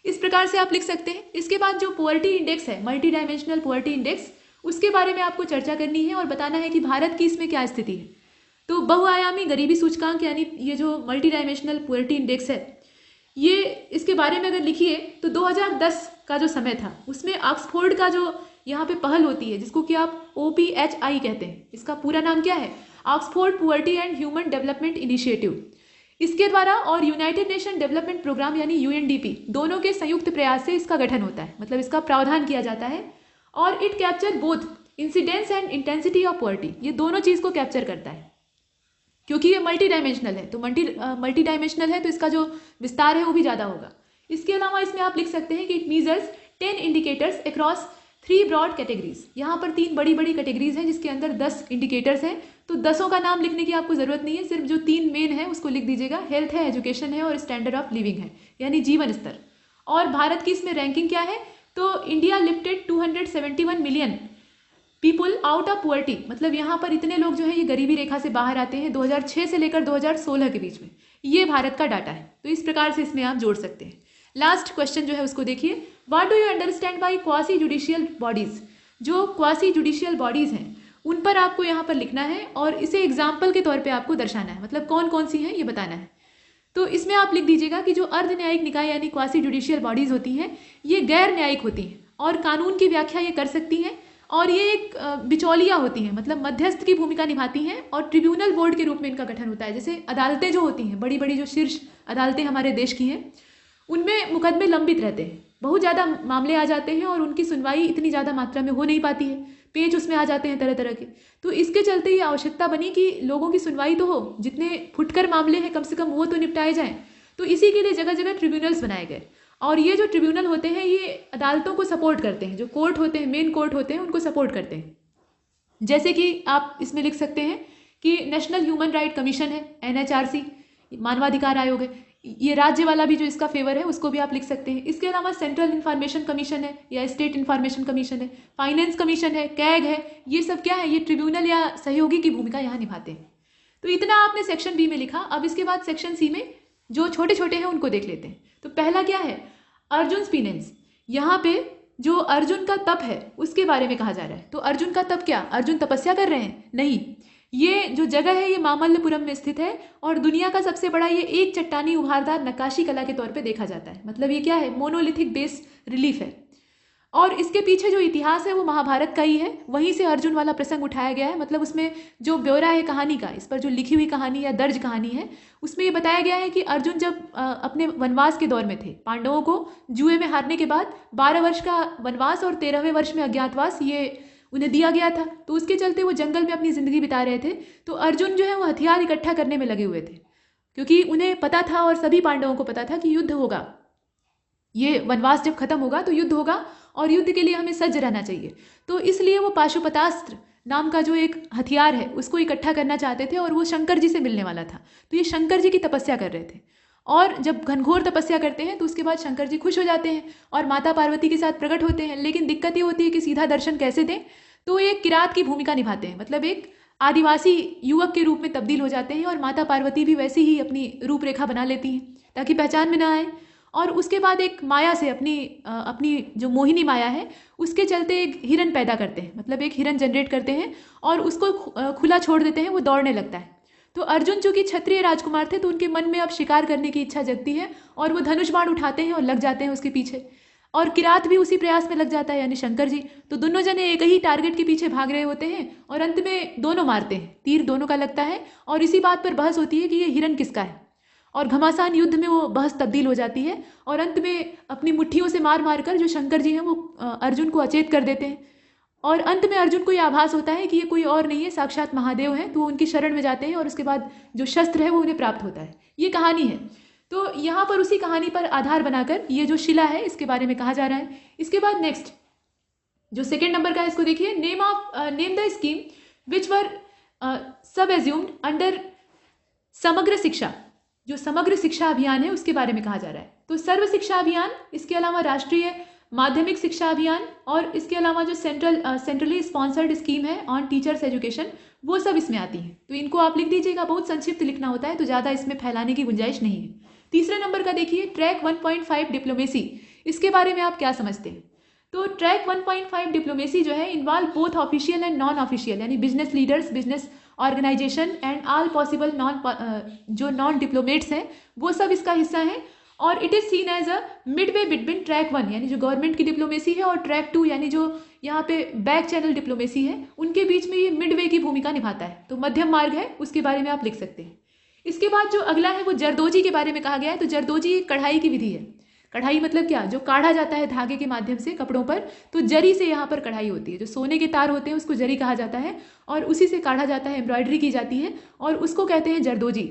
इस प्रकार से आप लिख सकते हैं। इसके बाद जो पोवर्टी इंडेक्स है, मल्टी डायमेंशनल पोवर्टी इंडेक्स, उसके बारे में आपको चर्चा करनी है और बताना है कि भारत की इसमें क्या स्थिति है। तो बहुआयामी गरीबी सूचकांक, यानी ये जो मल्टी डायमेंशनल पोवर्टी इंडेक्स है, ये इसके बारे में अगर लिखिए तो 2010 का जो समय था उसमें ऑक्सफोर्ड का जो यहाँ पे पहल होती है जिसको कि आप OPHI कहते हैं, इसका पूरा नाम क्या है, Oxford poverty and human development initiative, इसके द्वारा और यूनाइटेड नेशन डेवलपमेंट प्रोग्राम यानी UNDP दोनों के संयुक्त प्रयास से इसका गठन होता है, मतलब इसका प्रावधान किया जाता है। और it capture both incidence and intensity of poverty, ये दोनों चीज़ को कैप्चर करता है क्योंकि ये मल्टी डायमेंशनल है। तो मल्टी डायमेंशनल है तो इसका जो विस्तार है वो भी ज़्यादा होगा। इसके अलावा इसमें आप लिख सकते हैं कि it measures 10 indicators across 3 broad categories. यहाँ पर 3 बड़ी बड़ी कैटेगरीज हैं जिसके अंदर 10 इंडिकेटर्स हैं। तो 10 का नाम लिखने की आपको ज़रूरत नहीं है, सिर्फ जो 3 मेन है उसको लिख दीजिएगा। हेल्थ है, एजुकेशन है और स्टैंडर्ड ऑफ लिविंग है, यानी जीवन स्तर। और भारत की इसमें रैंकिंग क्या है, तो India lifted 271 million people out of poverty, मतलब यहाँ पर इतने लोग जो है ये गरीबी रेखा से बाहर आते हैं 2006 से लेकर 2016 के बीच में। ये भारत का डाटा है, तो इस प्रकार से इसमें आप जोड़ सकते हैं। लास्ट क्वेश्चन जो है उसको देखिए, what do you understand by quasi judicial bodies. जो क्वासी जुडिशियल बॉडीज हैं उन पर आपको यहाँ पर लिखना है और इसे एग्जाम्पल के तौर पर आपको दर्शाना है, मतलब कौन कौन सी हैं ये बताना है। तो इसमें आप लिख दीजिएगा कि जो अर्ध न्यायिक निकाय यानी क्वासी जुडिशियल बॉडीज होती हैं ये गैर न्यायिक होती हैं और कानून की व्याख्या ये कर सकती हैं, और ये एक बिचौलिया होती हैं, मतलब मध्यस्थ की भूमिका निभाती हैं, और ट्रिब्यूनल बोर्ड के रूप में इनका गठन होता है। जैसे अदालतें जो होती हैं, बड़ी बड़ी जो शीर्ष अदालतें हमारे देश की हैं, उनमें मुकदमे लंबित रहते हैं, बहुत ज़्यादा मामले आ जाते हैं और उनकी सुनवाई इतनी ज़्यादा मात्रा में हो नहीं पाती है, पेज उसमें आ जाते हैं तरह तरह के। तो इसके चलते ये आवश्यकता बनी कि लोगों की सुनवाई तो हो, जितने फुटकर मामले हैं कम से कम वो तो निपटाए जाएँ। तो इसी के लिए जगह जगह ट्रिब्यूनल्स बनाए गए, और ये जो ट्रिब्यूनल होते हैं ये अदालतों को सपोर्ट करते हैं, जो कोर्ट होते हैं, मेन कोर्ट होते हैं, उनको सपोर्ट करते हैं। जैसे कि आप इसमें लिख सकते हैं कि नेशनल ह्यूमन राइट कमीशन है, NHRC, मानवाधिकार आयोग है, ये राज्य वाला भी जो इसका फेवर है उसको भी आप लिख सकते हैं। इसके अलावा सेंट्रल इन्फॉर्मेशन कमीशन है या स्टेट इन्फॉर्मेशन कमीशन है, फाइनेंस कमीशन है, कैग है, ये सब क्या है, ये ट्रिब्यूनल या सहयोगी की भूमिका यहाँ निभाते हैं। तो इतना आपने सेक्शन बी में लिखा। अब इसके बाद सेक्शन सी में जो छोटे छोटे हैं उनको देख लेते हैं। तो पहला क्या है, अर्जुन पीनेंस। यहाँ पे जो अर्जुन का तप है उसके बारे में कहा जा रहा है। तो अर्जुन का तप क्या, अर्जुन तपस्या कर रहे हैं? नहीं, ये जो जगह है ये मामल्लपुरम में स्थित है और दुनिया का सबसे बड़ा ये एक चट्टानी उभारदार नक्काशी कला के तौर पे देखा जाता है। मतलब ये क्या है, मोनोलिथिक बेस रिलीफ है। और इसके पीछे जो इतिहास है वो महाभारत का ही है, वहीं से अर्जुन वाला प्रसंग उठाया गया है। मतलब उसमें जो ब्यौरा है कहानी का, इस पर जो लिखी हुई कहानी या दर्ज कहानी है, उसमें ये बताया गया है कि अर्जुन जब अपने वनवास के दौर में थे, पांडवों को जुए में हारने के बाद 12 वर्ष का वनवास और 13वें वर्ष में अज्ञातवास ये उन्हें दिया गया था। तो उसके चलते वो जंगल में अपनी ज़िंदगी बिता रहे थे। तो अर्जुन जो है वो हथियार इकट्ठा करने में लगे हुए थे, क्योंकि उन्हें पता था और सभी पांडवों को पता था कि युद्ध होगा। ये वनवास जब खत्म होगा तो युद्ध होगा और युद्ध के लिए हमें सज्ज रहना चाहिए। तो इसलिए वो पाशुपतास्त्र नाम का जो एक हथियार है उसको इकट्ठा करना चाहते थे और वो शंकर जी से मिलने वाला था। तो ये शंकर जी की तपस्या कर रहे थे और जब घनघोर तपस्या करते हैं तो उसके बाद शंकर जी खुश हो जाते हैं और माता पार्वती के साथ प्रकट होते हैं। लेकिन दिक्कत ये होती है कि सीधा दर्शन कैसे दें, तो एक किरात की भूमिका निभाते हैं, मतलब एक आदिवासी युवक के रूप में तब्दील हो जाते हैं और माता पार्वती भी वैसे ही अपनी रूपरेखा बना लेती हैं ताकि पहचान में ना आए। और उसके बाद एक माया से अपनी जो मोहिनी माया है उसके चलते एक हिरन पैदा करते हैं, मतलब एक हिरन जनरेट करते हैं और उसको खुला छोड़ देते हैं, वो दौड़ने लगता है। तो अर्जुन चूंकि क्षत्रिय राजकुमार थे तो उनके मन में अब शिकार करने की इच्छा जगती है और वो धनुष बाण उठाते हैं और लग जाते हैं उसके पीछे, और किरात भी उसी प्रयास में लग जाता है यानी शंकर जी। तो दोनों जने एक ही टारगेट के पीछे भाग रहे होते हैं और अंत में दोनों मारते हैं, तीर दोनों का लगता है और इसी बात पर बहस होती है कि ये हिरन किसका है। और घमासान युद्ध में वो बहस तब्दील हो जाती है और अंत में अपनी मुट्ठियों से मार मार कर जो शंकर जी हैं वो अर्जुन को अचेत कर देते हैं। और अंत में अर्जुन को ये आभास होता है कि ये कोई और नहीं है, साक्षात महादेव हैं। तो वो उनकी शरण में जाते हैं और उसके बाद जो शस्त्र है वो उन्हें प्राप्त होता है। ये कहानी है। तो यहाँ पर उसी कहानी पर आधार बनाकर ये जो शिला है इसके बारे में कहा जा रहा है। इसके बाद नेक्स्ट जो सेकेंड नंबर का है इसको देखिए, नेम द स्कीम विच वर सब एज्यूम्ड अंडर समग्र शिक्षा। जो समग्र शिक्षा अभियान है उसके बारे में कहा जा रहा है। तो सर्व शिक्षा अभियान, इसके अलावा राष्ट्रीय माध्यमिक शिक्षा अभियान और इसके अलावा जो सेंट्रली स्पॉन्सर्ड स्कीम है ऑन टीचर्स एजुकेशन, वो सब इसमें आती हैं। तो इनको आप लिख दीजिएगा, बहुत संक्षिप्त लिखना होता है तो ज़्यादा इसमें फैलाने की गुंजाइश नहीं है। तीसरे नंबर का देखिए ट्रैक 1.5 डिप्लोमेसी, इसके बारे में आप क्या समझते हैं। तो ट्रैक 1.5 डिप्लोमेसी जो है involve both official and non official, यानी business leaders, business organisation and all possible जो नॉन डिप्लोमेट्स हैं वो सब इसका हिस्सा है। और it is seen as a midway between track 1 यानी जो गवर्नमेंट की डिप्लोमेसी है और ट्रैक 2 यानी जो यहाँ पे बैक चैनल डिप्लोमेसी है, उनके बीच में ये मिडवे की भूमिका निभाता है। तो मध्यम मार्ग है, उसके बारे में आप लिख सकते हैं। इसके बाद जो अगला है वो जरदोजी के बारे में कहा गया है। तो जरदोजी एक कढ़ाई की विधि है। कढ़ाई मतलब क्या, जो काढ़ा जाता है धागे के माध्यम से कपड़ों पर, तो जरी से यहाँ पर कढ़ाई होती है। जो सोने के तार होते हैं उसको जरी कहा जाता है और उसी से काढ़ा जाता है, एम्ब्रॉयडरी की जाती है और उसको कहते हैं जरदोजी।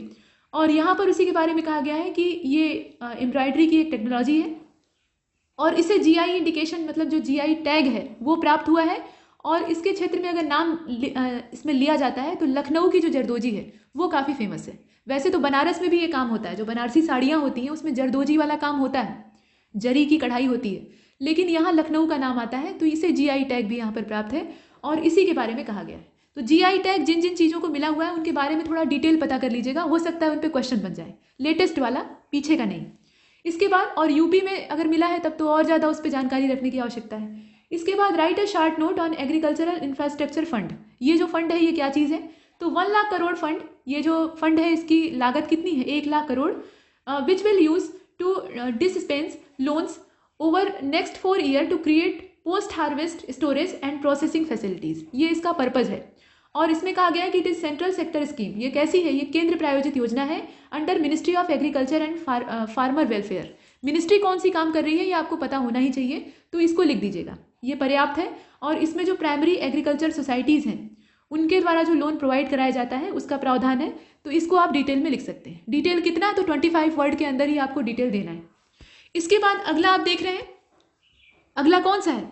और यहाँ पर उसी के बारे में कहा गया है कि ये एम्ब्रॉयडरी की एक टेक्नोलॉजी है और इसे जीआई इंडिकेशन, मतलब जो जीआई टैग है वो प्राप्त हुआ है। और इसके क्षेत्र में अगर नाम इसमें लिया जाता है तो लखनऊ की जो जरदोजी है वो काफ़ी फेमस है। वैसे तो बनारस में भी ये काम होता है, जो बनारसी साड़ियाँ होती हैं उसमें जरदोजी वाला काम होता है, जरी की कढ़ाई होती है, लेकिन यहाँ लखनऊ का नाम आता है तो इसे जीआई टैग भी यहाँ पर प्राप्त है और इसी के बारे में कहा गया है। तो जीआई टैग जिन जिन चीज़ों को मिला हुआ है उनके बारे में थोड़ा डिटेल पता कर लीजिएगा, हो सकता है उन पर क्वेश्चन बन जाए, लेटेस्ट वाला, पीछे का नहीं। इसके बाद और यूपी में अगर मिला है तब तो और ज़्यादा उस पर जानकारी रखने की आवश्यकता है। इसके बाद right a short note on agricultural infrastructure fund. ये जो फंड है ये क्या चीज़ है, तो 1 लाख करोड़ फंड, ये जो फंड है इसकी लागत कितनी है, 1 lakh crore, which will use to dispense loans over next 4 year to create post harvest storage and processing facilities. ये इसका पर्पज़ है। और इसमें कहा गया है कि it is central sector scheme. ये कैसी है, ये केंद्र प्रायोजित योजना है under ministry of agriculture and farmer welfare. Ministry कौन सी काम कर रही है ये आपको पता होना ही चाहिए, तो इसको लिख दीजिएगा, ये पर्याप्त है। और इसमें जो प्राइमरी एग्रीकल्चर सोसाइटीज़ हैं उनके द्वारा जो लोन प्रोवाइड कराया जाता है उसका प्रावधान है, तो इसको आप डिटेल में लिख सकते हैं। डिटेल कितना, तो 25 वर्ड के अंदर ही आपको डिटेल देना है। इसके बाद अगला आप देख रहे हैं, अगला कौन सा है,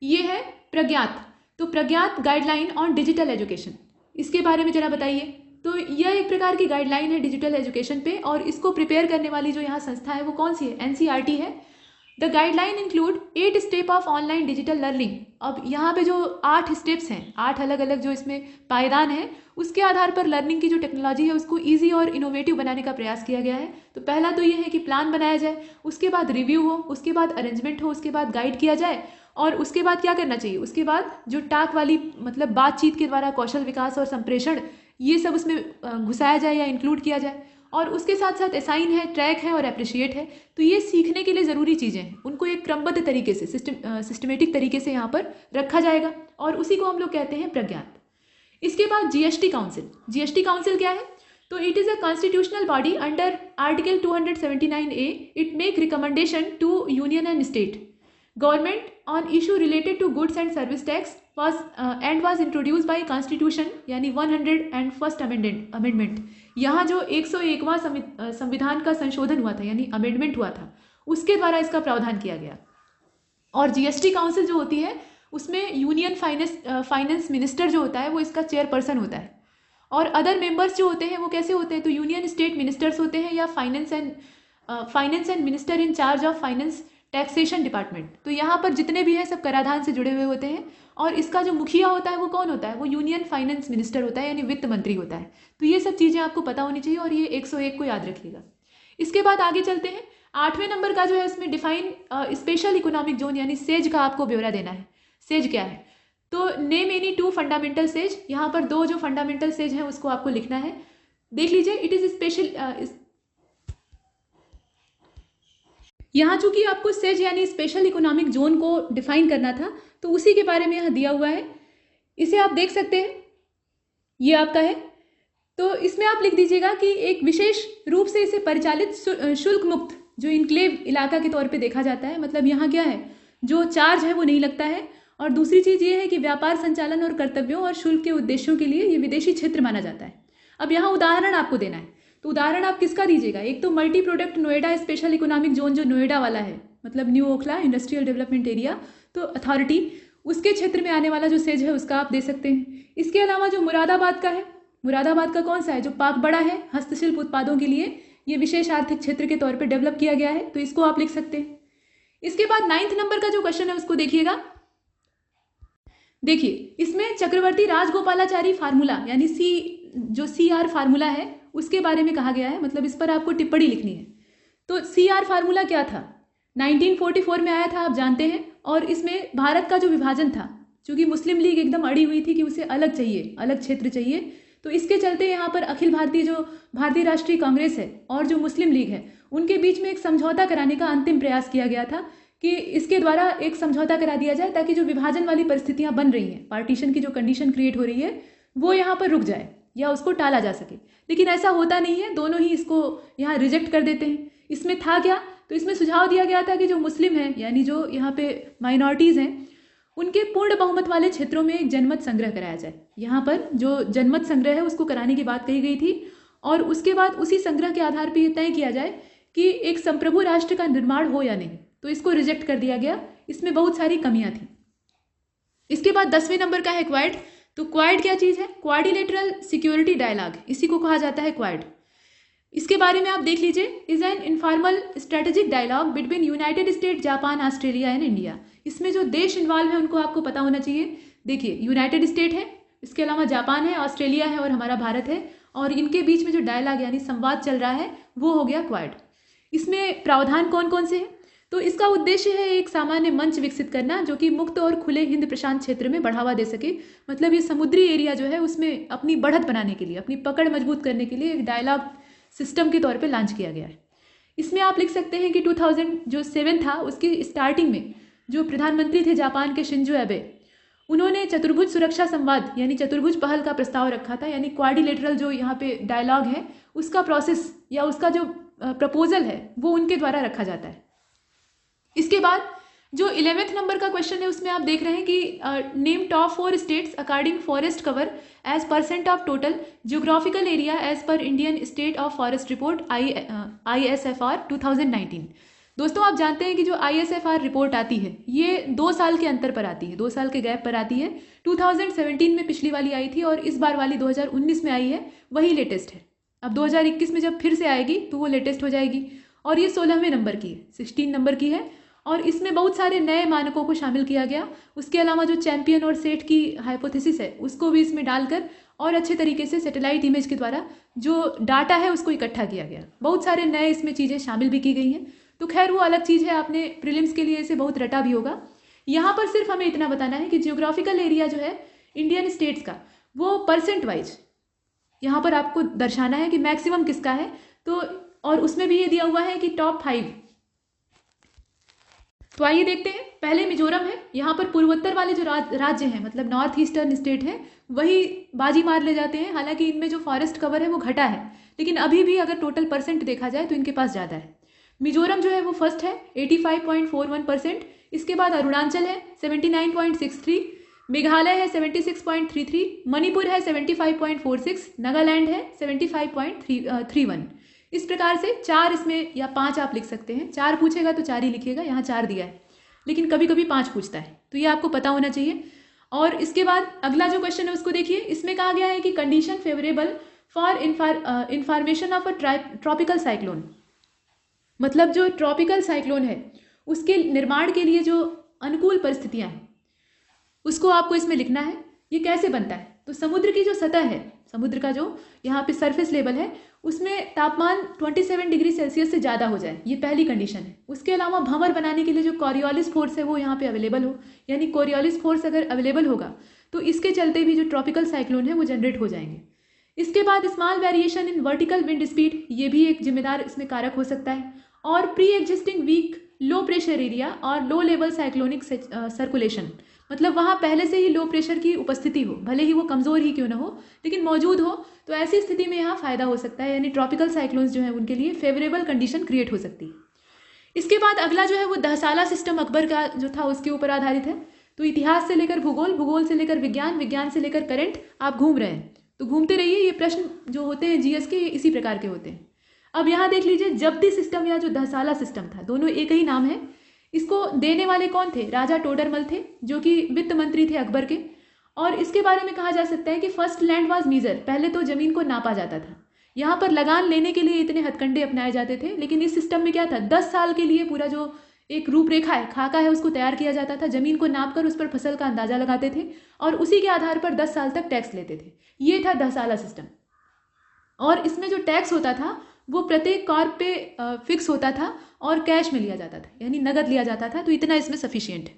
ये है प्रज्ञात। तो प्रज्ञात गाइडलाइन ऑन डिजिटल एजुकेशन, इसके बारे में जरा बताइए। तो यह एक प्रकार की गाइडलाइन है डिजिटल एजुकेशन पे और इसको प्रिपेयर करने वाली जो यहाँ संस्था है वो कौन सी है, एनसीईआरटी है। The guideline include 8 step of online digital learning. अब यहाँ पे जो 8 स्टेप्स हैं, 8 अलग अलग जो इसमें पायदान है, उसके आधार पर लर्निंग की जो टेक्नोलॉजी है उसको ईजी और इनोवेटिव बनाने का प्रयास किया गया है। तो पहला तो ये है कि प्लान बनाया जाए, उसके बाद रिव्यू हो, उसके बाद अरेंजमेंट हो, उसके बाद गाइड किया जाए और उसके बाद क्या करना चाहिए, उसके बाद जो टाक वाली मतलब बातचीत के द्वारा कौशल विकास और संप्रेषण, ये सब उसमें घुसाया जाए या इंक्लूड किया जाए। और उसके साथ साथ असाइन है, ट्रैक है और अप्रिशिएट है। तो ये सीखने के लिए ज़रूरी चीज़ें हैं, उनको एक क्रमबद्ध तरीके से सिस्टमेटिक तरीके से यहाँ पर रखा जाएगा और उसी को हम लोग कहते हैं प्रज्ञात। इसके बाद जीएसटी काउंसिल। जीएसटी काउंसिल क्या है, तो it is a constitutional body under article 279A। It make recommendation to union and state government on issue related to goods and service tax was introduced by Constitution यानी 101st amendment. यहाँ जो 101वां संविधान का संशोधन हुआ था यानी अमेंडमेंट हुआ था, उसके द्वारा इसका प्रावधान किया गया। और जीएसटी काउंसिल जो होती है उसमें यूनियन फाइनेंस मिनिस्टर जो होता है वो इसका चेयरपर्सन होता है। और अदर मेंबर्स जो होते हैं वो कैसे होते हैं, तो यूनियन स्टेट मिनिस्टर्स होते हैं या finance and minister in charge of finance taxation department. तो यहाँ पर जितने भी हैं सब कराधान से जुड़े हुए होते हैं। और इसका जो मुखिया होता है वो कौन होता है, वो यूनियन फाइनेंस मिनिस्टर होता है, यानी वित्त मंत्री होता है। तो ये सब चीज़ें आपको पता होनी चाहिए और ये 101 को याद रखिएगा। इसके बाद आगे चलते हैं। 8वें नंबर का जो है इसमें डिफाइन स्पेशल इकोनॉमिक जोन यानी सेज का आपको ब्यौरा देना है। सेज क्या है, तो नेम एनी 2 फंडामेंटल सेज। यहाँ पर 2 जो फंडामेंटल सेज हैं उसको आपको लिखना है। देख लीजिए, इट इज स्पेशल। यहाँ चूंकि आपको सेज यानी स्पेशल इकोनॉमिक जोन को डिफाइन करना था तो उसी के बारे में यहाँ दिया हुआ है। इसे आप देख सकते हैं, ये आपका है। तो इसमें आप लिख दीजिएगा कि एक विशेष रूप से इसे परिचालित शुल्क मुक्त जो इनक्लेव इलाका के तौर पे देखा जाता है। मतलब यहाँ क्या है, जो चार्ज है वो नहीं लगता है। और दूसरी चीज़ ये है कि व्यापार संचालन और कर्तव्यों और शुल्क के उद्देश्यों के लिए ये विदेशी क्षेत्र माना जाता है। अब यहाँ उदाहरण आपको देना है, तो उदाहरण आप किसका दीजिएगा। एक तो multi product Noida special economic zone जो नोएडा वाला है, मतलब new Okhla industrial development area तो अथॉरिटी, उसके क्षेत्र में आने वाला जो सेज है उसका आप दे सकते हैं। इसके अलावा जो मुरादाबाद का है, मुरादाबाद का कौन सा है, जो पाक बड़ा है हस्तशिल्प उत्पादों के लिए ये विशेष आर्थिक क्षेत्र के तौर पर डेवलप किया गया है, तो इसको आप लिख सकते हैं। इसके बाद 9th नंबर का जो क्वेश्चन है उसको देखिएगा। देखिए, इसमें चक्रवर्ती राजगोपालाचारी फार्मूला यानी CR फार्मूला है उसके बारे में कहा गया है। मतलब इस पर आपको टिप्पणी लिखनी है। तो CR फार्मूला क्या था, 1944 में आया था, आप जानते हैं। और इसमें भारत का जो विभाजन था, चूंकि मुस्लिम लीग एकदम अड़ी हुई थी कि उसे अलग चाहिए, अलग क्षेत्र चाहिए, तो इसके चलते यहाँ पर अखिल भारतीय जो भारतीय राष्ट्रीय कांग्रेस है और जो मुस्लिम लीग है उनके बीच में एक समझौता कराने का अंतिम प्रयास किया गया था कि इसके द्वारा एक समझौता करा दिया जाए ताकि जो विभाजन वाली परिस्थितियां बन रही हैं, पार्टीशन की जो कंडीशन क्रिएट हो रही है वो यहाँ पर रुक जाए या उसको टाला जा सके। लेकिन ऐसा होता नहीं है, दोनों ही इसको यहाँ रिजेक्ट कर देते हैं। इसमें था क्या, तो इसमें सुझाव दिया गया था कि जो मुस्लिम हैं यानी जो यहाँ पे माइनॉरिटीज़ हैं उनके पूर्ण बहुमत वाले क्षेत्रों में एक जनमत संग्रह कराया जाए। यहाँ पर जो जनमत संग्रह है उसको कराने की बात कही गई थी। और उसके बाद उसी संग्रह के आधार पर यह तय किया जाए कि एक संप्रभु राष्ट्र का निर्माण हो या नहीं, तो इसको रिजेक्ट कर दिया गया। इसमें बहुत सारी कमियां थी। इसके बाद 10वें नंबर का है क्वाड। तो क्वाड क्या चीज़ है, क्वाड्रिलेटरल सिक्योरिटी डायलॉग, इसी को कहा जाता है क्वाड। इसके बारे में आप देख लीजिए, is an informal strategic dialogue between United State, Japan, Australia and India. इसमें जो देश इन्वॉल्व है उनको आपको पता होना चाहिए। देखिए, यूनाइटेड स्टेट है, इसके अलावा जापान है, ऑस्ट्रेलिया है और हमारा भारत है। और इनके बीच में जो डायलॉग यानी संवाद चल रहा है वो हो गया क्वाड। इसमें प्रावधान कौन कौन से हैं, तो इसका उद्देश्य है एक सामान्य मंच विकसित करना जो कि मुक्त और खुले हिंद प्रशांत क्षेत्र में बढ़ावा दे सके। मतलब ये समुद्री एरिया जो है उसमें अपनी बढ़त बनाने के लिए, अपनी पकड़ मजबूत करने के लिए एक डायलॉग सिस्टम के तौर पे लॉन्च किया गया है। इसमें आप लिख सकते हैं कि 2007 था उसकी स्टार्टिंग में जो प्रधानमंत्री थे जापान के शिंजो एबे, उन्होंने चतुर्भुज सुरक्षा संवाद यानी चतुर्भुज पहल का प्रस्ताव रखा था। यानी क्वाड्रिलेटरल जो यहाँ पे डायलॉग है उसका प्रोसेस या उसका जो प्रपोजल है वो उनके द्वारा रखा जाता है। इसके बाद जो 11th नंबर का क्वेश्चन है उसमें आप देख रहे हैं कि name top 4 states according forest cover as % of total geographical area as per Indian state of forest report ISFR 2019। दोस्तों, आप जानते हैं कि जो ISFR रिपोर्ट आती है ये 2 साल के अंतर पर आती है, 2 साल के गैप पर आती है। 2017 में पिछली वाली आई थी और इस बार वाली 2019 में आई है, वही लेटेस्ट है। अब 2021 में जब फिर से आएगी तो वो लेटेस्ट हो जाएगी। और ये 16वें नंबर की है, 16 नंबर की है। और इसमें बहुत सारे नए मानकों को शामिल किया गया। उसके अलावा जो चैंपियन और सेट की हाइपोथेसिस है उसको भी इसमें डालकर और अच्छे तरीके से सैटेलाइट इमेज के द्वारा जो डाटा है उसको इकट्ठा किया गया। बहुत सारे नए इसमें चीज़ें शामिल भी की गई हैं। तो खैर वो अलग चीज़ है, आपने प्रीलिम्स के लिए इसे बहुत रटा भी होगा। यहाँ पर सिर्फ हमें इतना बताना है कि जियोग्राफिकल एरिया जो है इंडियन स्टेट्स का वो % वाइज यहाँ पर आपको दर्शाना है कि मैक्सिमम किसका है। तो और उसमें भी ये दिया हुआ है कि टॉप 5। तो आइए देखते हैं। पहले मिजोरम है। यहाँ पर पूर्वोत्तर वाले जो राज्य हैं मतलब नॉर्थ ईस्टर्न स्टेट है वही बाजी मार ले जाते हैं। हालांकि इनमें जो फॉरेस्ट कवर है वो घटा है, लेकिन अभी भी अगर टोटल % देखा जाए तो इनके पास ज़्यादा है। मिजोरम जो है वो फर्स्ट है 85.41%। इसके बाद अरुणाचल है 79.63, मेघालय है 76.33, मणिपुर है 75.46, नागालैंड है 75.31। इस प्रकार से 4 इसमें या 5 आप लिख सकते हैं। 4 पूछेगा तो 4 ही लिखिएगा, यहाँ 4 दिया है, लेकिन कभी कभी 5 पूछता है, तो ये आपको पता होना चाहिए। और इसके बाद अगला जो क्वेश्चन है उसको देखिए। इसमें कहा गया है कि condition favourable for information of a tropical cyclone, मतलब जो ट्रॉपिकल साइक्लोन है उसके निर्माण के लिए जो अनुकूल परिस्थितियां हैं उसको आपको इसमें लिखना है। ये कैसे बनता है? तो समुद्र की जो सतह है, समुद्र का जो यहाँ पे सरफेस लेवल है, उसमें तापमान 27 डिग्री सेल्सियस से ज़्यादा हो जाए, ये पहली कंडीशन है। उसके अलावा भंवर बनाने के लिए जो कोरियोलिस फोर्स है वो यहाँ पे अवेलेबल हो, यानी कोरियोलिस फोर्स अगर अवेलेबल होगा तो इसके चलते भी जो ट्रॉपिकल साइक्लोन है वो जनरेट हो जाएंगे। इसके बाद small variation in vertical wind speed, ये भी एक जिम्मेदार इसमें कारक हो सकता है। और pre existing weak low pressure area और लो लेवल साइक्लोनिक सर्कुलेशन, मतलब वहाँ पहले से ही लो प्रेशर की उपस्थिति हो, भले ही वो कमज़ोर ही क्यों ना हो लेकिन मौजूद हो, तो ऐसी स्थिति में यहाँ फ़ायदा हो सकता है, यानी ट्रॉपिकल साइक्लोन्स जो है उनके लिए फेवरेबल कंडीशन क्रिएट हो सकती है। इसके बाद अगला जो है वो 10 साला सिस्टम अकबर का जो था उसके ऊपर आधारित है। तो इतिहास से लेकर भूगोल, भूगोल से लेकर विज्ञान, विज्ञान से लेकर करंट, आप घूम रहे हैं तो घूमते रहिए। ये प्रश्न जो होते हैं जीएस के, ये इसी प्रकार के होते हैं। अब यहाँ देख लीजिए, जब्ती सिस्टम या जो 10 साला सिस्टम था, दोनों एक ही नाम है। इसको देने वाले कौन थे? राजा टोडरमल थे, जो कि वित्त मंत्री थे अकबर के। और इसके बारे में कहा जा सकता है कि फर्स्ट लैंड वाज मीजर, पहले तो जमीन को नापा जाता था। यहाँ पर लगान लेने के लिए इतने हथकंडे अपनाए जाते थे, लेकिन इस सिस्टम में क्या था, 10 साल के लिए पूरा जो एक रूपरेखा है, खाका है, उसको तैयार किया जाता था। जमीन को नाप कर उस पर फसल का अंदाजा लगाते थे और उसी के आधार पर 10 साल तक टैक्स लेते थे। ये था 10 साला सिस्टम। और इसमें जो टैक्स होता था वो प्रत्येक कॉर्प पे फिक्स होता था और कैश में लिया जाता था, यानी नगद लिया जाता था। तो इतना इसमें सफिशिएंट है।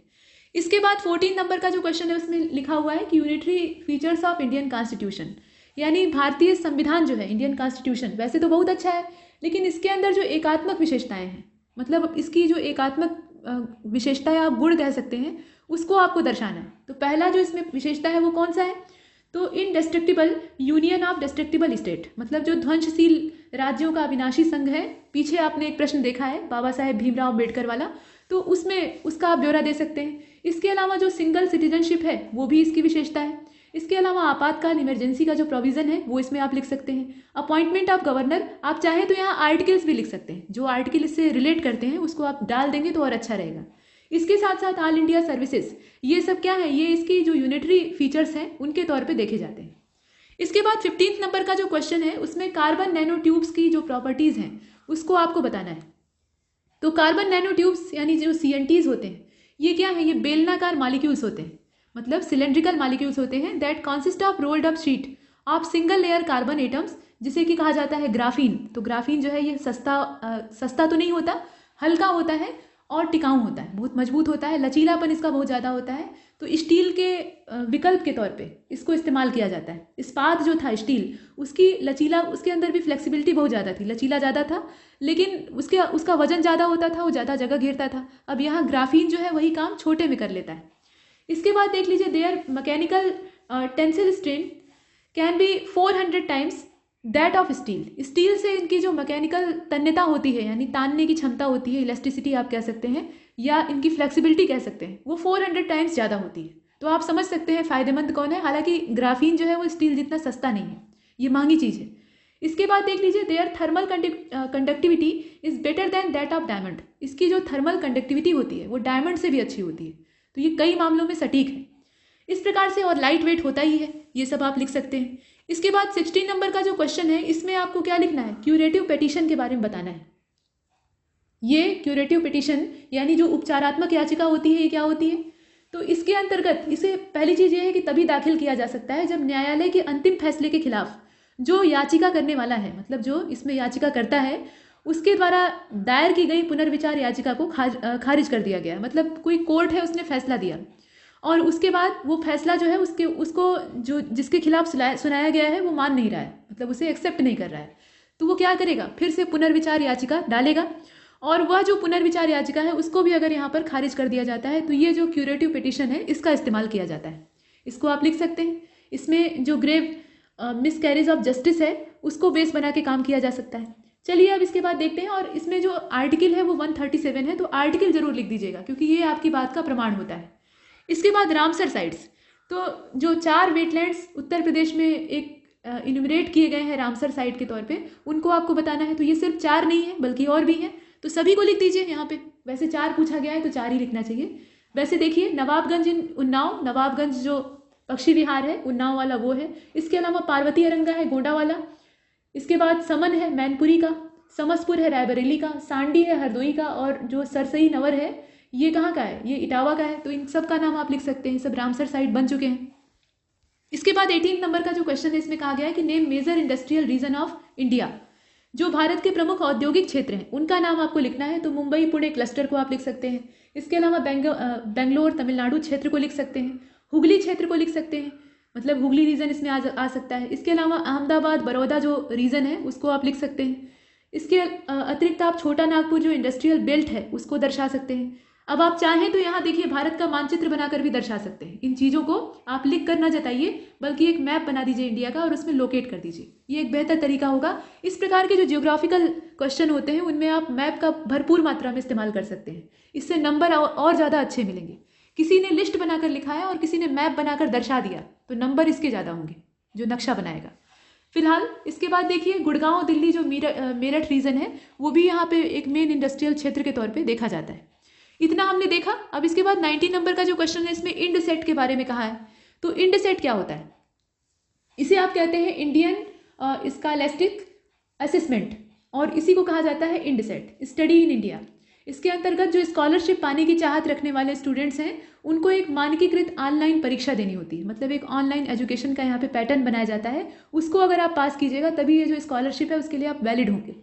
इसके बाद 14 नंबर का जो क्वेश्चन है उसमें लिखा हुआ है कि unitary features of Indian constitution, यानी भारतीय संविधान जो है, इंडियन कॉन्स्टिट्यूशन वैसे तो बहुत अच्छा है, लेकिन इसके अंदर जो एकात्मक विशेषताएं हैं, मतलब इसकी जो एकात्मक विशेषता या आप गुण कह सकते हैं, उसको आपको दर्शाना है। तो पहला जो इसमें विशेषता है वो कौन सा है? तो इनडेस्ट्रक्टिबल यूनियन ऑफ डेस्ट्रक्टिबल स्टेट, मतलब जो ध्वंसशील राज्यों का अविनाशी संघ है। पीछे आपने एक प्रश्न देखा है बाबा साहेब भीमराव अम्बेडकर वाला, तो उसमें उसका आप ब्यौरा दे सकते हैं। इसके अलावा जो सिंगल सिटीजनशिप है वो भी इसकी विशेषता है। इसके अलावा आपातकाल इमरजेंसी का जो प्रोविजन है वो इसमें आप लिख सकते हैं। अपॉइंटमेंट ऑफ गवर्नर, आप चाहे तो यहाँ आर्टिकल्स भी लिख सकते हैं, जो आर्टिकल इससे रिलेट करते हैं उसको आप डाल देंगे तो और अच्छा रहेगा। इसके साथ साथ ऑल इंडिया सर्विसेज, ये सब क्या है, ये इसकी जो यूनिटरी फीचर्स हैं उनके तौर पे देखे जाते हैं। इसके बाद 15 नंबर का जो क्वेश्चन है उसमें कार्बन नैनो ट्यूब्स की जो प्रॉपर्टीज़ हैं उसको आपको बताना है। तो कार्बन नैनो ट्यूब्स यानी जो CNTs होते हैं, ये क्या है, ये बेलनाकार मालिक्यूल्स होते हैं, मतलब सिलेंड्रिकल मालिक्यूल्स होते हैं that consist of rolled up sheet of single layer carbon atoms, जिसे कि कहा जाता है ग्राफीन। तो ग्राफीन जो है ये सस्ता तो नहीं होता, हल्का होता है और टिकाऊ होता है, बहुत मजबूत होता है, लचीलापन इसका बहुत ज़्यादा होता है। तो स्टील के विकल्प के तौर पे इसको इस्तेमाल किया जाता है। इस्पात जो था स्टील, उसकी लचीला, उसके अंदर भी फ्लेक्सिबिलिटी बहुत ज़्यादा थी, लचीला ज़्यादा था, लेकिन उसका वजन ज़्यादा होता था, वो ज़्यादा जगह घेरता था। अब यहाँ ग्राफीन जो है वही काम छोटे में कर लेता है। इसके बाद देख लीजिए, their mechanical tensile strain can be 400 times that of steel. Steel से इनकी जो मैकेनिकल तन्यता होती है, यानी तानने की क्षमता होती है, इलास्टिसिटी आप कह सकते हैं, या इनकी फ्लेक्सिबिलिटी कह सकते हैं, वो 400 टाइम्स ज़्यादा होती है। तो आप समझ सकते हैं फ़ायदेमंद कौन है। हालांकि ग्राफीन जो है वो स्टील जितना सस्ता नहीं है, ये महंगी चीज़ है। इसके बाद देख लीजिए, their thermal conductivity is better than that of diamond. इसकी जो थर्मल कंडक्टिविटी होती है वो डायमंड से भी अच्छी होती है। तो ये कई मामलों में सटीक है इस प्रकार से, और लाइट वेट होता ही है, ये सब आप लिख सकते हैं। इसके बाद 16 नंबर का जो क्वेश्चन है, इसमें आपको क्या लिखना है, क्यूरेटिव पिटीशन के बारे में बताना है। ये क्यूरेटिव पिटीशन यानी जो उपचारात्मक याचिका होती है, ये क्या होती है? तो इसके अंतर्गत इसे पहली चीज़ ये है कि तभी दाखिल किया जा सकता है जब न्यायालय के अंतिम फैसले के खिलाफ जो याचिका करने वाला है, मतलब जो इसमें याचिका करता है, उसके द्वारा दायर की गई पुनर्विचार याचिका को खारिज कर दिया गया। मतलब कोई कोर्ट है, उसने फैसला दिया और उसके बाद वो फैसला जो है उसको जो जिसके खिलाफ सुनाया गया है वो मान नहीं रहा है, मतलब उसे एक्सेप्ट नहीं कर रहा है, तो वो क्या करेगा, फिर से पुनर्विचार याचिका डालेगा। और वह जो पुनर्विचार याचिका है उसको भी अगर यहाँ पर खारिज कर दिया जाता है तो ये जो क्यूरेटिव पिटीशन है इसका इस्तेमाल किया जाता है। इसको आप लिख सकते हैं। इसमें जो ग्रेव मिसकैरेज ऑफ जस्टिस है उसको बेस बना के काम किया जा सकता है। चलिए अब इसके बाद देखते हैं, और इसमें जो आर्टिकल है वो 137 है, तो आर्टिकल जरूर लिख दीजिएगा क्योंकि ये आपकी बात का प्रमाण होता है। इसके बाद रामसर साइट्स, तो जो 4 वेटलैंड्स उत्तर प्रदेश में एक इन्यूमरेट किए गए हैं रामसर साइट के तौर पे, उनको आपको बताना है। तो ये सिर्फ 4 नहीं है बल्कि और भी हैं, तो सभी को लिख दीजिए यहाँ पे। वैसे 4 पूछा गया है तो 4 ही लिखना चाहिए। वैसे देखिए, नवाबगंज इन उन्नाव, नवाबगंज जो पक्षी विहार है उन्नाव वाला वो है। इसके अलावा पार्वती अरंगा है गोंडा वाला। इसके बाद समन है मैनपुरी का, समसपुर है रायबरेली का, सांडी है हरदोई का, और जो सरसई नवर है ये कहाँ का है, ये इटावा का है। तो इन सब का नाम आप लिख सकते हैं, सब रामसर साइट बन चुके हैं। इसके बाद 18 नंबर का जो क्वेश्चन है, इसमें कहा गया है कि name major industrial region of India. जो भारत के प्रमुख औद्योगिक क्षेत्र हैं उनका नाम आपको लिखना है। तो मुंबई पुणे क्लस्टर को आप लिख सकते हैं। इसके अलावा बेंगलोर तमिलनाडु क्षेत्र को लिख सकते हैं, हुगली क्षेत्र को लिख सकते हैं, मतलब हुगली रीजन इसमें आ सकता है। इसके अलावा अहमदाबाद बड़ौदा जो रीजन है उसको आप लिख सकते हैं। इसके अतिरिक्त आप छोटा नागपुर जो इंडस्ट्रियल बेल्ट है उसको दर्शा सकते हैं। अब आप चाहें तो यहाँ देखिए भारत का मानचित्र बनाकर भी दर्शा सकते हैं। इन चीज़ों को आप लिख कर ना जताइए बल्कि एक मैप बना दीजिए इंडिया का और उसमें लोकेट कर दीजिए, ये एक बेहतर तरीका होगा। इस प्रकार के जो जियोग्राफिकल क्वेश्चन होते हैं उनमें आप मैप का भरपूर मात्रा में इस्तेमाल कर सकते हैं, इससे नंबर और ज़्यादा अच्छे मिलेंगे। किसी ने लिस्ट बनाकर लिखा है और किसी ने मैप बनाकर दर्शा दिया तो नंबर इसके ज़्यादा होंगे जो नक्शा बनाएगा। फिलहाल इसके बाद देखिए गुड़गांव दिल्ली जो मेरठ रीजन है वो भी यहाँ पे एक मेन इंडस्ट्रियल क्षेत्र के तौर पे देखा जाता है। इतना हमने देखा। अब इसके बाद 19 नंबर का जो क्वेश्चन है इसमें इंड सेट के बारे में कहा है। तो इंड सेट क्या होता है, इसे आप कहते हैं इंडियन स्कॉलास्टिक असेसमेंट, और इसी को कहा जाता है Ind SAT, study in India. इसके अंतर्गत जो स्कॉलरशिप पाने की चाहत रखने वाले स्टूडेंट्स हैं उनको एक मानकीकृत ऑनलाइन परीक्षा देनी होती है, मतलब एक ऑनलाइन एजुकेशन का यहाँ पे पैटर्न बनाया जाता है। उसको अगर आप पास कीजिएगा तभी ये जो स्कॉलरशिप है उसके लिए आप वैलिड होंगे।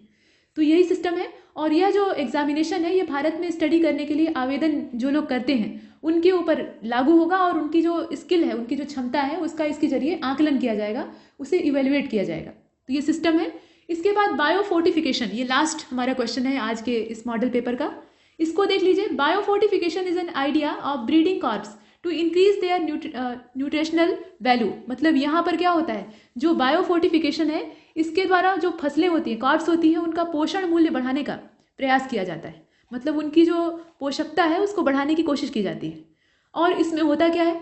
तो यही सिस्टम है। और यह जो एग्जामिनेशन है ये भारत में स्टडी करने के लिए आवेदन जो लोग करते हैं उनके ऊपर लागू होगा, और उनकी जो स्किल है, उनकी जो क्षमता है उसका इसके जरिए आकलन किया जाएगा, उसे इवेल्युएट किया जाएगा। तो ये सिस्टम है। इसके बाद बायोफोर्टिफिकेशन, ये लास्ट हमारा क्वेश्चन है आज के इस मॉडल पेपर का। इसको देख लीजिए। Biofortification is an idea of breeding crops to increase their nutritional value. मतलब यहाँ पर क्या होता है, जो बायोफोर्टिफिकेशन है इसके द्वारा जो फसलें होती हैं, कॉर्प्स होती हैं, उनका पोषण मूल्य बढ़ाने का प्रयास किया जाता है, मतलब उनकी जो पोषकता है उसको बढ़ाने की कोशिश की जाती है। और इसमें होता क्या है,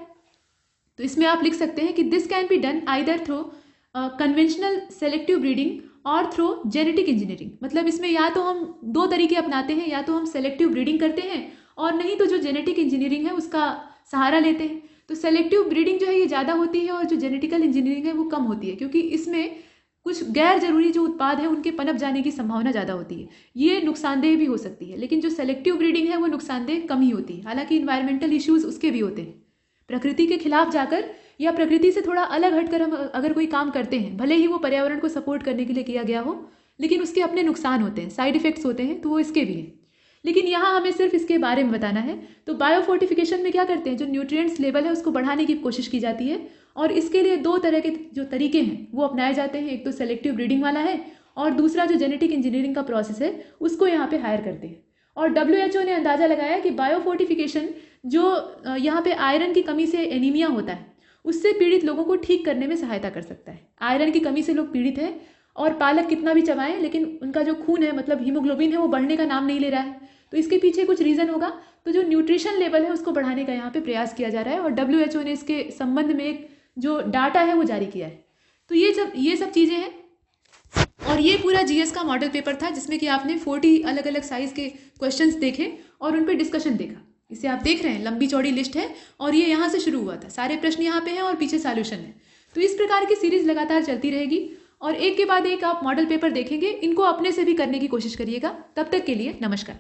तो इसमें आप लिख सकते हैं कि this can be done either through conventional selective breeding और थ्रू जेनेटिक इंजीनियरिंग। मतलब इसमें या तो हम 2 तरीके अपनाते हैं, या तो हम सेलेक्टिव ब्रीडिंग करते हैं और नहीं तो जो जेनेटिक इंजीनियरिंग है उसका सहारा लेते हैं। तो सेलेक्टिव ब्रीडिंग जो है ये ज़्यादा होती है और जो जेनेटिकल इंजीनियरिंग है वो कम होती है, क्योंकि इसमें कुछ गैर जरूरी जो उत्पाद है उनके पनप जाने की संभावना ज़्यादा होती है। ये नुकसानदेह भी हो सकती है, लेकिन जो सेलेक्टिव ब्रीडिंग है वो नुकसानदेह कम ही होती है। हालांकि इन्वायरमेंटल इश्यूज उसके भी होते हैं। प्रकृति के खिलाफ जाकर या प्रकृति से थोड़ा अलग हटकर हम अगर कोई काम करते हैं, भले ही वो पर्यावरण को सपोर्ट करने के लिए किया गया हो, लेकिन उसके अपने नुकसान होते हैं, साइड इफेक्ट्स होते हैं, तो वो इसके भी हैं। लेकिन यहाँ हमें सिर्फ इसके बारे में बताना है। तो बायोफोर्टिफिकेशन में क्या करते हैं, जो न्यूट्रिएंट्स लेवल है उसको बढ़ाने की कोशिश की जाती है, और इसके लिए 2 तरह के जो तरीके हैं वो अपनाए जाते हैं। एक तो सेलेक्टिव ब्रीडिंग वाला है, और दूसरा जो जेनेटिक इंजीनियरिंग का प्रोसेस है उसको यहाँ पे हायर करते हैं। और WHO ने अंदाजा लगाया कि बायोफोर्टिफिकेशन जो यहाँ पे आयरन की कमी से एनीमिया होता है उससे पीड़ित लोगों को ठीक करने में सहायता कर सकता है। आयरन की कमी से लोग पीड़ित हैं और पालक कितना भी चबाएं लेकिन उनका जो खून है, मतलब हीमोग्लोबिन है, वो बढ़ने का नाम नहीं ले रहा है। तो इसके पीछे कुछ रीज़न होगा। तो जो न्यूट्रिशन लेवल है उसको बढ़ाने का यहाँ पे प्रयास किया जा रहा है, और WHO ने इसके संबंध में एक जो डाटा है वो जारी किया है। तो ये सब चीज़ें हैं। और ये पूरा GS का मॉडल पेपर था जिसमें कि आपने 40 अलग अलग साइज़ के क्वेश्चंस देखे और उन पर डिस्कशन देखा। इसे आप देख रहे हैं, लंबी चौड़ी लिस्ट है, और ये यहाँ से शुरू हुआ था। सारे प्रश्न यहाँ पे हैं और पीछे सॉल्यूशन है। तो इस प्रकार की सीरीज लगातार चलती रहेगी, और एक के बाद एक आप मॉडल पेपर देखेंगे। इनको अपने से भी करने की कोशिश करिएगा। तब तक के लिए नमस्कार।